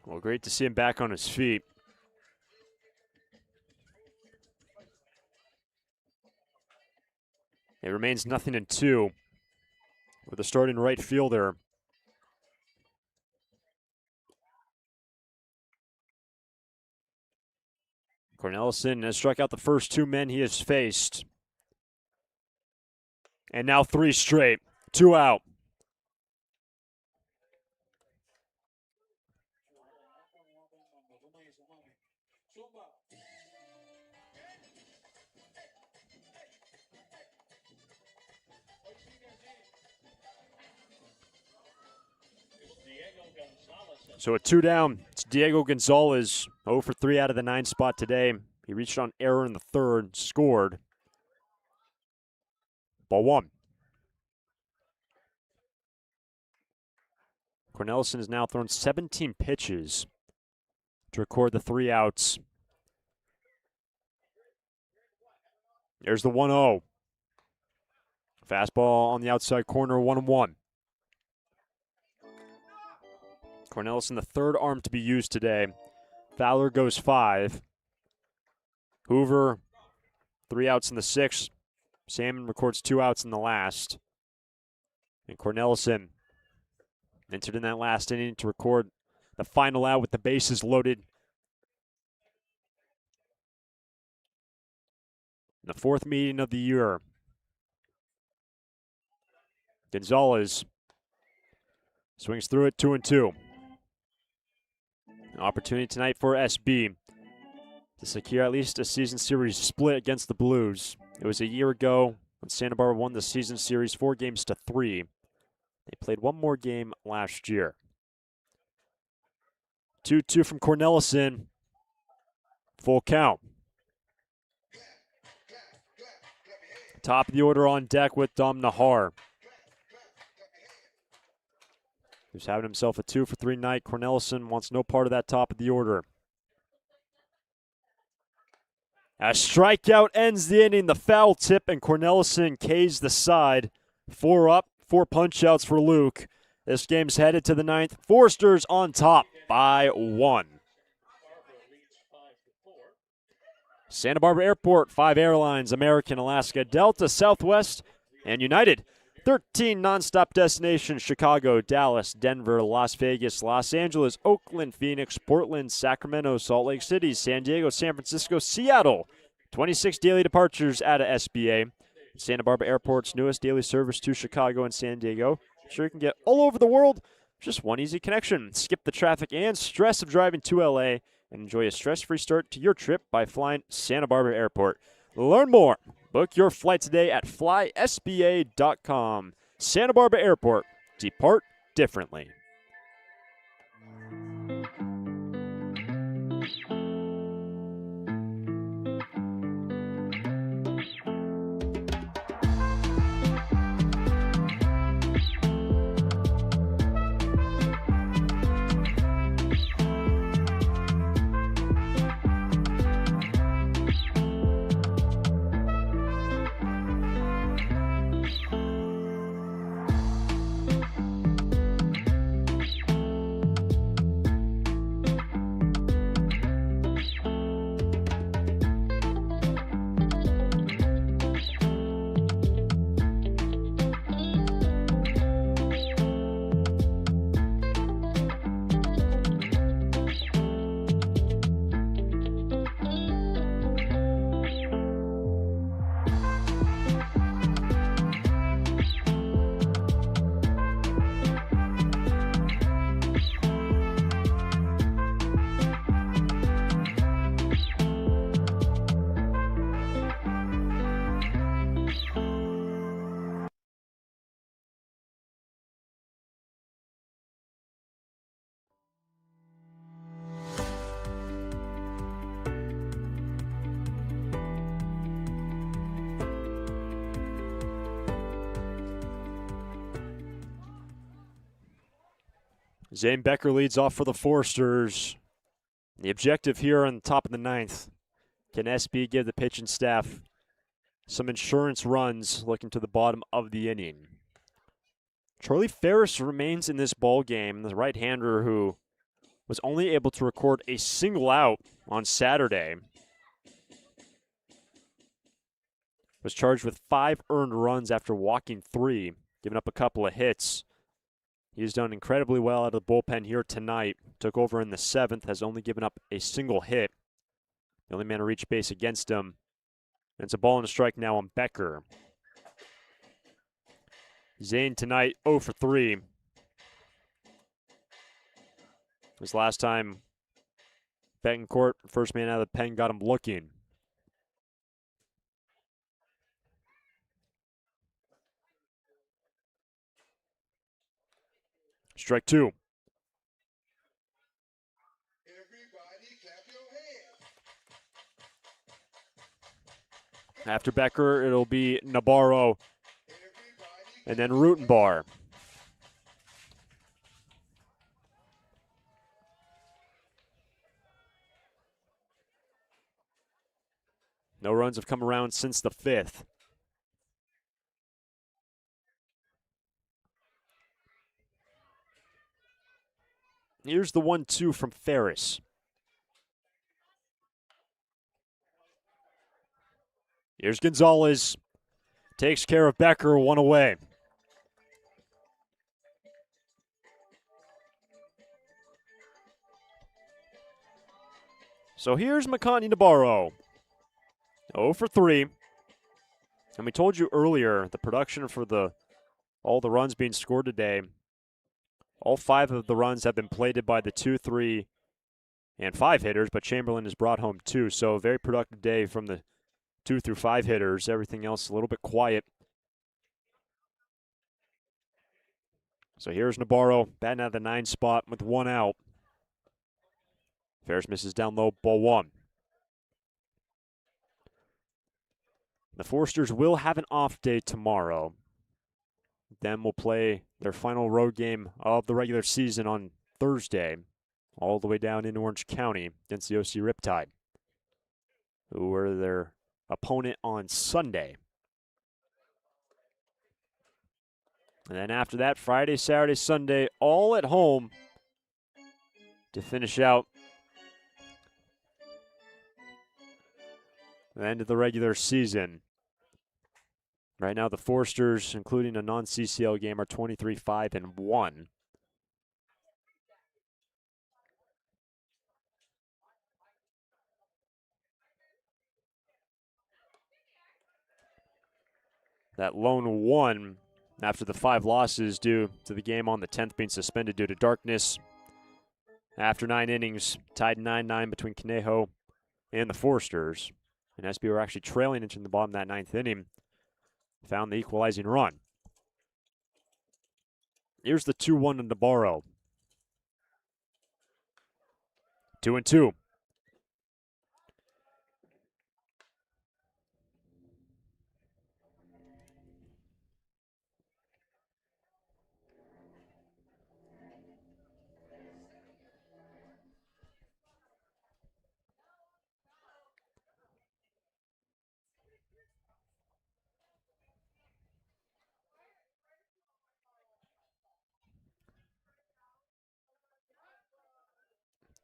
Well, great to see him back on his feet. It remains 0-2 with the starting right fielder. Cornelison has struck out the first 2 men he has faced. And now 3 straight. 2 out. So a 2 down. It's Diego Gonzalez, 0 for 3 out of the 9 spot today. He reached on error in the 3rd, scored. Ball 1. Cornelison has now thrown 17 pitches to record the 3 outs. There's the 1-0. Fastball on the outside corner, 1-1. Cornelison, the 3rd arm to be used today. Fowler goes 5. Hoover, 3 outs in the 6th. Salmon records 2 outs in the last. And Cornelison entered in that last inning to record the final out with the bases loaded. In the 4th meeting of the year. Gonzalez swings through it, 2-2. An opportunity tonight for SB to secure at least a season series split against the Blues. It was a year ago when Santa Barbara won the season series 4-3. They played 1 more game last year. 2-2 from Cornelison. Full count. Top of the order on deck with Dom Nahar. He's having himself a 2 for 3 night. Cornelison wants no part of that top of the order. A strikeout ends the inning. The foul tip, and Cornelison K's the side. 4 up, 4 punch-outs for Luke. This game's headed to the 9th. Forster's on top by 1. Santa Barbara Airport, 5 airlines, American, Alaska, Delta, Southwest, and United. 13 nonstop destinations, Chicago, Dallas, Denver, Las Vegas, Los Angeles, Oakland, Phoenix, Portland, Sacramento, Salt Lake City, San Diego, San Francisco, Seattle. 26 daily departures out of SBA. Santa Barbara Airport's newest daily service to Chicago and San Diego. Sure you can get all over the world, just one easy connection. Skip the traffic and stress of driving to LA and enjoy a stress-free start to your trip by flying Santa Barbara Airport. Learn more. Book your flight today at flysba.com. Santa Barbara Airport. Depart differently. Zane Becker leads off for the Forsters. The objective here on the top of the ninth, can SB give the pitching staff some insurance runs looking to the bottom of the inning? Charlie Ferris remains in this ball game, the right-hander who was only able to record a single out on Saturday. Was charged with 5 earned runs after walking 3, giving up a couple of hits. He's done incredibly well out of the bullpen here tonight. Took over in the 7th, has only given up a single hit. The only man to reach base against him. And it's a ball and a strike now on Becker. Zane tonight 0 for 3. His last time Betancourt, first man out of the pen, got him looking. Strike 2. Everybody clap your hands. After Becker, it'll be Nabarro and then Rutenbar. No runs have come around since the 5th. Here's the 1-2 from Ferris. Here's Gonzalez. Takes care of Becker, 1 away. So here's Makani Nabarro. 0 for 3. And we told you earlier, the production for all the runs being scored today, all 5 of the runs have been plated by the 2, 3, and 5 hitters, but Chamberlain has brought home 2. So a very productive day from the 2 through 5 hitters. Everything else a little bit quiet. So here's Nabarro batting out of the 9 spot with 1 out. Ferris misses down low, ball 1. The Forsters will have an off day tomorrow. Then we'll play their final road game of the regular season on Thursday, all the way down in Orange County against the OC Riptide, who were their opponent on Sunday. And then after that, Friday, Saturday, Sunday, all at home to finish out the end of the regular season. Right now, the Forsters, including a non-CCL game, are 23-5-1. That lone one after the 5 losses due to the game on the 10th being suspended due to darkness. After 9 innings, tied 9-9 between Conejo and the Forsters. And SB were actually trailing into the bottom of that 9th inning. Found the equalizing run. Here's the 2-1 to Navarro. 2-2.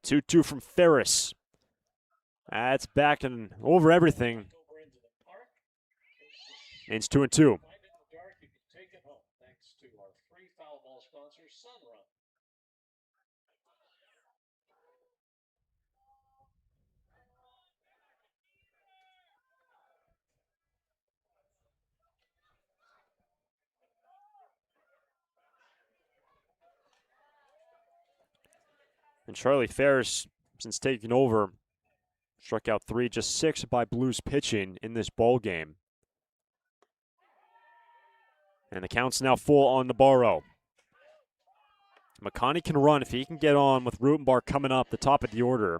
2-2 from Ferris. That's back and over everything. And it's 2-2. And Charlie Ferris, since taking over, struck out 3, just 6 by Blues pitching in this ball game. And the count's now full on Navarro. McConney can run if he can get on with Rutenbar coming up the top of the order.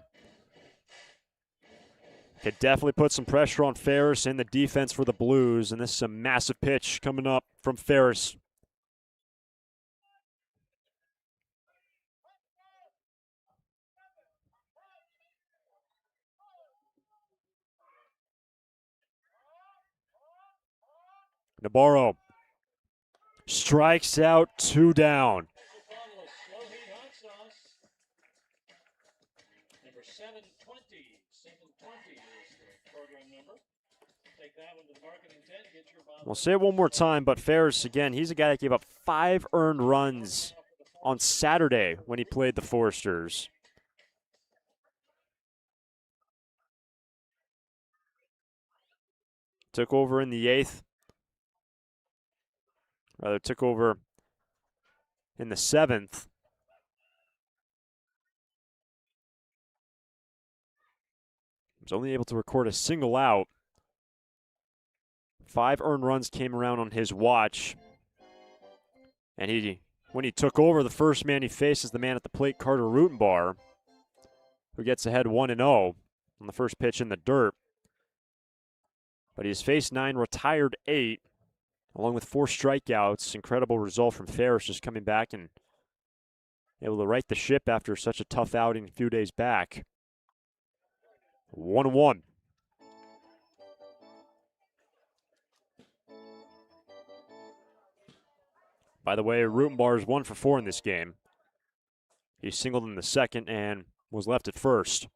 Could definitely put some pressure on Ferris and the defense for the Blues. And this is a massive pitch coming up from Ferris. Navarro strikes out, 2 down. Number 720. 720 is the program number. Take that one to the marketing tent. Get your bottle. We'll say it one more time, but Ferris, again, he's a guy that gave up 5 earned runs on Saturday when he played the Foresters. Took over in the 8th. Rather, took over in the 7th. Was only able to record a single out. 5 earned runs came around on his watch. And when he took over, the first man he faced is the man at the plate, Carter Rutenbar, who gets ahead 1-0 on the first pitch in the dirt. But he's faced 9, retired 8, along with 4 strikeouts. Incredible result from Ferris, just coming back and able to right the ship after such a tough outing a few days back. 1-1. By the way, Rutenbar is 1 for 4 in this game. He singled in the 2nd and was left at first.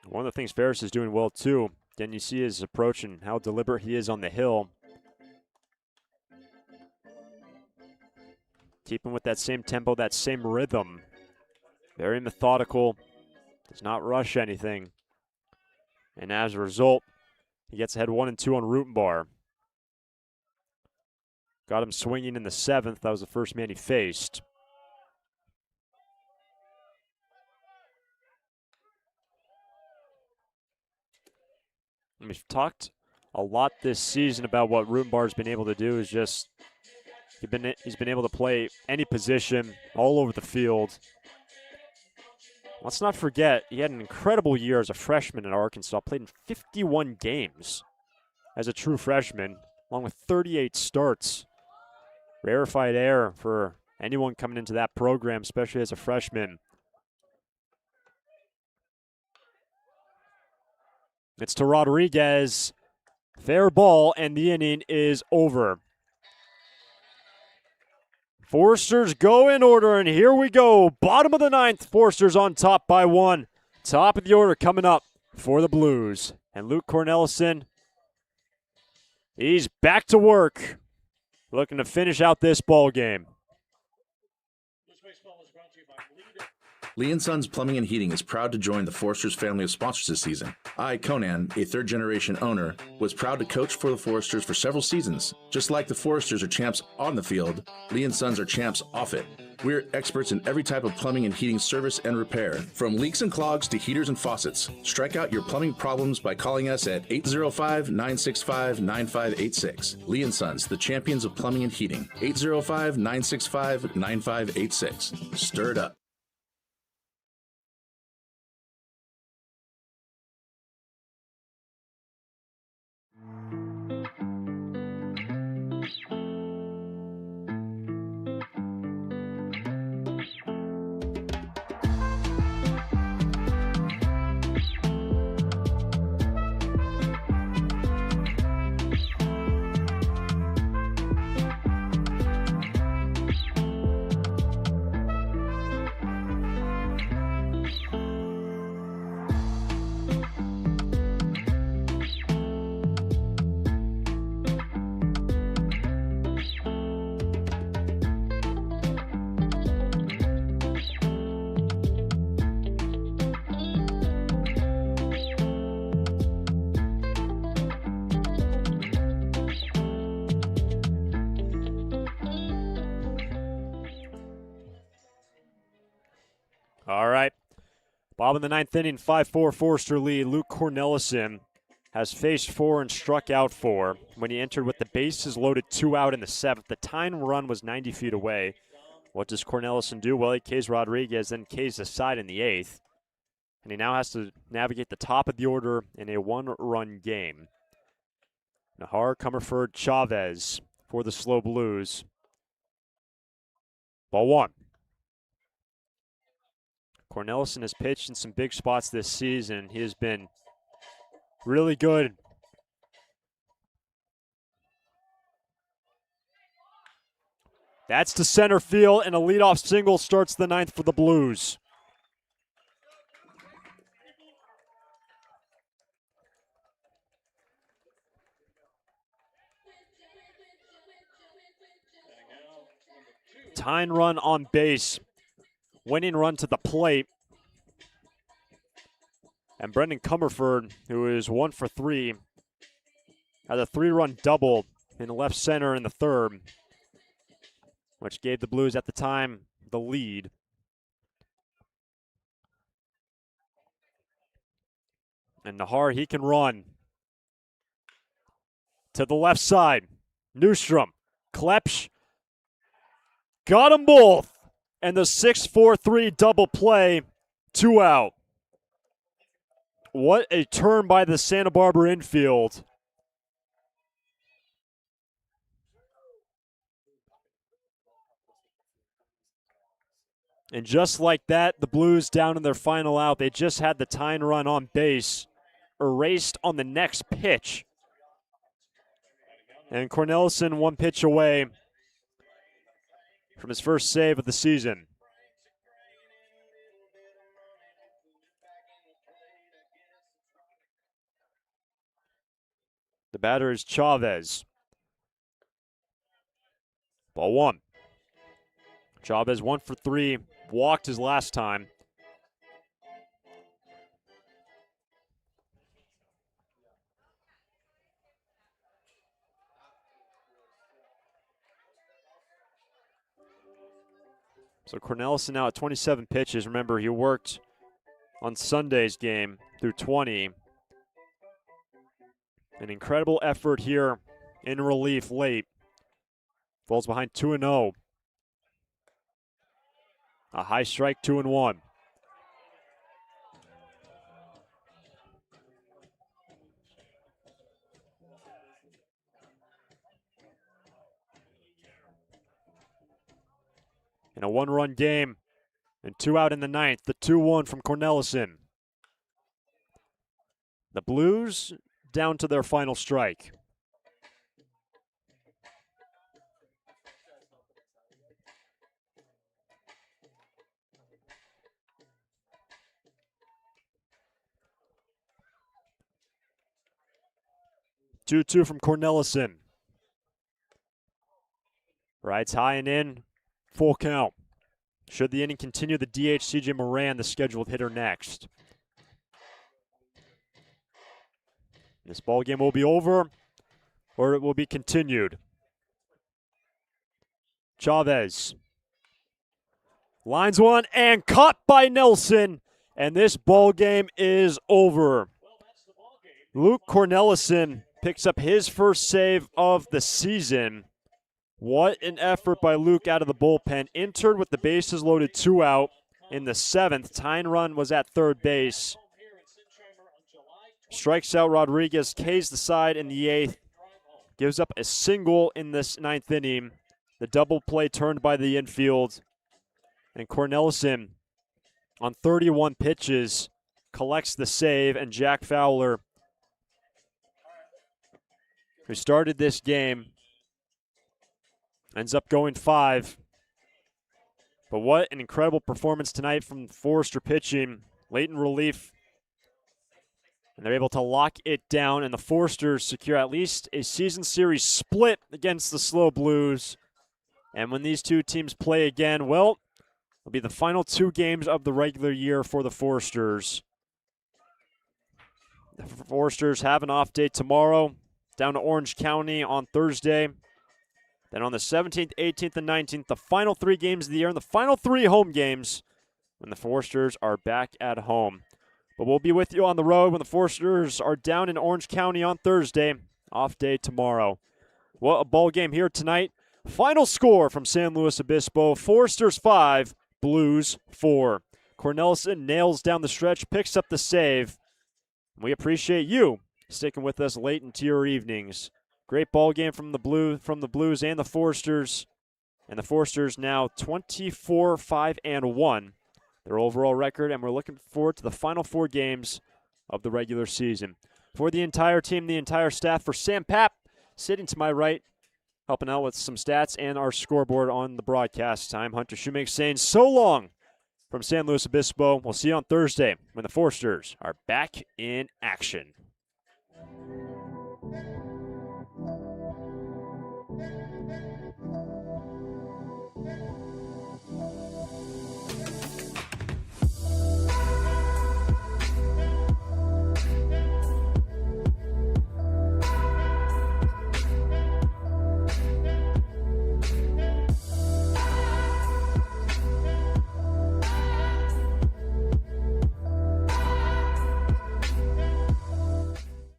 One of the things Ferris is doing well too, again, you see his approach and how deliberate he is on the hill. Keeping with that same tempo, that same rhythm. Very methodical, does not rush anything. And as a result, he gets ahead 1-2 on Rutenbar. Got him swinging in the 7th. That was the first man he faced. And we've talked a lot this season about what Rutenbar's been able to do is just he's been able to play any position all over the field. Let's not forget, he had an incredible year as a freshman in Arkansas, played in 51 games as a true freshman, along with 38 starts. Rarefied air for anyone coming into that program, especially as a freshman. It's to Rodriguez. Fair ball, and the inning is over. Forsters go in order, and here we go. Bottom of the ninth, Forsters on top by 1. Top of the order coming up for the Blues. And Luke Cornelison, he's back to work, looking to finish out this ball game. This baseball is brought to you by Leader. Lee & Sons Plumbing and Heating is proud to join the Foresters family of sponsors this season. I, Conan, a third-generation owner, was proud to coach for the Foresters for several seasons. Just like the Foresters are champs on the field, Lee & Sons are champs off it. We're experts in every type of plumbing and heating service and repair, from leaks and clogs to heaters and faucets. Strike out your plumbing problems by calling us at 805-965-9586. Lee & Sons, the champions of plumbing and heating. 805-965-9586. Stir it up. All right. Bottom of the ninth inning, 5-4 Forster lead. Luke Cornelison has faced 4 and struck out 4. When he entered with the bases loaded 2 out in the 7th, the tying run was 90 feet away. What does Cornelison do? Well, he K's Rodriguez, then K's aside in the 8th. And he now has to navigate the top of the order in a 1-run game. Nahar, Comerford, Chavez for the SLO Blues. Ball 1. Cornelison has pitched in some big spots this season. He has been really good. That's to center field, and a leadoff single starts the 9th for the Blues. Tying run on base. Winning run to the plate. And Brendan Comerford, who is 1 for 3, had a 3-run double in left center in the 3rd, which gave the Blues at the time the lead. And Nahar, he can run. To the left side. Newstrom. Klepsch. Got them both. And the 6-4-3 double play. 2 out. What a turn by the Santa Barbara infield. And just like that, the Blues down in their final out. They just had the tying run on base erased on the next pitch. And Cornelison 1 pitch away from his first save of the season. The batter is Chavez. Ball 1. Chavez 1 for 3, walked his last time. So Cornelison now at 27 pitches. Remember, he worked on Sunday's game through 20. An incredible effort here in relief late. Falls behind 2-0. A high strike, 2-1. In a 1-run game and 2 out in the 9th, the 2-1 from Cornelison. The Blues down to their final strike. 2-2 from Cornelison. Rides high and in. Full count. Should the inning continue, the DH CJ Moran, the scheduled hitter next. This ball game will be over, or it will be continued. Chavez lines one and caught by Nelson, and this ball game is over. Luke Cornelison picks up his first save of the season. What an effort by Luke out of the bullpen. Entered with the bases loaded, 2 out in the 7th. Tying run was at third base. Strikes out Rodriguez, K's the side in the 8th. Gives up a single in this 9th inning. The double play turned by the infield. And Cornelison, on 31 pitches, collects the save. And Jack Fowler, who started this game, ends up going 5. But what an incredible performance tonight from Forester pitching. Late in relief. And they're able to lock it down, and the Foresters secure at least a season series split against the SLO Blues. And when these two teams play again, well, it'll be the final 2 games of the regular year for the Foresters. The Foresters have an off day tomorrow, down to Orange County on Thursday. Then on the 17th, 18th, and 19th, the final 3 games of the year, and the final 3 home games when the Foresters are back at home. But we'll be with you on the road when the Foresters are down in Orange County on Thursday. Off day tomorrow. What a ball game here tonight. Final score from San Luis Obispo, Foresters 5, Blues 4. Cornelison nails down the stretch, picks up the save. We appreciate you sticking with us late into your evenings. Great ball game from the Blues and the Foresters. And the Foresters now 24-5-1. Their overall record, and we're looking forward to the final 4 games of the regular season. For the entire team, the entire staff, for Sam Papp, sitting to my right, helping out with some stats and our scoreboard on the broadcast time, Hunter Shoemake saying so long from San Luis Obispo. We'll see you on Thursday when the Foresters are back in action.